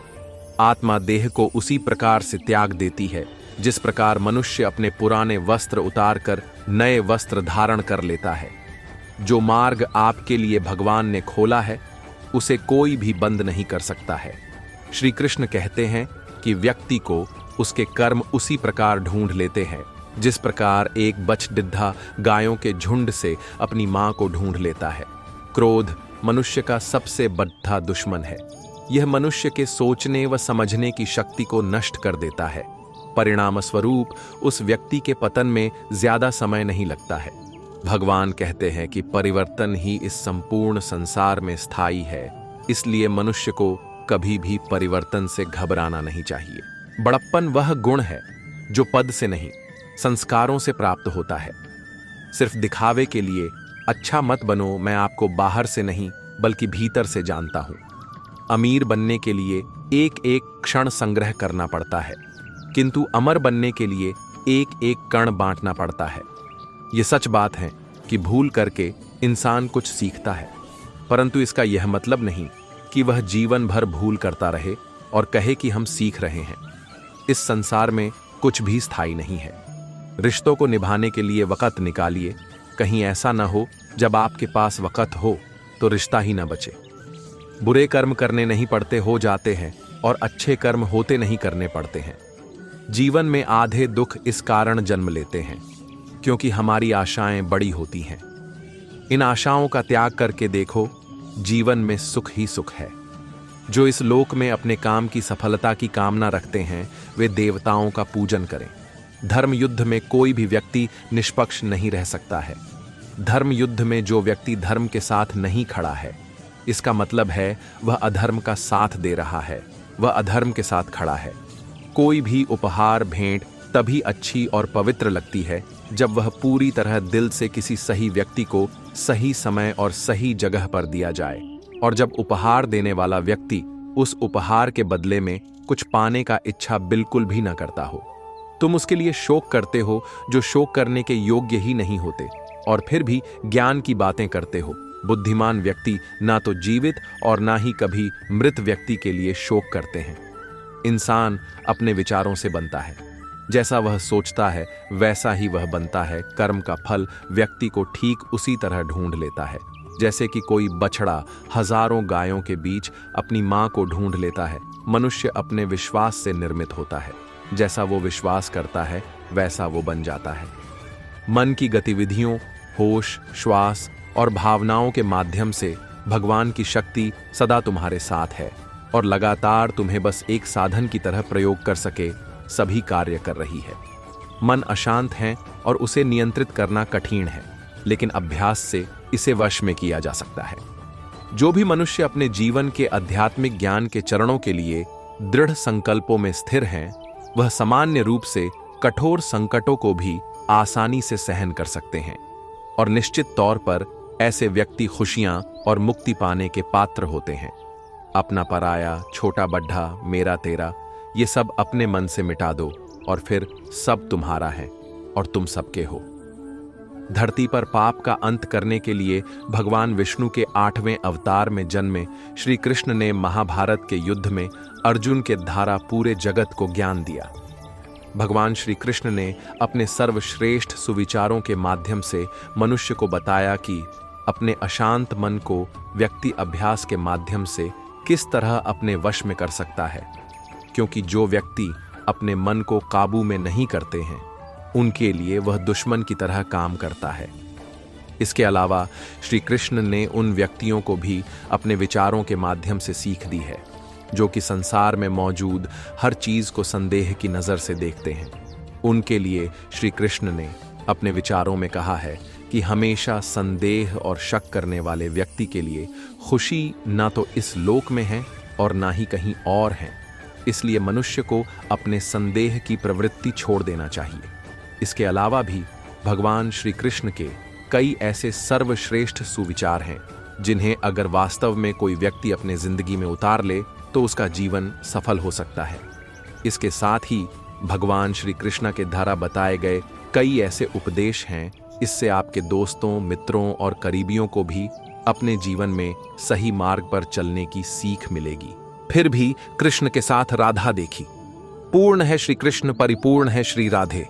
आत्मा देह को उसी प्रकार से त्याग देती है जिस प्रकार मनुष्य अपने पुराने वस्त्र उतारकर नए वस्त्र धारण कर लेता है। जो मार्ग आपके लिए भगवान ने खोला है उसे कोई भी बंद नहीं कर सकता है। श्री कृष्ण कहते हैं कि व्यक्ति को उसके कर्म उसी प्रकार ढूंढ लेते हैं जिस प्रकार एक बछडिद्धा गायों के झुंड से अपनी मां को ढूंढ लेता है। क्रोध मनुष्य का सबसे बड़ा दुश्मन है। यह मनुष्य के सोचने व समझने की शक्ति को नष्ट कर देता है। परिणाम स्वरूप उस व्यक्ति के पतन में ज्यादा समय नहीं लगता है। भगवान कहते हैं कि परिवर्तन ही इस संपूर्ण संसार में स्थायी है, इसलिए मनुष्य को कभी भी परिवर्तन से घबराना नहीं चाहिए। बड़प्पन वह गुण है जो पद से नहीं, संस्कारों से प्राप्त होता है। सिर्फ दिखावे के लिए अच्छा मत बनो, मैं आपको बाहर से नहीं बल्कि भीतर से जानता हूं। अमीर बनने के लिए एक एक क्षण संग्रह करना पड़ता है, किंतु अमर बनने के लिए एक एक कण बांटना पड़ता है। यह सच बात है कि भूल करके इंसान कुछ सीखता है, परंतु इसका यह मतलब नहीं कि वह जीवन भर भूल करता रहे और कहे कि हम सीख रहे हैं। इस संसार में कुछ भी स्थायी नहीं है। रिश्तों को निभाने के लिए वक़्त निकालिए, कहीं ऐसा ना हो जब आपके पास वक़्त हो तो रिश्ता ही ना बचे। बुरे कर्म करने नहीं पड़ते, हो जाते हैं, और अच्छे कर्म होते नहीं करने पड़ते हैं। जीवन में आधे दुख इस कारण जन्म लेते हैं क्योंकि हमारी आशाएं बड़ी होती हैं। इन आशाओं का त्याग करके देखो, जीवन में सुख ही सुख है। जो इस लोक में अपने काम की सफलता की कामना रखते हैं वे देवताओं का पूजन करें। धर्म युद्ध में कोई भी व्यक्ति निष्पक्ष नहीं रह सकता है। धर्म युद्ध में जो व्यक्ति धर्म के साथ नहीं खड़ा है, इसका मतलब है वह अधर्म का साथ दे रहा है, वह अधर्म के साथ खड़ा है। कोई भी उपहार भेंट तभी अच्छी और पवित्र लगती है जब वह पूरी तरह दिल से किसी सही व्यक्ति को सही समय और सही जगह पर दिया जाए, और जब उपहार देने वाला व्यक्ति उस उपहार के बदले में कुछ पाने का इच्छा बिल्कुल भी न करता हो। तुम उसके लिए शोक करते हो जो शोक करने के योग्य ही नहीं होते, और फिर भी ज्ञान की बातें करते हो। बुद्धिमान व्यक्ति ना तो जीवित और ना ही कभी मृत व्यक्ति के लिए शोक करते हैं। इंसान अपने विचारों से बनता है, जैसा वह सोचता है वैसा ही वह बनता है। कर्म का फल व्यक्ति को ठीक उसी तरह ढूंढ लेता है जैसे कि कोई बछड़ा हजारों गायों के बीच अपनी मां को ढूंढ लेता है। मनुष्य अपने विश्वास से निर्मित होता है, जैसा वो विश्वास करता है वैसा वो बन जाता है। मन की गतिविधियों, होश, श्वास और भावनाओं के माध्यम से भगवान की शक्ति सदा तुम्हारे साथ है और लगातार तुम्हें बस एक साधन की तरह प्रयोग कर सके सभी कार्य कर रही है। मन अशांत है और उसे नियंत्रित करना कठिन है, लेकिन अभ्यास से इसे वश में किया जा सकता है। जो भी मनुष्य अपने जीवन के आध्यात्मिक ज्ञान के चरणों के लिए दृढ़ संकल्पों में स्थिर हैं, वह सामान्य रूप से कठोर संकटों को भी आसानी से सहन कर सकते हैं, और निश्चित तौर पर ऐसे व्यक्ति खुशियां और मुक्ति पाने के पात्र होते हैं। अपना पराया, छोटा बड्ढा, मेरा तेरा, ये सब अपने मन से मिटा दो और फिर सब तुम्हारा है और तुम सबके हो। धरती पर पाप का अंत करने के लिए भगवान विष्णु के 8वें अवतार में जन्मे श्री कृष्ण ने महाभारत के युद्ध में अर्जुन के द्वारा पूरे जगत को ज्ञान दिया। भगवान श्री कृष्ण ने अपने सर्वश्रेष्ठ सुविचारों के माध्यम से मनुष्य को बताया कि अपने अशांत मन को व्यक्ति अभ्यास के माध्यम से किस तरह अपने वश में कर सकता है, क्योंकि जो व्यक्ति अपने मन को काबू में नहीं करते हैं उनके लिए वह दुश्मन की तरह काम करता है। इसके अलावा श्री कृष्ण ने उन व्यक्तियों को भी अपने विचारों के माध्यम से सीख दी है जो कि संसार में मौजूद हर चीज को संदेह की नजर से देखते हैं। उनके लिए श्री कृष्ण ने अपने विचारों में कहा है कि हमेशा संदेह और शक करने वाले व्यक्ति के लिए खुशी ना तो इस लोक में है और ना ही कहीं और है। इसलिए मनुष्य को अपने संदेह की प्रवृत्ति छोड़ देना चाहिए। इसके अलावा भी भगवान श्री कृष्ण के कई ऐसे सर्वश्रेष्ठ सुविचार हैं जिन्हें अगर वास्तव में कोई व्यक्ति अपने जिंदगी में उतार ले तो उसका जीवन सफल हो सकता है। इसके साथ ही भगवान श्री कृष्ण के द्वारा बताए गए कई ऐसे उपदेश हैं, इससे आपके दोस्तों, मित्रों और करीबियों को भी अपने जीवन में सही मार्ग पर चलने की सीख मिलेगी। फिर भी कृष्ण के साथ राधा देखी। पूर्ण है श्री कृष्ण, परिपूर्ण है श्री राधे।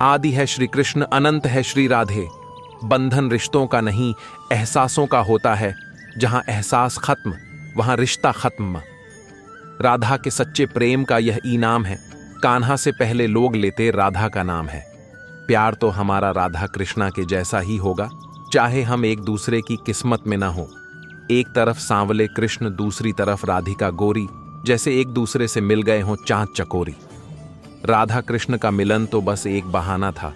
आदि है श्री कृष्ण, अनंत है श्री राधे। बंधन रिश्तों का नहीं, एहसासों का होता है। जहां एहसास खत्म, वहां रिश्ता खत्म। राधा के सच्चे प्रेम का यह इनाम है। कान्हा से पहले लोग लेते राधा का नाम है। प्यार तो हमारा राधा कृष्णा के जैसा ही होगा, चाहे हम एक दूसरे की किस्मत में ना हो। एक तरफ सांवले कृष्ण, दूसरी तरफ राधिका गोरी, जैसे एक दूसरे से मिल गए हों चांद चकोरी। राधा कृष्ण का मिलन तो बस एक बहाना था,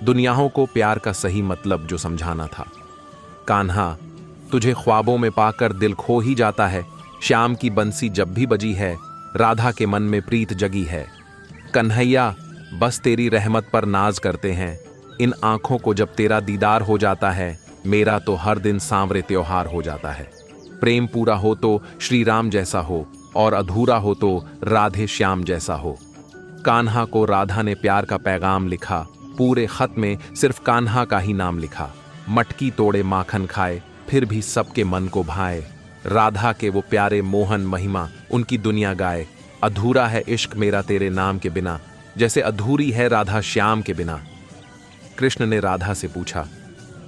दुनियाओं को प्यार का सही मतलब जो समझाना था। कान्हा, तुझे ख्वाबों में पाकर दिल खो ही जाता है। श्याम की बंसी जब भी बजी है, राधा के मन में प्रीत जगी है। कन्हैया, बस तेरी रहमत पर नाज करते हैं। इन आंखों को जब तेरा दीदार हो जाता है, मेरा तो हर दिन सांवरे त्योहार हो जाता है। प्रेम पूरा हो तो श्री राम जैसा हो, और अधूरा हो तो राधे श्याम जैसा हो। कान्हा को राधा ने प्यार का पैगाम लिखा। पूरे खत में सिर्फ कान्हा का ही नाम लिखा। मटकी तोड़े माखन खाए, फिर भी सबके मन को भाए। राधा के वो प्यारे मोहन महिमा, उनकी दुनिया गाए। अधूरा है इश्क मेरा तेरे नाम के बिना, जैसे अधूरी है राधा श्याम के बिना। कृष्ण ने राधा से पूछा,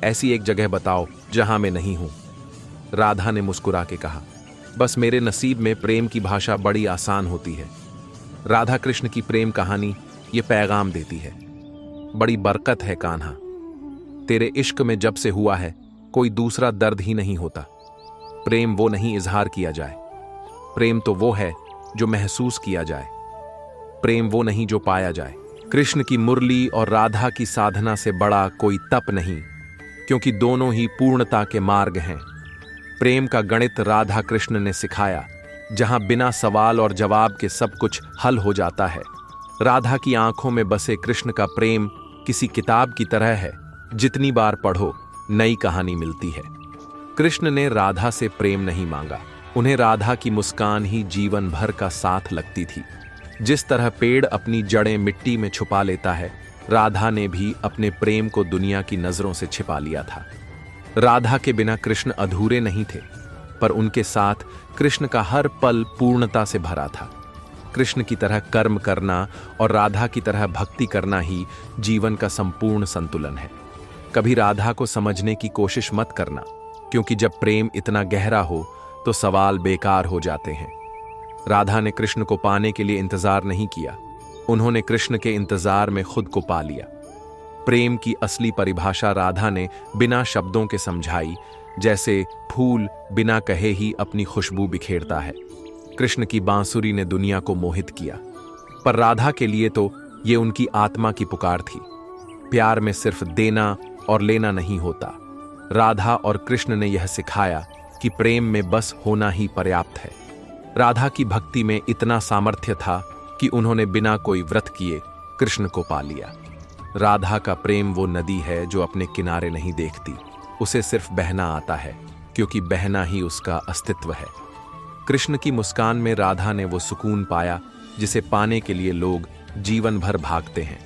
ऐसी एक जगह बताओ जहां मैं नहीं हूं। राधा ने मुस्कुरा के कहा, बस मेरे नसीब में प्रेम की भाषा बड़ी आसान होती है। राधा कृष्ण की प्रेम कहानी ये पैगाम देती है, बड़ी बरकत है कान्हा। तेरे इश्क में जब से हुआ है, कोई दूसरा दर्द ही नहीं होता। प्रेम वो नहीं इजहार किया जाए, प्रेम तो वो है जो महसूस किया जाए। प्रेम वो नहीं जो पाया जाए। कृष्ण की मुरली और राधा की साधना से बड़ा कोई तप नहीं, क्योंकि दोनों ही पूर्णता के मार्ग हैं। प्रेम का गणित राधा कृष्ण ने सिखाया, जहां बिना सवाल और जवाब के सब कुछ हल हो जाता है। राधा की आंखों में बसे कृष्ण का प्रेम किसी किताब की तरह है, जितनी बार पढ़ो नई कहानी मिलती है। कृष्ण ने राधा से प्रेम नहीं मांगा, उन्हें राधा की मुस्कान ही जीवन भर का साथ लगती थी। जिस तरह पेड़ अपनी जड़ें मिट्टी में छुपा लेता है, राधा ने भी अपने प्रेम को दुनिया की नजरों से छिपा लिया था। राधा के बिना कृष्ण अधूरे नहीं थे, पर उनके साथ कृष्ण का हर पल पूर्णता से भरा था। कृष्ण की तरह कर्म करना और राधा की तरह भक्ति करना ही जीवन का संपूर्ण संतुलन है। कभी राधा को समझने की कोशिश मत करना, क्योंकि जब प्रेम इतना गहरा हो तो सवाल बेकार हो जाते हैं। राधा ने कृष्ण को पाने के लिए इंतजार नहीं किया, उन्होंने कृष्ण के इंतजार में खुद को पा लिया। प्रेम की असली परिभाषा राधा ने बिना शब्दों के समझाई, जैसे फूल बिना कहे ही अपनी खुशबू बिखेरता है। कृष्ण की बांसुरी ने दुनिया को मोहित किया, पर राधा के लिए तो ये उनकी आत्मा की पुकार थी। प्यार में सिर्फ देना और लेना नहीं होता। राधा और कृष्ण ने यह सिखाया कि प्रेम में बस होना ही पर्याप्त है। राधा की भक्ति में इतना सामर्थ्य था कि उन्होंने बिना कोई व्रत किए कृष्ण को पा लिया। राधा का प्रेम वो नदी है जो अपने किनारे नहीं देखती, उसे सिर्फ बहना आता है, क्योंकि बहना ही उसका अस्तित्व है। कृष्ण की मुस्कान में राधा ने वो सुकून पाया जिसे पाने के लिए लोग जीवन भर भागते हैं।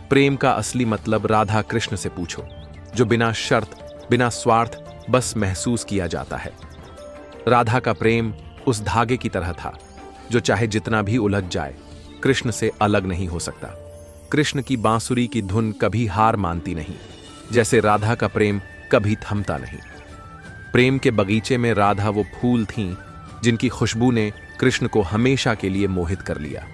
प्रेम का असली मतलब राधा कृष्ण से पूछो, जो बिना शर्त, बिना स्वार्थ बस महसूस किया जाता है। राधा का प्रेम उस धागे की तरह था जो चाहे जितना भी उलझ जाए, कृष्ण से अलग नहीं हो सकता। कृष्ण की बांसुरी की धुन कभी हार मानती नहीं, जैसे राधा का प्रेम कभी थमता नहीं। प्रेम के बगीचे में राधा वो फूल थीं जिनकी खुशबू ने कृष्ण को हमेशा के लिए मोहित कर लिया।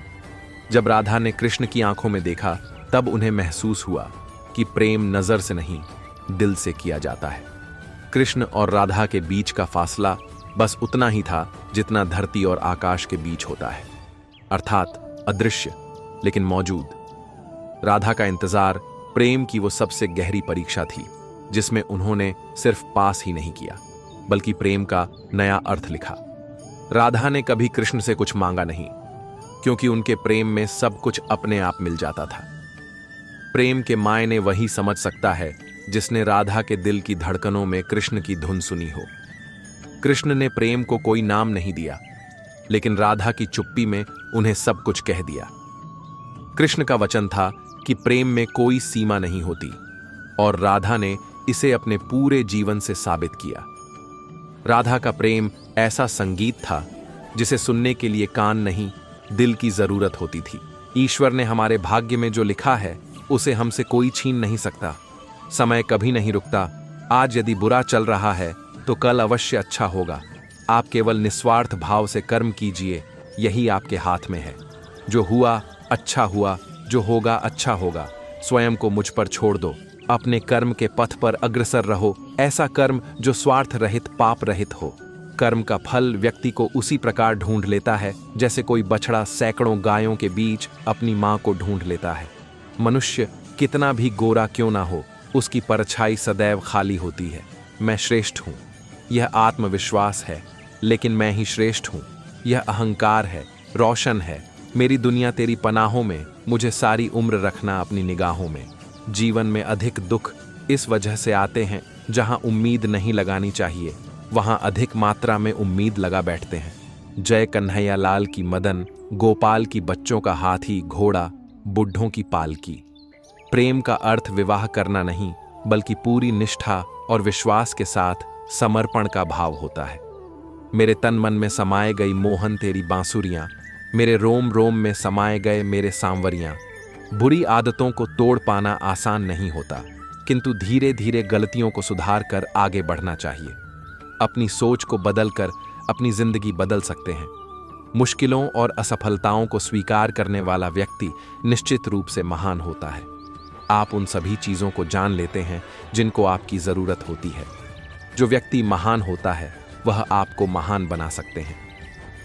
जब राधा ने कृष्ण की आंखों में देखा, तब उन्हें महसूस हुआ कि प्रेम नजर से नहीं, दिल से किया जाता है। कृष्ण और राधा के बीच का फासला बस उतना ही था जितना धरती और आकाश के बीच होता है, अर्थात अदृश्य लेकिन मौजूद। राधा का इंतजार प्रेम की वो सबसे गहरी परीक्षा थी, जिसमें उन्होंने सिर्फ पास ही नहीं किया, बल्कि प्रेम का नया अर्थ लिखा। राधा ने कभी कृष्ण से कुछ मांगा नहीं, क्योंकि उनके प्रेम में सब कुछ अपने आप मिल जाता था। प्रेम के मायने वही समझ सकता है जिसने राधा के दिल की धड़कनों में कृष्ण की धुन सुनी हो। कृष्ण ने प्रेम को कोई नाम नहीं दिया, लेकिन राधा की चुप्पी में उन्हें सब कुछ कह दिया। कृष्ण का वचन था कि प्रेम में कोई सीमा नहीं होती, और राधा ने इसे अपने पूरे जीवन से साबित किया। राधा का प्रेम ऐसा संगीत था जिसे सुनने के लिए कान नहीं, दिल की जरूरत होती थी। ईश्वर ने हमारे भाग्य में जो लिखा है उसे हमसे कोई छीन नहीं सकता। समय कभी नहीं रुकता। आज यदि बुरा चल रहा है तो कल अवश्य अच्छा होगा। आप केवल निस्वार्थ भाव से कर्म कीजिए, यही आपके हाथ में है। जो हुआ अच्छा हुआ, जो होगा अच्छा होगा। स्वयं को मुझ पर छोड़ दो, अपने कर्म के पथ पर अग्रसर रहो। ऐसा कर्म जो स्वार्थ रहित, पाप रहित हो। कर्म का फल व्यक्ति को उसी प्रकार ढूंढ लेता है जैसे कोई बछड़ा सैकड़ों गायों के बीच अपनी मां को ढूंढ लेता है। मनुष्य कितना भी गोरा क्यों ना हो, उसकी परछाई सदैव खाली होती है। मैं श्रेष्ठ हूं, यह आत्मविश्वास है, लेकिन मैं ही श्रेष्ठ हूं। यह अहंकार है, रोशन है। मेरी दुनिया तेरी पनाहों में, मुझे सारी उम्र रखना अपनी निगाहों में। जीवन में अधिक दुख इस वजह से आते हैं जहां उम्मीद नहीं लगानी चाहिए, वहां अधिक मात्रा में उम्मीद लगा बैठते हैं। जय कन्हैया लाल की मदन, गोपाल की बच्चों का हाथी घोड़ा, बुढ़ों की पालकी। प्रेम का अर्थ विवाह करना नहीं, बल्कि पूरी निष्ठा और विश्वास के साथ समर्पण का भाव होता है। मेरे तन मन में समाये गई मोहन तेरी बांसुरियां, मेरे रोम रोम में समाये गए मेरे सांवरियां। बुरी आदतों को तोड़ पाना आसान नहीं होता, किंतु धीरे धीरे गलतियों को सुधार कर आगे बढ़ना चाहिए। अपनी सोच को बदलकर अपनी जिंदगी बदल सकते हैं। मुश्किलों और असफलताओं को स्वीकार करने वाला व्यक्ति निश्चित रूप से महान होता है। आप उन सभी चीजों को जान लेते हैं जिनको आपकी जरूरत होती है। जो व्यक्ति महान होता है वह आपको महान बना सकते हैं।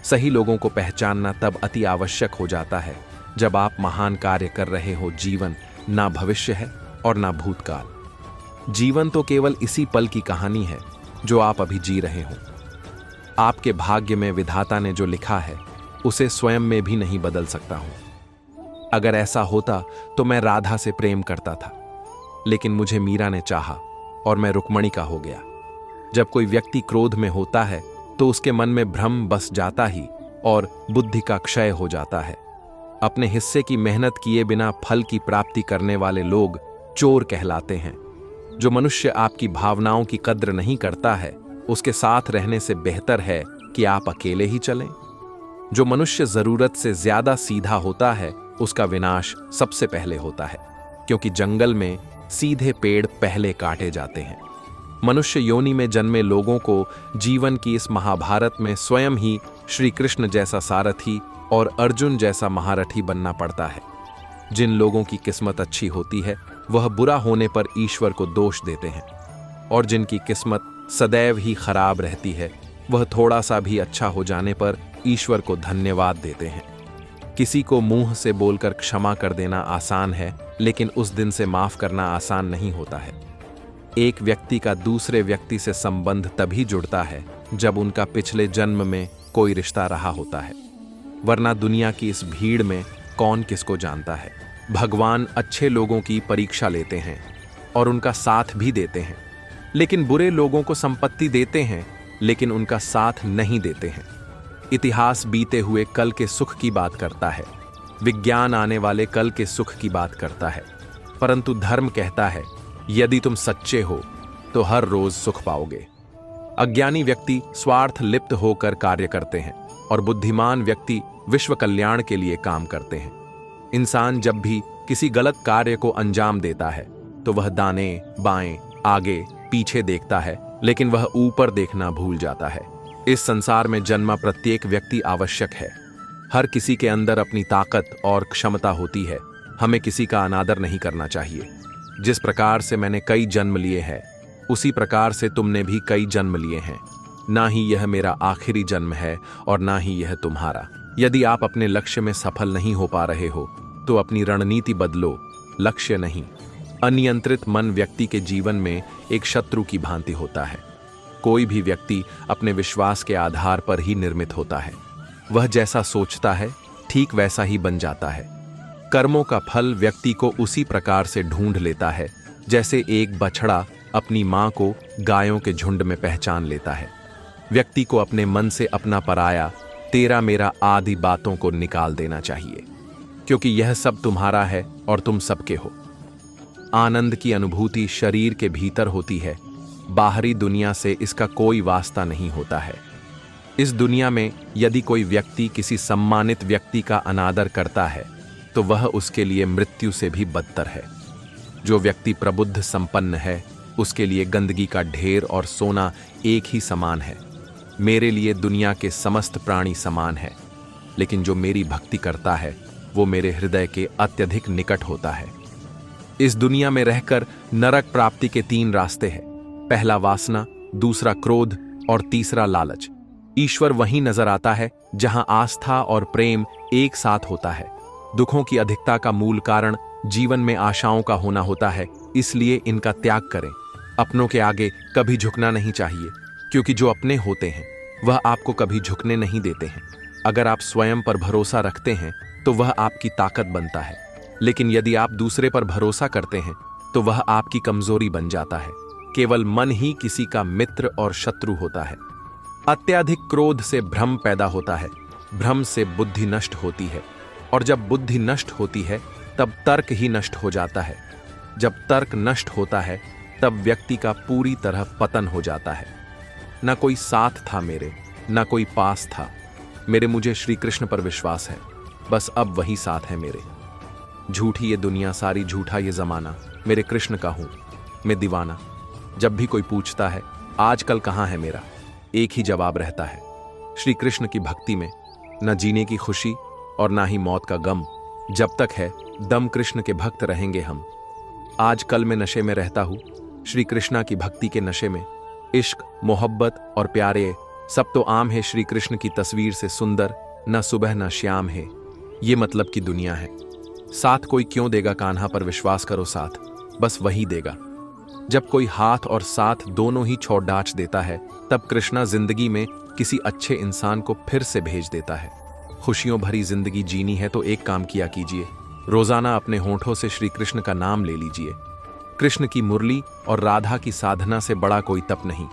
सही लोगों को पहचानना तब अति आवश्यक हो जाता है जब आप महान कार्य कर रहे हो। जीवन ना भविष्य है और ना भूतकाल। जीवन तो केवल इसी पल की कहानी है जो आप अभी जी रहे हो। आपके भाग्य में विधाता ने जो लिखा है उसे स्वयं में भी नहीं बदल सकता हूं। अगर ऐसा होता तो मैं राधा से प्रेम करता था, लेकिन मुझे मीरा ने चाहा और मैं रुक्मणी का हो गया। जब कोई व्यक्ति क्रोध में होता है तो उसके मन में भ्रम बस जाता ही और बुद्धि का क्षय हो जाता है। अपने हिस्से की मेहनत किए बिना फल की प्राप्ति करने वाले लोग चोर कहलाते हैं। जो मनुष्य आपकी भावनाओं की कद्र नहीं करता है, उसके साथ रहने से बेहतर है कि आप अकेले ही चलें। जो मनुष्य जरूरत से ज्यादा सीधा होता है, उसका विनाश सबसे पहले होता है, क्योंकि जंगल में सीधे पेड़ पहले काटे जाते हैं। मनुष्य योनि में जन्मे लोगों को जीवन की इस महाभारत में स्वयं ही श्री कृष्ण जैसा सारथी और अर्जुन जैसा महारथी बनना पड़ता है। जिन लोगों की किस्मत अच्छी होती है वह बुरा होने पर ईश्वर को दोष देते हैं, और जिनकी किस्मत सदैव ही खराब रहती है वह थोड़ा सा भी अच्छा हो जाने पर ईश्वर को धन्यवाद देते हैं। किसी को मुंह से बोलकर क्षमा कर देना आसान है, लेकिन उस दिन से माफ करना आसान नहीं होता है। एक व्यक्ति का दूसरे व्यक्ति से संबंध तभी जुड़ता है जब उनका पिछले जन्म में कोई रिश्ता रहा होता है, वरना दुनिया की इस भीड़ में कौन किसको जानता है। भगवान अच्छे लोगों की परीक्षा लेते हैं और उनका साथ भी देते हैं, लेकिन बुरे लोगों को संपत्ति देते हैं लेकिन उनका साथ नहीं देते हैं। इतिहास बीते हुए कल के सुख की बात करता है, विज्ञान आने वाले कल के सुख की बात करता है, परंतु धर्म कहता है यदि तुम सच्चे हो तो हर रोज सुख पाओगे। अज्ञानी व्यक्ति स्वार्थ लिप्त होकर कार्य करते हैं और बुद्धिमान व्यक्ति विश्व कल्याण के लिए काम करते हैं। इंसान जब भी किसी गलत कार्य को अंजाम देता है तो वह दाएं बाएं आगे पीछे देखता है, लेकिन वह ऊपर देखना भूल जाता है। इस संसार में जन्मा प्रत्येक व्यक्ति आवश्यक है। हर किसी के अंदर अपनी ताकत और क्षमता होती है। हमें किसी का अनादर नहीं करना चाहिए। जिस प्रकार से मैंने कई जन्म लिए हैं, उसी प्रकार से तुमने भी कई जन्म लिए हैं। ना ही यह मेरा आखिरी जन्म है और ना ही यह तुम्हारा। यदि आप अपने लक्ष्य में सफल नहीं हो पा रहे हो तो अपनी रणनीति बदलो, लक्ष्य नहीं। अनियंत्रित मन व्यक्ति के जीवन में एक शत्रु की भांति होता है। कोई भी व्यक्ति अपने विश्वास के आधार पर ही निर्मित होता है। वह जैसा सोचता है ठीक वैसा ही बन जाता है। कर्मों का फल व्यक्ति को उसी प्रकार से ढूंढ लेता है जैसे एक बछड़ा अपनी मां को गायों के झुंड में पहचान लेता है। व्यक्ति को अपने मन से अपना पराया, तेरा मेरा आदि बातों को निकाल देना चाहिए, क्योंकि यह सब तुम्हारा है और तुम सबके हो। आनंद की अनुभूति शरीर के भीतर होती है, बाहरी दुनिया से इसका कोई वास्ता नहीं होता है। इस दुनिया में यदि कोई व्यक्ति किसी सम्मानित व्यक्ति का अनादर करता है तो वह उसके लिए मृत्यु से भी बदतर है। जो व्यक्ति प्रबुद्ध संपन्न है उसके लिए गंदगी का ढेर और सोना एक ही समान है। मेरे लिए दुनिया के समस्त प्राणी समान है, लेकिन जो मेरी भक्ति करता है वो मेरे हृदय के अत्यधिक निकट होता है। इस दुनिया में रहकर नरक प्राप्ति के 3 रास्ते हैं। पहला वासना, दूसरा क्रोध और तीसरा लालच। ईश्वर वहीं नजर आता है जहां आस्था और प्रेम एक साथ होता है। दुखों की अधिकता का मूल कारण जीवन में आशाओं का होना होता है, इसलिए इनका त्याग करें। अपनों के आगे कभी झुकना नहीं चाहिए, क्योंकि जो अपने होते हैं वह आपको कभी झुकने नहीं देते हैं। अगर आप स्वयं पर भरोसा रखते हैं तो वह आपकी ताकत बनता है, लेकिन यदि आप दूसरे पर भरोसा करते हैं तो वह आपकी कमजोरी बन जाता है। केवल मन ही किसी का मित्र और शत्रु होता है। अत्यधिक क्रोध से भ्रम पैदा होता है, भ्रम से बुद्धि नष्ट होती है, और जब बुद्धि नष्ट होती है तब तर्क ही नष्ट हो जाता है। जब तर्क नष्ट होता है तब व्यक्ति का पूरी तरह पतन हो जाता है। ना कोई साथ था मेरे, ना कोई पास था मेरे, मुझे श्री कृष्ण पर विश्वास है, बस अब वही साथ है मेरे। झूठी ये दुनिया सारी, झूठा ये जमाना, मेरे कृष्ण का हूं मैं दीवाना। जब भी कोई पूछता है आजकल कहाँ है मेरा, एक ही जवाब रहता है, श्री कृष्ण की भक्ति में। न जीने की खुशी और ना ही मौत का गम, जब तक है दम कृष्ण के भक्त रहेंगे हम। आज कल मैं नशे में रहता हूँ, श्री कृष्णा की भक्ति के नशे में। इश्क, मोहब्बत और प्यारे सब तो आम है, श्री कृष्ण की तस्वीर से सुंदर न सुबह न शाम है। ये मतलब की दुनिया है। साथ कोई क्यों देगा, कान्हा पर विश्वास करो साथ, बस वही देगा। जब कोई हाथ और साथ दोनों ही छोड़ डाच देता है तब कृष्णा जिंदगी में किसी अच्छे इंसान को फिर से भेज देता है। खुशियों भरी जिंदगी जीनी है तो एक काम किया कीजिए, रोजाना अपने होंठों से श्री कृष्ण का नाम ले लीजिए। कृष्ण की मुरली और राधा की साधना से बड़ा कोई तप नहीं,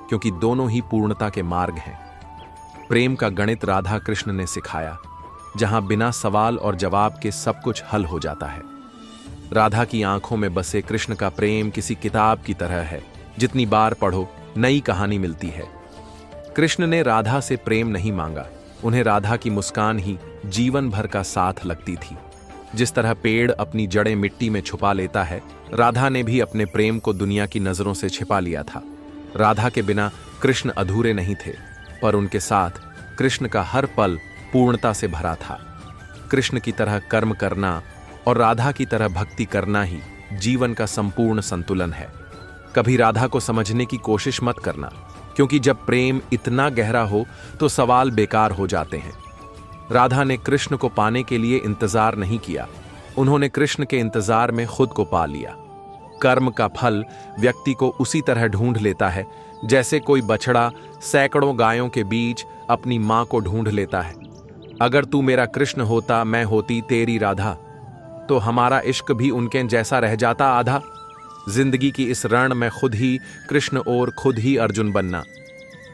क्योंकि दोनों ही पूर्णता के मार्ग हैं। प्रेम का गणित राधा कृष्ण ने सिखाया, जहां बिना सवाल और जवाब के सब कुछ हल हो जाता है। राधा की आंखों में बसे कृष्ण का प्रेम किसी किताब की तरह है, जितनी बार पढ़ो नई कहानी मिलती है। कृष्ण ने राधा से प्रेम नहीं मांगा, उन्हें राधा की मुस्कान ही जीवन भर का साथ लगती थी। जिस तरह पेड़ अपनी जड़ें मिट्टी में छुपा लेता है, राधा ने भी अपने प्रेम को दुनिया की नजरों से छिपा लिया था। राधा के बिना कृष्ण अधूरे नहीं थे, पर उनके साथ कृष्ण का हर पल पूर्णता से भरा था। कृष्ण की तरह कर्म करना और राधा की तरह भक्ति करना ही जीवन का संपूर्ण संतुलन है। कभी राधा को समझने की कोशिश मत करना, क्योंकि जब प्रेम इतना गहरा हो तो सवाल बेकार हो जाते हैं। राधा ने कृष्ण को पाने के लिए इंतजार नहीं किया, उन्होंने कृष्ण के इंतजार में खुद को पा लिया। कर्म का फल व्यक्ति को उसी तरह ढूंढ लेता है जैसे कोई बछड़ा सैकड़ों गायों के बीच अपनी मां को ढूंढ लेता है। अगर तू मेरा कृष्ण होता, मैं होती तेरी राधा, तो हमारा इश्क भी उनके जैसा रह जाता आधा। जिंदगी की इस रण में खुद ही कृष्ण और खुद ही अर्जुन बनना।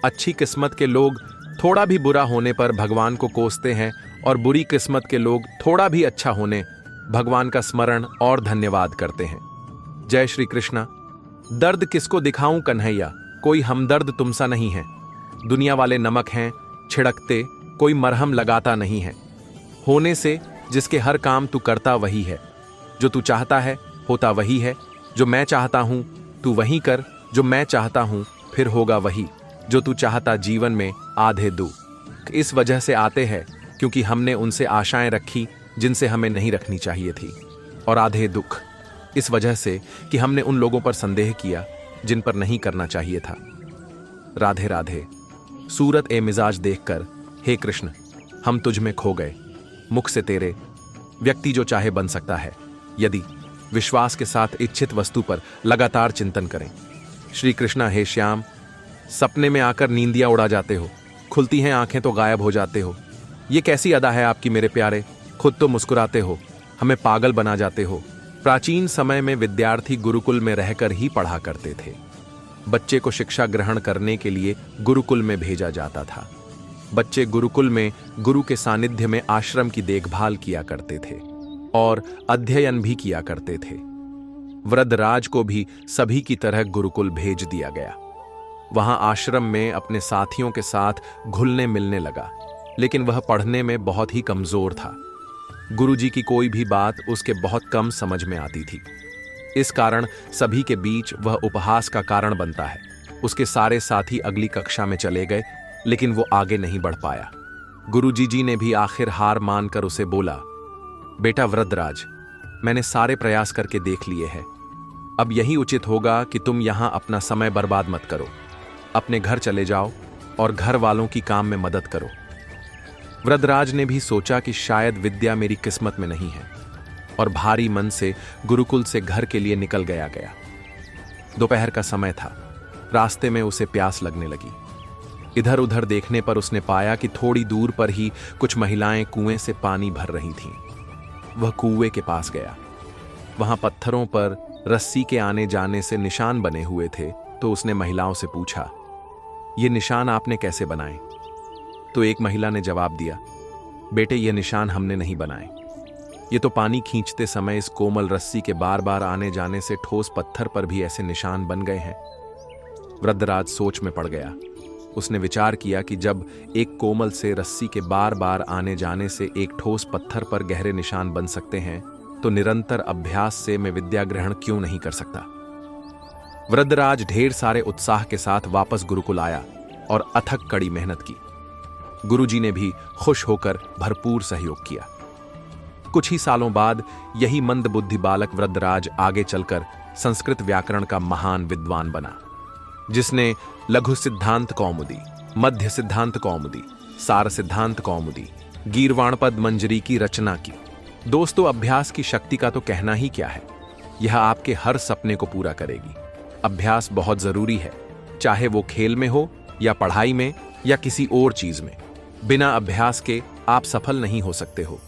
अच्छी किस्मत के लोग थोड़ा भी बुरा होने पर भगवान को कोसते हैं, और बुरी किस्मत के लोग थोड़ा भी अच्छा होने भगवान का स्मरण और धन्यवाद करते हैं। जय श्री कृष्णा। दर्द किसको दिखाऊं कन्हैया, कोई हमदर्द तुमसा नहीं है। दुनिया वाले नमक हैं छिड़कते, कोई मरहम लगाता नहीं है। होने से जिसके हर काम तू करता वही है, जो तू चाहता है होता वही है। जो मैं चाहता हूं तू वही कर, जो मैं चाहता हूं फिर होगा वही। जो तू चाहता जीवन में आधे दुख इस वजह से आते हैं क्योंकि हमने उनसे आशाएं रखी जिनसे हमें नहीं रखनी चाहिए थी, और आधे दुख इस वजह से कि हमने उन लोगों पर संदेह किया जिन पर नहीं करना चाहिए था। राधे राधे। सूरत ए मिजाज देखकर हे कृष्ण हम तुझ में खो गए। मुख से तेरे व्यक्ति जो चाहे बन सकता है, यदि विश्वास के साथ इच्छित वस्तु पर लगातार चिंतन करें। श्री कृष्णा हे श्याम, सपने में आकर नींदियां उड़ा जाते हो, खुलती हैं आंखें तो गायब हो जाते हो। ये कैसी अदा है आपकी मेरे प्यारे, खुद तो मुस्कुराते हो, हमें पागल बना जाते हो। प्राचीन समय में विद्यार्थी गुरुकुल में रहकर ही पढ़ा करते थे। बच्चे को शिक्षा ग्रहण करने के लिए गुरुकुल में भेजा जाता था। बच्चे गुरुकुल में गुरु के सानिध्य में आश्रम की देखभाल किया करते थे और अध्ययन भी किया करते थे। वृद्धराज को भी सभी की तरह गुरुकुल भेज दिया गया। वहां आश्रम में अपने साथियों के साथ घुलने मिलने लगा, लेकिन वह पढ़ने में बहुत ही कमजोर था। गुरुजी की कोई भी बात उसके बहुत कम समझ में आती थी। इस कारण सभी के बीच वह उपहास का कारण बनता है। उसके सारे साथी अगली कक्षा में चले गए, लेकिन वो आगे नहीं बढ़ पाया। गुरुजी जी ने भी आखिर हार मानकर उसे बोला, बेटा वृद्धराज, मैंने सारे प्रयास करके देख लिए हैं। अब यही उचित होगा कि तुम यहां अपना समय बर्बाद मत करो। अपने घर चले जाओ और घर वालों की काम में मदद करो। वृद्धराज ने भी सोचा कि शायद विद्या मेरी किस्मत में नहीं है, और भारी मन से गुरुकुल से घर के लिए निकल गया। दोपहर का समय था। रास्ते में उसे प्यास लगने लगी। इधर उधर देखने पर उसने पाया कि थोड़ी दूर पर ही कुछ महिलाएं कुएं से पानी भर रही थीं। वह कुएं के पास गया। वहां पत्थरों पर रस्सी के आने जाने से निशान बने हुए थे, तो उसने महिलाओं से पूछा, ये निशान आपने कैसे बनाए? तो एक महिला ने जवाब दिया, बेटे ये निशान हमने नहीं बनाए, ये तो पानी खींचते समय इस कोमल रस्सी के बार बार आने जाने से ठोस पत्थर पर भी ऐसे निशान बन गए हैं। वृद्धराज सोच में पड़ गया। उसने विचार किया कि जब एक कोमल से रस्सी के बार बार आने जाने से एक ठोस पत्थर पर गहरे निशान बन सकते हैं, तो निरंतर अभ्यास से मैं विद्या ग्रहण क्यों नहीं कर सकता। वृद्धराज ढेर सारे उत्साह के साथ वापस गुरुकुल आया और अथक कड़ी मेहनत की। गुरुजी ने भी खुश होकर भरपूर सहयोग किया। कुछ ही सालों बाद यही मंद बुद्धि बालक वृद्धराज आगे चलकर संस्कृत व्याकरण का महान विद्वान बना, जिसने लघु सिद्धांत कौमुदी, मध्य सिद्धांत कौमुदी, सार सिद्धांत कौमुदी, गीर्वाणपद मंजरी की रचना की। दोस्तों, अभ्यास की शक्ति का तो कहना ही क्या है। यह आपके हर सपने को पूरा करेगी। अभ्यास बहुत जरूरी है, चाहे वो खेल में हो या पढ़ाई में या किसी और चीज में। बिना अभ्यास के आप सफल नहीं हो सकते हो।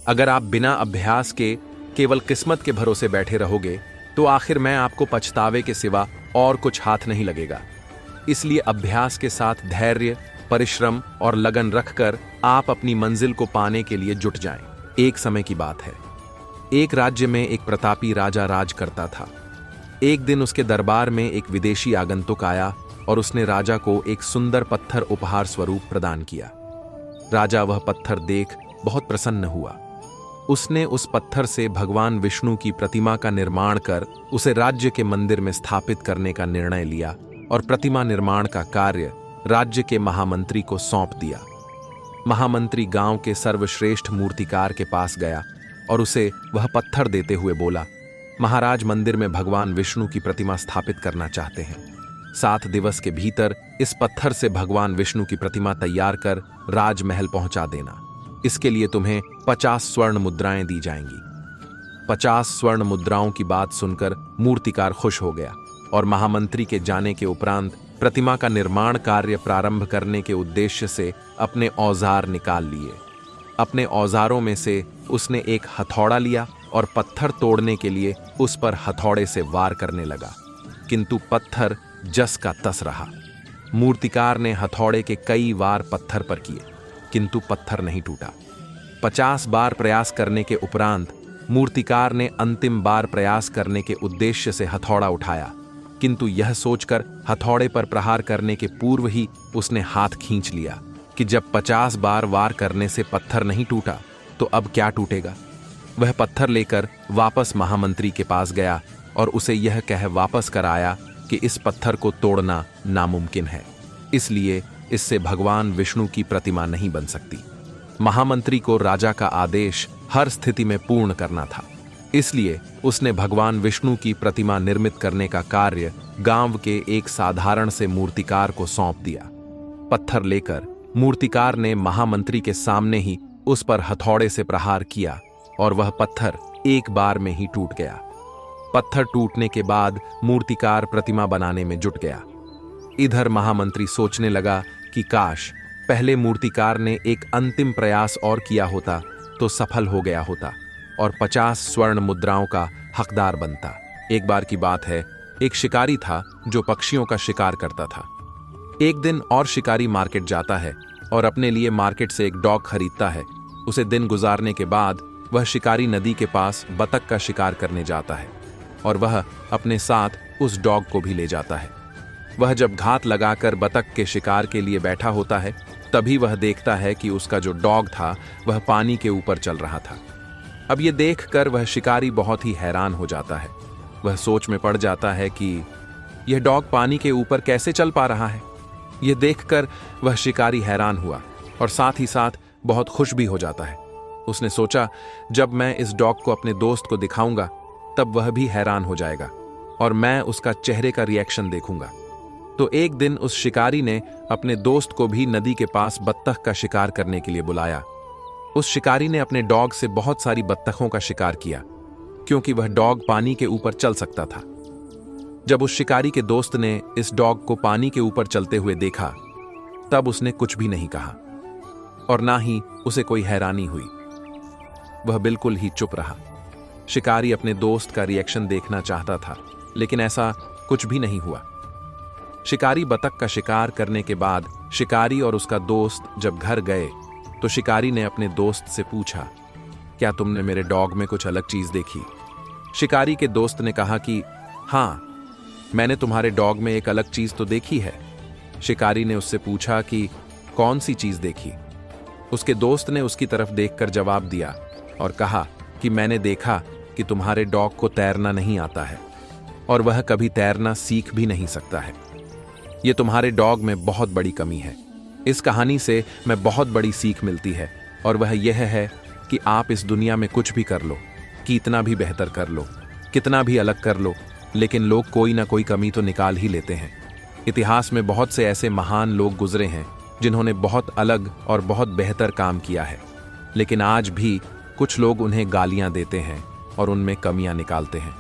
अगर आप बिना अभ्यास के केवल किस्मत के भरोसे बैठे रहोगे, तो आखिर में आपको पछतावे के सिवा और कुछ हाथ नहीं लगेगा। इसलिए अभ्यास के साथ धैर्य, परिश्रम और लगन रखकर आप अपनी मंजिल को पाने के लिए जुट जाएं। एक समय की बात है। एक राज्य में एक प्रतापी राजा राज करता था। एक दिन उसके दरबार में एक विदेशी आगंतुक आया और उसने राजा को एक सुंदर पत्थर उपहार स्वरूप प्रदान किया। राजा वह पत्थर देख बहुत प्रसन्न हुआ। उसने उस पत्थर से भगवान विष्णु की प्रतिमा का निर्माण कर उसे राज्य के मंदिर में स्थापित करने का निर्णय लिया और प्रतिमा निर्माण का कार्य राज्य के महामंत्री को सौंप दिया। महामंत्री गांव के सर्वश्रेष्ठ मूर्तिकार के पास गया और उसे वह पत्थर देते हुए बोला, महाराज मंदिर में भगवान विष्णु की प्रतिमा स्थापित करना चाहते हैं। 7 दिवस के भीतर इस पत्थर से भगवान विष्णु की प्रतिमा तैयार कर राजमहल पहुंचा देना। इसके लिए तुम्हें 50 स्वर्ण मुद्राएं दी जाएंगी। 50 स्वर्ण मुद्राओं की बात सुनकर मूर्तिकार खुश हो गया और महामंत्री के जाने के उपरांत प्रतिमा का निर्माण कार्य प्रारंभ करने के उद्देश्य से अपने औजार निकाल लिए। अपने औजारों में से उसने एक हथौड़ा लिया और पत्थर तोड़ने के लिए उस पर हथौड़े से वार करने लगा, किंतु पत्थर जस का तस रहा। मूर्तिकार ने हथौड़े के कई वार पत्थर पर किए, किंतु पत्थर नहीं टूटा। 50 बार प्रयास करने के उपरांत मूर्तिकार ने अंतिम बार प्रयास करने के उद्देश्य से हथौड़ा उठाया, किंतु यह सोचकर हथौड़े पर प्रहार करने के पूर्व ही उसने हाथ खींच लिया कि जब 50 बार वार करने से पत्थर नहीं टूटा, तो अब क्या टूटेगा। वह पत्थर लेकर वापस महामंत्री के पास गया और उसे यह कह वापस कर आया कि इस पत्थर को तोड़ना नामुमकिन है, इसलिए इससे भगवान विष्णु की प्रतिमा नहीं बन सकती। महामंत्री को राजा का आदेश हर स्थिति में पूर्ण करना था, इसलिए उसने भगवान विष्णु की प्रतिमा निर्मित करने का कार्य गांव के एक साधारण से मूर्तिकार को सौंप दिया। पत्थर लेकर मूर्तिकार ने महामंत्री के सामने ही उस पर हथौड़े से प्रहार किया और वह पत्थर एक बार में ही टूट गया। पत्थर टूटने के बाद मूर्तिकार प्रतिमा बनाने में जुट गया। इधर महामंत्री सोचने लगा कि काश पहले मूर्तिकार ने एक अंतिम प्रयास और किया होता तो सफल हो गया होता और 50 स्वर्ण मुद्राओं का हकदार बनता। एक बार की बात है, एक शिकारी था जो पक्षियों का शिकार करता था। एक दिन और शिकारी मार्केट जाता है और अपने लिए मार्केट से एक डॉग खरीदता है। उसे दिन गुजारने के बाद वह शिकारी नदी के पास बतख का शिकार करने जाता है। और वह अपने साथ उस डॉग को भी ले जाता है। वह जब घात लगाकर बतख के शिकार के लिए बैठा होता है, तभी वह देखता है कि उसका जो डॉग था वह पानी के ऊपर चल रहा था। अब ये देखकर वह शिकारी बहुत ही हैरान हो जाता है। वह सोच में पड़ जाता है कि यह डॉग पानी के ऊपर कैसे चल पा रहा है। यह देखकर वह शिकारी हैरान हुआ और साथ ही साथ बहुत खुश भी हो जाता है। उसने सोचा, जब मैं इस डॉग को अपने दोस्त को दिखाऊंगा तब वह भी हैरान हो जाएगा और मैं उसका चेहरे का रिएक्शन देखूंगा। तो एक दिन उस शिकारी ने अपने दोस्त को भी नदी के पास बत्तख का शिकार करने के लिए बुलाया। उस शिकारी ने अपने डॉग से बहुत सारी बत्तखों का शिकार किया, क्योंकि वह डॉग पानी के ऊपर चल सकता था। जब उस शिकारी के दोस्त ने इस डॉग को पानी के ऊपर चलते हुए देखा, तब उसने कुछ भी नहीं कहा और ना ही उसे कोई हैरानी हुई। वह बिल्कुल ही चुप रहा। शिकारी अपने दोस्त का रिएक्शन देखना चाहता था, लेकिन ऐसा कुछ भी नहीं हुआ। शिकारी बतख का शिकार करने के बाद शिकारी और उसका दोस्त जब घर गए तो शिकारी ने अपने दोस्त से पूछा, क्या तुमने मेरे डॉग में कुछ अलग चीज देखी? शिकारी के दोस्त ने कहा कि हाँ, मैंने तुम्हारे डॉग में एक अलग चीज तो देखी है। शिकारी ने उससे पूछा कि कौन सी चीज देखी? उसके दोस्त ने उसकी तरफ देखकर जवाब दिया और कहा कि मैंने देखा कि तुम्हारे डॉग को तैरना नहीं आता है और वह कभी तैरना सीख भी नहीं सकता है। ये तुम्हारे डॉग में बहुत बड़ी कमी है। इस कहानी से मैं बहुत बड़ी सीख मिलती है और वह यह है कि आप इस दुनिया में कुछ भी कर लो, कितना भी बेहतर कर लो, कितना भी अलग कर लो, लेकिन लोग कोई ना कोई कमी तो निकाल ही लेते हैं। इतिहास में बहुत से ऐसे महान लोग गुजरे हैं जिन्होंने बहुत अलग और बहुत बेहतर काम किया है, लेकिन आज भी कुछ लोग उन्हें गालियां देते हैं और उनमें कमियां निकालते हैं।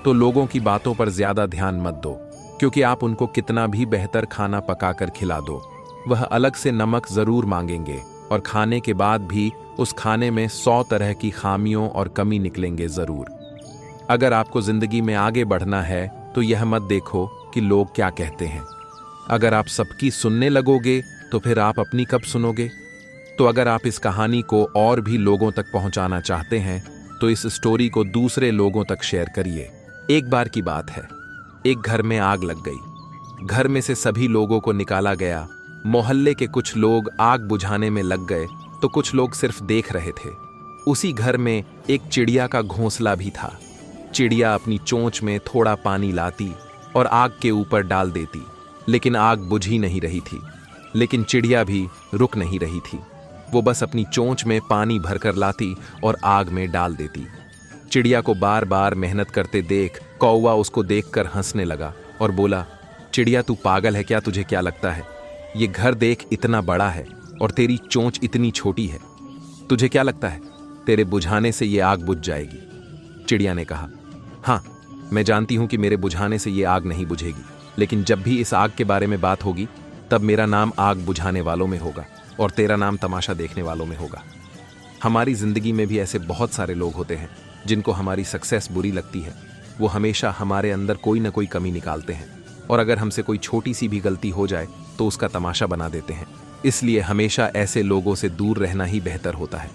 तो लोगों की बातों पर ज्यादा ध्यान मत दो, क्योंकि आप उनको कितना भी बेहतर खाना पकाकर खिला दो, वह अलग से नमक जरूर मांगेंगे और खाने के बाद भी उस खाने में 100 तरह की खामियों और कमी निकलेंगे जरूर। अगर आपको जिंदगी में आगे बढ़ना है तो यह मत देखो कि लोग क्या कहते हैं। अगर आप सबकी सुनने लगोगे तो फिर आप अपनी कब सुनोगे? तो अगर आप इस कहानी को और भी लोगों तक पहुंचाना चाहते हैं तो इस स्टोरी को दूसरे लोगों तक शेयर करिए। एक बार की बात है, एक घर में आग लग गई। घर में से सभी लोगों को निकाला गया। मोहल्ले के कुछ लोग आग बुझाने में लग गए तो कुछ लोग सिर्फ देख रहे थे। उसी घर में एक चिड़िया का घोंसला भी था। चिड़िया अपनी चोंच में थोड़ा पानी लाती और आग के ऊपर डाल देती, लेकिन आग बुझ ही नहीं रही थी। लेकिन चिड़िया भी रुक नहीं रही थी। वो बस अपनी चोंच में पानी भरकर लाती और आग में डाल देती। चिड़िया को बार बार मेहनत करते देख कौवा उसको देखकर हंसने लगा और बोला, चिड़िया तू पागल है क्या? तुझे क्या लगता है ये घर देख इतना बड़ा है और तेरी चोंच इतनी छोटी है? तुझे क्या लगता है तेरे बुझाने से ये आग बुझ जाएगी? चिड़िया ने कहा, हाँ, मैं जानती हूं कि मेरे बुझाने से ये आग नहीं बुझेगी, लेकिन जब भी इस आग के बारे में बात होगी तब मेरा नाम आग बुझाने वालों में होगा और तेरा नाम तमाशा देखने वालों में होगा। हमारी जिंदगी में भी ऐसे बहुत सारे लोग होते हैं जिनको हमारी सक्सेस बुरी लगती है। वो हमेशा हमारे अंदर कोई ना कोई कमी निकालते हैं और अगर हमसे कोई छोटी सी भी गलती हो जाए तो उसका तमाशा बना देते हैं। इसलिए हमेशा ऐसे लोगों से दूर रहना ही बेहतर होता है।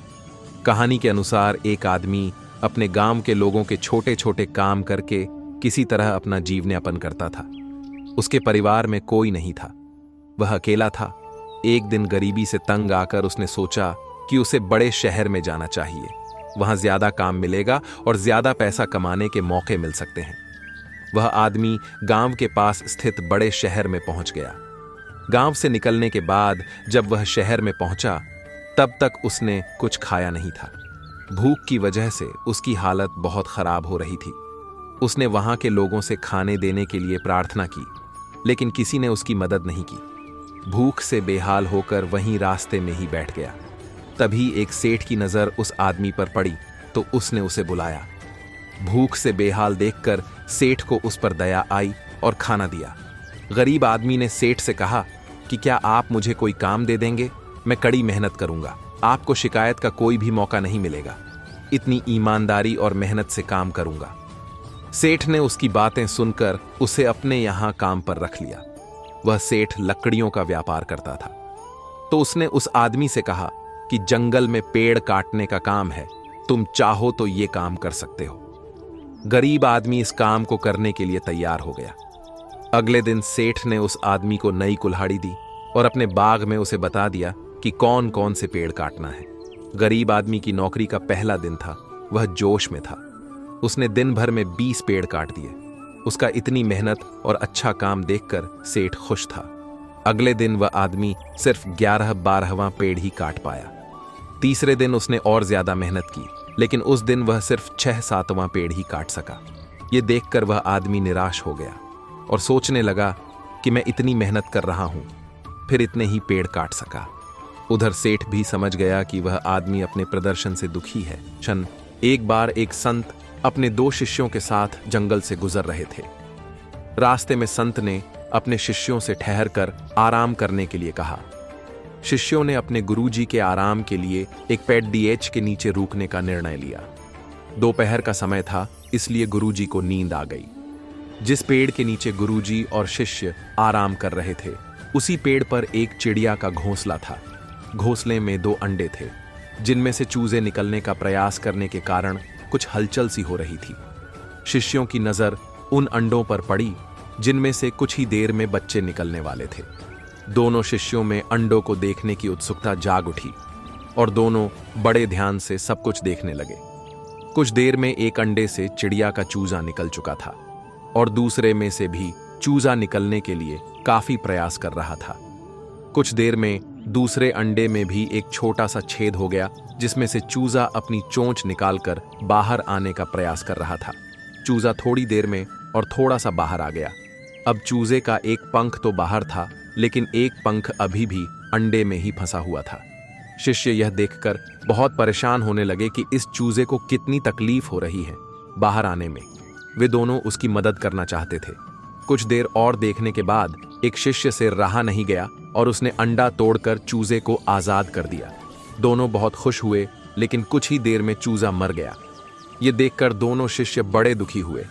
कहानी के अनुसार एक आदमी अपने गांव के लोगों के छोटे छोटे काम करके किसी तरह अपना जीवनयापन करता था। उसके परिवार में कोई नहीं था, वह अकेला था। एक दिन गरीबी से तंग आकर उसने सोचा कि उसे बड़े शहर में जाना चाहिए, वहां ज्यादा काम मिलेगा और ज्यादा पैसा कमाने के मौके मिल सकते हैं। वह आदमी गांव के पास स्थित बड़े शहर में पहुंच गया। गांव से निकलने के बाद जब वह शहर में पहुंचा तब तक उसने कुछ खाया नहीं था। भूख की वजह से उसकी हालत बहुत खराब हो रही थी। उसने वहां के लोगों से खाने देने के लिए प्रार्थना की, लेकिन किसी ने उसकी मदद नहीं की। भूख से बेहाल होकर वहीं रास्ते में ही बैठ गया। तभी एक सेठ की नजर उस आदमी पर पड़ी तो उसने उसे बुलाया। भूख से बेहाल देखकर सेठ को उस पर दया आई और खाना दिया। गरीब आदमी ने सेठ से कहा कि क्या आप मुझे कोई काम दे देंगे? मैं कड़ी मेहनत करूंगा, आपको शिकायत का कोई भी मौका नहीं मिलेगा। इतनी ईमानदारी और मेहनत से काम करूंगा। सेठ ने उसकी बातें सुनकर उसे अपने यहां काम पर रख लिया। वह सेठ लकड़ियों का व्यापार करता था। तो उसने उस आदमी से कहा कि जंगल में पेड़ काटने का काम है, तुम चाहो तो ये काम कर सकते हो। गरीब आदमी इस काम को करने के लिए तैयार हो गया। अगले दिन सेठ ने उस आदमी को नई कुल्हाड़ी दी और अपने बाग में उसे बता दिया कि कौन कौन से पेड़ काटना है। गरीब आदमी की नौकरी का पहला दिन था। वह जोश में था। उसने दिन भर में 20 पेड़ काट दिए। उसका इतनी मेहनत और अच्छा काम देखकर सेठ खुश था। अगले दिन वह आदमी सिर्फ 11-12वां पेड़ ही काट पाया। तीसरे दिन उसने और ज्यादा मेहनत की, लेकिन उस दिन वह सिर्फ 6-7वां पेड़ ही काट सका। ये देखकर वह आदमी निराश हो गया और सोचने लगा कि मैं इतनी मेहनत कर रहा हूं, फिर इतने ही पेड़ काट सका। उधर सेठ भी समझ गया कि वह आदमी अपने प्रदर्शन से दुखी है। एक बार एक संत अपने 2 शिष्यों के साथ जंगल से गुजर रहे थे। रास्ते में संत ने अपने शिष्यों से ठहरकर आराम करने के लिए कहा। शिष्यों ने अपने गुरुजी के आराम के लिए एक पेड़ के नीचे रुकने का निर्णय लिया। दोपहर का समय था, इसलिए गुरुजी को नींद आ गई। जिस पेड़ के नीचे गुरुजी और शिष्य आराम कर रहे थे, उसी पेड़ पर एक चिड़िया का घोंसला था। घोंसले में 2 अंडे थे, जिनमें से चूजे निकलने का प्रयास करने के कारण कुछ हलचल सी हो रही थी। शिष्यों की नजर उन अंडों पर पड़ी, जिनमें से कुछ ही देर में बच्चे निकलने वाले थे। दोनों शिष्यों में अंडों को देखने की उत्सुकता जाग उठी और दोनों बड़े ध्यान से सब कुछ देखने लगे। कुछ देर में एक अंडे से चिड़िया का चूजा निकल चुका था और दूसरे में से भी चूजा निकलने के लिए काफी प्रयास कर रहा था। कुछ देर में दूसरे अंडे में भी एक छोटा सा छेद हो गया, जिसमें से चूजा अपनी चोंच निकालकर बाहर आने का प्रयास कर रहा था। चूजा थोड़ी देर में और थोड़ा सा बाहर आ गया। अब चूजे का एक पंख तो बाहर था, लेकिन एक पंख अभी भी अंडे में ही फंसा हुआ था। शिष्य यह देखकर बहुत परेशान होने लगे कि इस चूजे को कितनी तकलीफ हो रही है बाहर आने में। वे दोनों उसकी मदद करना चाहते थे। कुछ देर और देखने के बाद एक शिष्य से रहा नहीं गया और उसने अंडा तोड़कर चूजे को आजाद कर दिया। दोनों बहुत खुश हुए, लेकिन कुछ ही देर में चूजा मर गया। ये देखकर दोनों शिष्य बड़े दुखी हुए।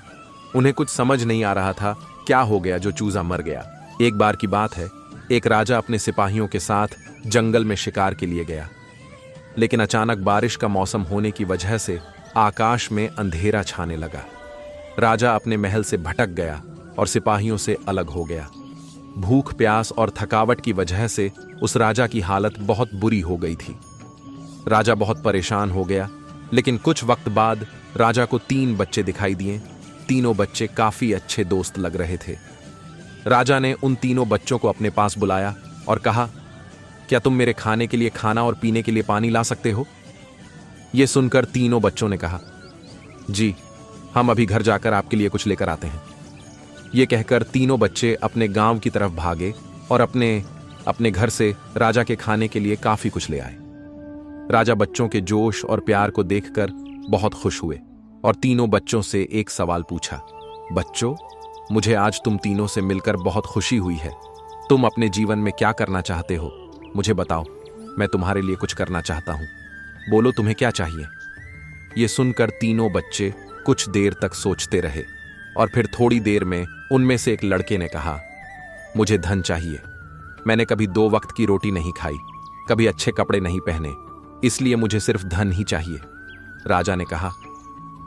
उन्हें कुछ समझ नहीं आ रहा था क्या हो गया जो चूजा मर गया। एक बार की बात है, एक राजा अपने सिपाहियों के साथ जंगल में शिकार के लिए गया, लेकिन अचानक बारिश का मौसम होने की वजह से आकाश में अंधेरा छाने लगा। राजा अपने महल से भटक गया और सिपाहियों से अलग हो गया। भूख, प्यास और थकावट की वजह से उस राजा की हालत बहुत बुरी हो गई थी। राजा बहुत परेशान हो गया, लेकिन कुछ वक्त बाद राजा को 3 बच्चे दिखाई दिए। तीनों बच्चे काफी अच्छे दोस्त लग रहे थे। राजा ने उन तीनों बच्चों को अपने पास बुलाया और कहा, क्या तुम मेरे खाने के लिए खाना और पीने के लिए पानी ला सकते हो? यह सुनकर तीनों बच्चों ने कहा, जी, हम अभी घर जाकर आपके लिए कुछ लेकर आते हैं। ये कहकर तीनों बच्चे अपने गांव की तरफ भागे और अपने घर से राजा के खाने के लिए काफी कुछ ले आए। राजा बच्चों के जोश और प्यार को देखकर बहुत खुश हुए और तीनों बच्चों से एक सवाल पूछा, बच्चों, मुझे आज तुम तीनों से मिलकर बहुत खुशी हुई है। तुम अपने जीवन में क्या करना चाहते हो? मुझे बताओ, मैं तुम्हारे लिए कुछ करना चाहता हूं। बोलो, तुम्हें क्या चाहिए? ये सुनकर तीनों बच्चे कुछ देर तक सोचते रहे और फिर थोड़ी देर में उनमें से एक लड़के ने कहा, मुझे धन चाहिए। मैंने कभी 2 वक्त की रोटी नहीं खाई, कभी अच्छे कपड़े नहीं पहने, इसलिए मुझे सिर्फ धन ही चाहिए। राजा ने कहा,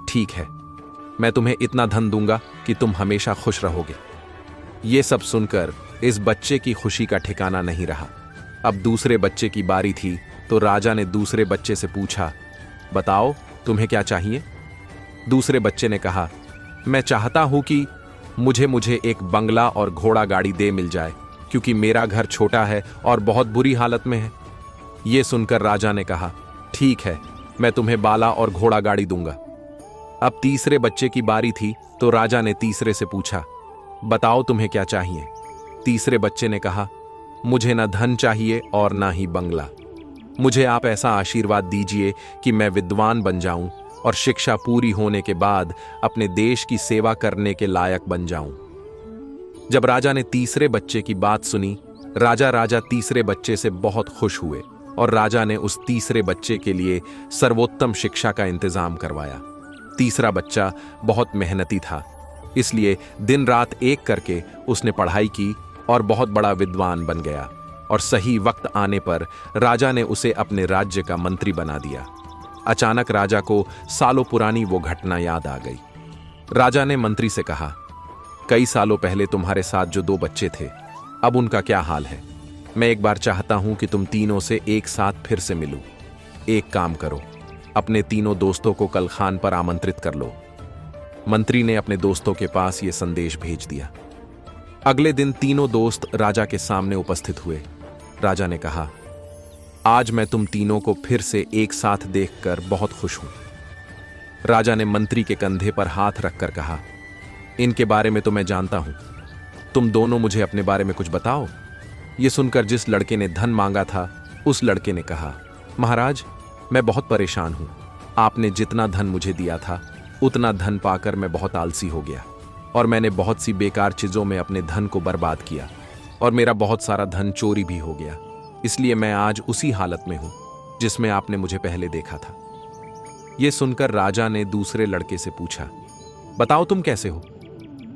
ठीक है, मैं तुम्हें इतना धन दूंगा कि तुम हमेशा खुश रहोगे। ये सब सुनकर इस बच्चे की खुशी का ठिकाना नहीं रहा। अब दूसरे बच्चे की बारी थी, तो राजा ने दूसरे बच्चे से पूछा, बताओ, तुम्हें क्या चाहिए? दूसरे बच्चे ने कहा, मैं चाहता हूं कि मुझे एक बंगला और घोड़ा गाड़ी दे मिल जाए, क्योंकि मेरा घर छोटा है और बहुत बुरी हालत में है। यह सुनकर राजा ने कहा, ठीक है, मैं तुम्हें बाला और घोड़ा गाड़ी दूंगा। अब तीसरे बच्चे की बारी थी, तो राजा ने तीसरे से पूछा, बताओ, तुम्हें क्या चाहिए? तीसरे बच्चे ने कहा, मुझे ना धन चाहिए और ना ही बंगला। मुझे आप ऐसा आशीर्वाद दीजिए कि मैं विद्वान बन जाऊं और शिक्षा पूरी होने के बाद अपने देश की सेवा करने के लायक बन जाऊं। जब राजा ने तीसरे बच्चे की बात सुनी, राजा तीसरे बच्चे से बहुत खुश हुए और राजा ने उस तीसरे बच्चे के लिए सर्वोत्तम शिक्षा का इंतजाम करवाया। तीसरा बच्चा बहुत मेहनती था, इसलिए दिन रात एक करके उसने पढ़ाई की और बहुत बड़ा विद्वान बन गया और सही वक्त आने पर राजा ने उसे अपने राज्य का मंत्री बना दिया। अचानक राजा को सालों पुरानी वो घटना याद आ गई। राजा ने मंत्री से कहा, कई सालों पहले तुम्हारे साथ जो 2 बच्चे थे, अब उनका क्या हाल है? मैं एक बार चाहता हूं कि तुम तीनों से एक साथ फिर से मिलूं। एक काम करो, अपने तीनों दोस्तों को कल खान पर आमंत्रित कर लो। मंत्री ने अपने दोस्तों के पास यह संदेश भेज दिया। अगले दिन तीनों दोस्त राजा के सामने उपस्थित हुए। राजा ने कहा, आज मैं तुम तीनों को फिर से एक साथ देखकर बहुत खुश हूं। राजा ने मंत्री के कंधे पर हाथ रखकर कहा, इनके बारे में तो मैं जानता हूं, तुम दोनों मुझे अपने बारे में कुछ बताओ। यह सुनकर जिस लड़के ने धन मांगा था, उस लड़के ने कहा, महाराज, मैं बहुत परेशान हूं। आपने जितना धन मुझे दिया था, उतना धन पाकर मैं बहुत आलसी हो गया और मैंने बहुत सी बेकार चीजों में अपने धन को बर्बाद किया और मेरा बहुत सारा धन चोरी भी हो गया। इसलिए मैं आज उसी हालत में हूं जिसमें आपने मुझे पहले देखा था। यह सुनकर राजा ने दूसरे लड़के से पूछा, बताओ तुम कैसे हो?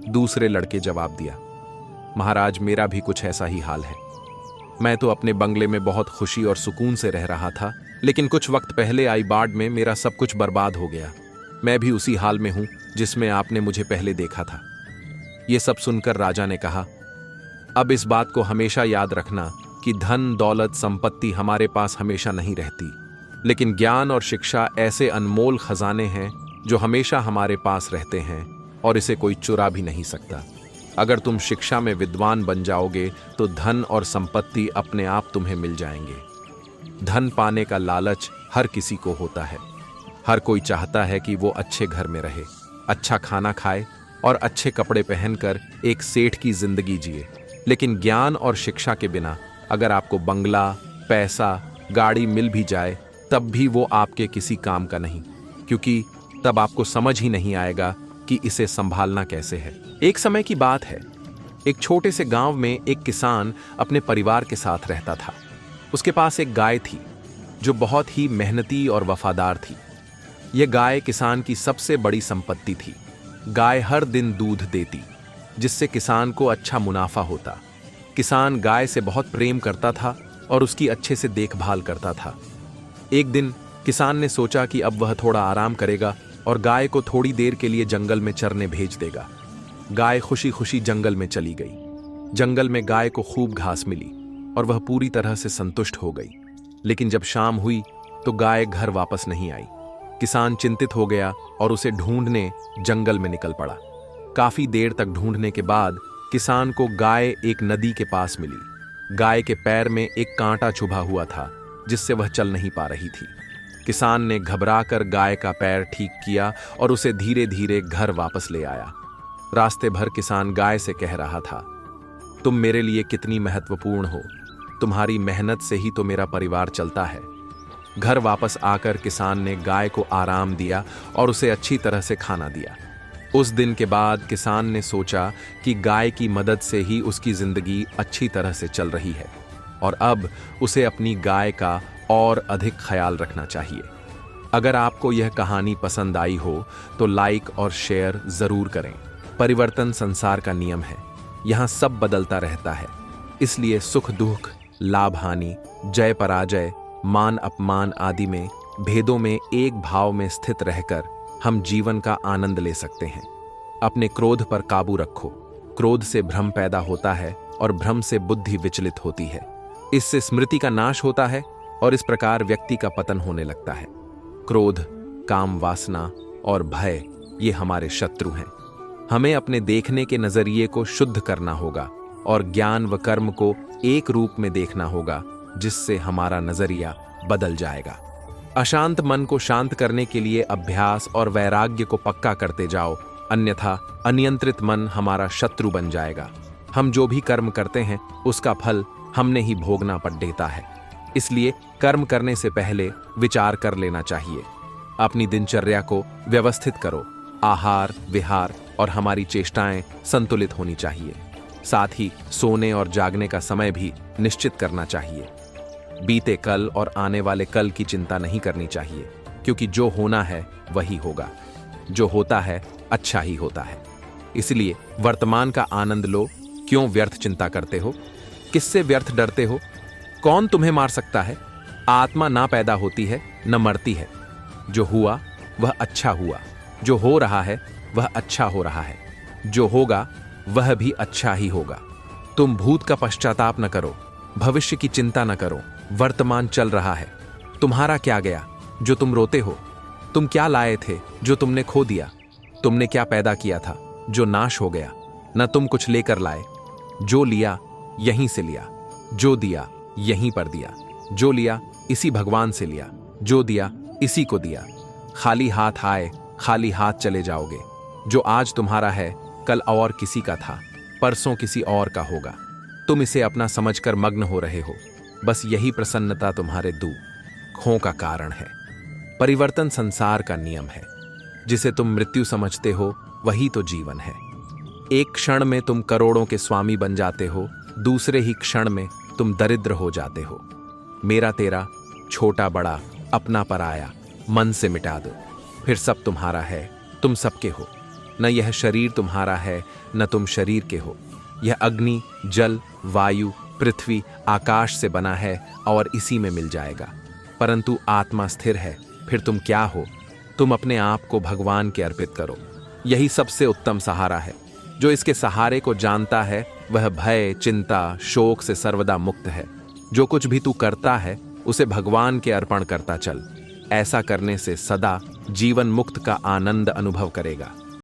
दूसरे लड़के जवाब दिया, महाराज, मेरा भी कुछ ऐसा ही हाल है। मैं तो अपने बंगले में बहुत खुशी और सुकून से रह रहा था, लेकिन कुछ वक्त पहले आई बाढ़ में मेरा सब कुछ बर्बाद हो गया। मैं भी उसी हाल में हूं जिसमें आपने मुझे पहले देखा था। यह सब सुनकर राजा ने कहा, अब इस बात को हमेशा याद रखना कि धन, दौलत, संपत्ति हमारे पास हमेशा नहीं रहती, लेकिन ज्ञान और शिक्षा ऐसे अनमोल खजाने हैं जो हमेशा हमारे पास रहते हैं और इसे कोई चुरा भी नहीं सकता। अगर तुम शिक्षा में विद्वान बन जाओगे तो धन और संपत्ति अपने आप तुम्हें मिल जाएंगे। धन पाने का लालच हर किसी को होता है। हर कोई चाहता है कि वो अच्छे घर में रहे, अच्छा खाना खाए और अच्छे कपड़े पहनकर एक सेठ की जिंदगी जिए। लेकिन ज्ञान और शिक्षा के बिना अगर आपको बंगला, पैसा, गाड़ी मिल भी जाए, तब भी वो आपके किसी काम का नहीं, क्योंकि तब आपको समझ ही नहीं आएगा कि इसे संभालना कैसे है। एक समय की बात है, एक छोटे से गांव में एक किसान अपने परिवार के साथ रहता था। उसके पास एक गाय थी जो बहुत ही मेहनती और वफादार थी। यह गाय किसान की सबसे बड़ी संपत्ति थी। गाय हर दिन दूध देती, जिससे किसान को अच्छा मुनाफा होता। किसान गाय से बहुत प्रेम करता था और उसकी अच्छे से देखभाल करता था। एक दिन किसान ने सोचा कि अब वह थोड़ा आराम करेगा और गाय को थोड़ी देर के लिए जंगल में चरने भेज देगा। गाय खुशी खुशी जंगल में चली गई। जंगल में गाय को खूब घास मिली और वह पूरी तरह से संतुष्ट हो गई। लेकिन जब शाम हुई तो गाय घर वापस नहीं आई। किसान चिंतित हो गया और उसे ढूंढने जंगल में निकल पड़ा। काफी देर तक ढूंढने के बाद किसान को गाय एक नदी के पास मिली। गाय के पैर में एक कांटा चुभा हुआ था, जिससे वह चल नहीं पा रही थी। किसान ने घबराकर गाय का पैर ठीक किया और उसे धीरे धीरे घर वापस ले आया। रास्ते भर किसान गाय से कह रहा था, तुम मेरे लिए कितनी महत्वपूर्ण हो, तुम्हारी मेहनत से ही तो मेरा परिवार चलता है। घर वापस आकर किसान ने गाय को आराम दिया और उसे अच्छी तरह से खाना दिया। उस दिन के बाद किसान ने सोचा कि गाय की मदद से ही उसकी जिंदगी अच्छी तरह से चल रही है और अब उसे अपनी गाय का और अधिक ख्याल रखना चाहिए। अगर आपको यह कहानी पसंद आई हो तो लाइक और शेयर जरूर करें। परिवर्तन संसार का नियम है, यहाँ सब बदलता रहता है। इसलिए सुख दुख, लाभ हानि, जय पराजय, मान अपमान आदि में भेदों में एक भाव में स्थित रहकर हम जीवन का आनंद ले सकते हैं। अपने क्रोध पर काबू रखो। क्रोध से भ्रम पैदा होता है और भ्रम से बुद्धि विचलित होती है। इससे स्मृति का नाश होता है और इस प्रकार व्यक्ति का पतन होने लगता है। क्रोध, काम वासना और भय ये हमारे शत्रु हैं। हमें अपने देखने के नजरिए को शुद्ध करना होगा और ज्ञान व कर्म को एक रूप में देखना होगा, जिससे हमारा नजरिया बदल जाएगा। अशांत मन को शांत करने के लिए अभ्यास और वैराग्य को पक्का करते जाओ, अन्यथा अनियंत्रित मन हमारा शत्रु बन जाएगा। हम जो भी कर्म करते हैं उसका फल हमने ही भोगना पड़ता है। इसलिए कर्म करने से पहले विचार कर लेना चाहिए। अपनी दिनचर्या को व्यवस्थित करो। आहार, विहार और हमारी चेष्टाएं संतुलित होनी चाहिए। साथ ही सोने और जागने का समय भी निश्चित करना चाहिए। बीते कल और आने वाले कल की चिंता नहीं करनी चाहिए, क्योंकि जो होना है वही होगा। जो होता है अच्छा ही होता है। इसलिए वर्तमान का आनंद लो। क्यों व्यर्थ चिंता करते हो? किससे व्यर्थ डरते हो? कौन तुम्हें मार सकता है? आत्मा ना पैदा होती है न मरती है। जो हुआ वह अच्छा हुआ, जो हो रहा है वह अच्छा हो रहा है, जो होगा वह भी अच्छा ही होगा। तुम भूत का पश्चाताप न करो, भविष्य की चिंता न करो, वर्तमान चल रहा है। तुम्हारा क्या गया जो तुम रोते हो? तुम क्या लाए थे जो तुमने खो दिया? तुमने क्या पैदा किया था जो नाश हो गया? न तुम कुछ लेकर लाए, जो लिया यहीं से लिया, जो दिया यहीं पर दिया, जो लिया इसी भगवान से लिया, जो दिया इसी को दिया। खाली हाथ आए खाली हाथ चले जाओगे। जो आज तुम्हारा है कल और किसी का था, परसों किसी और का होगा। तुम इसे अपना समझकर मग्न हो रहे हो। बस यही प्रसन्नता तुम्हारे दुखों का कारण है। परिवर्तन संसार का नियम है। जिसे तुम मृत्यु समझते हो वही तो जीवन है। एक क्षण में तुम करोड़ों के स्वामी बन जाते हो, दूसरे ही क्षण में तुम दरिद्र हो जाते हो। मेरा तेरा, छोटा बड़ा, अपना पराया मन से मिटा दो, फिर सब तुम्हारा है, तुम सबके हो। न यह शरीर तुम्हारा है, न तुम शरीर के हो। यह अग्नि, जल, वायु, पृथ्वी, आकाश से बना है और इसी में मिल जाएगा। परंतु आत्मा स्थिर है। फिर तुम क्या हो? तुम अपने आप को भगवान के अर्पित करो। यही सबसे उत्तम सहारा है। जो इसके सहारे को जानता है वह भय, चिंता, शोक से सर्वदा मुक्त है। जो कुछ भी तू करता है उसे भगवान के अर्पण करता चल। ऐसा करने से सदा जीवन मुक्त का आनंद अनुभव करेगा।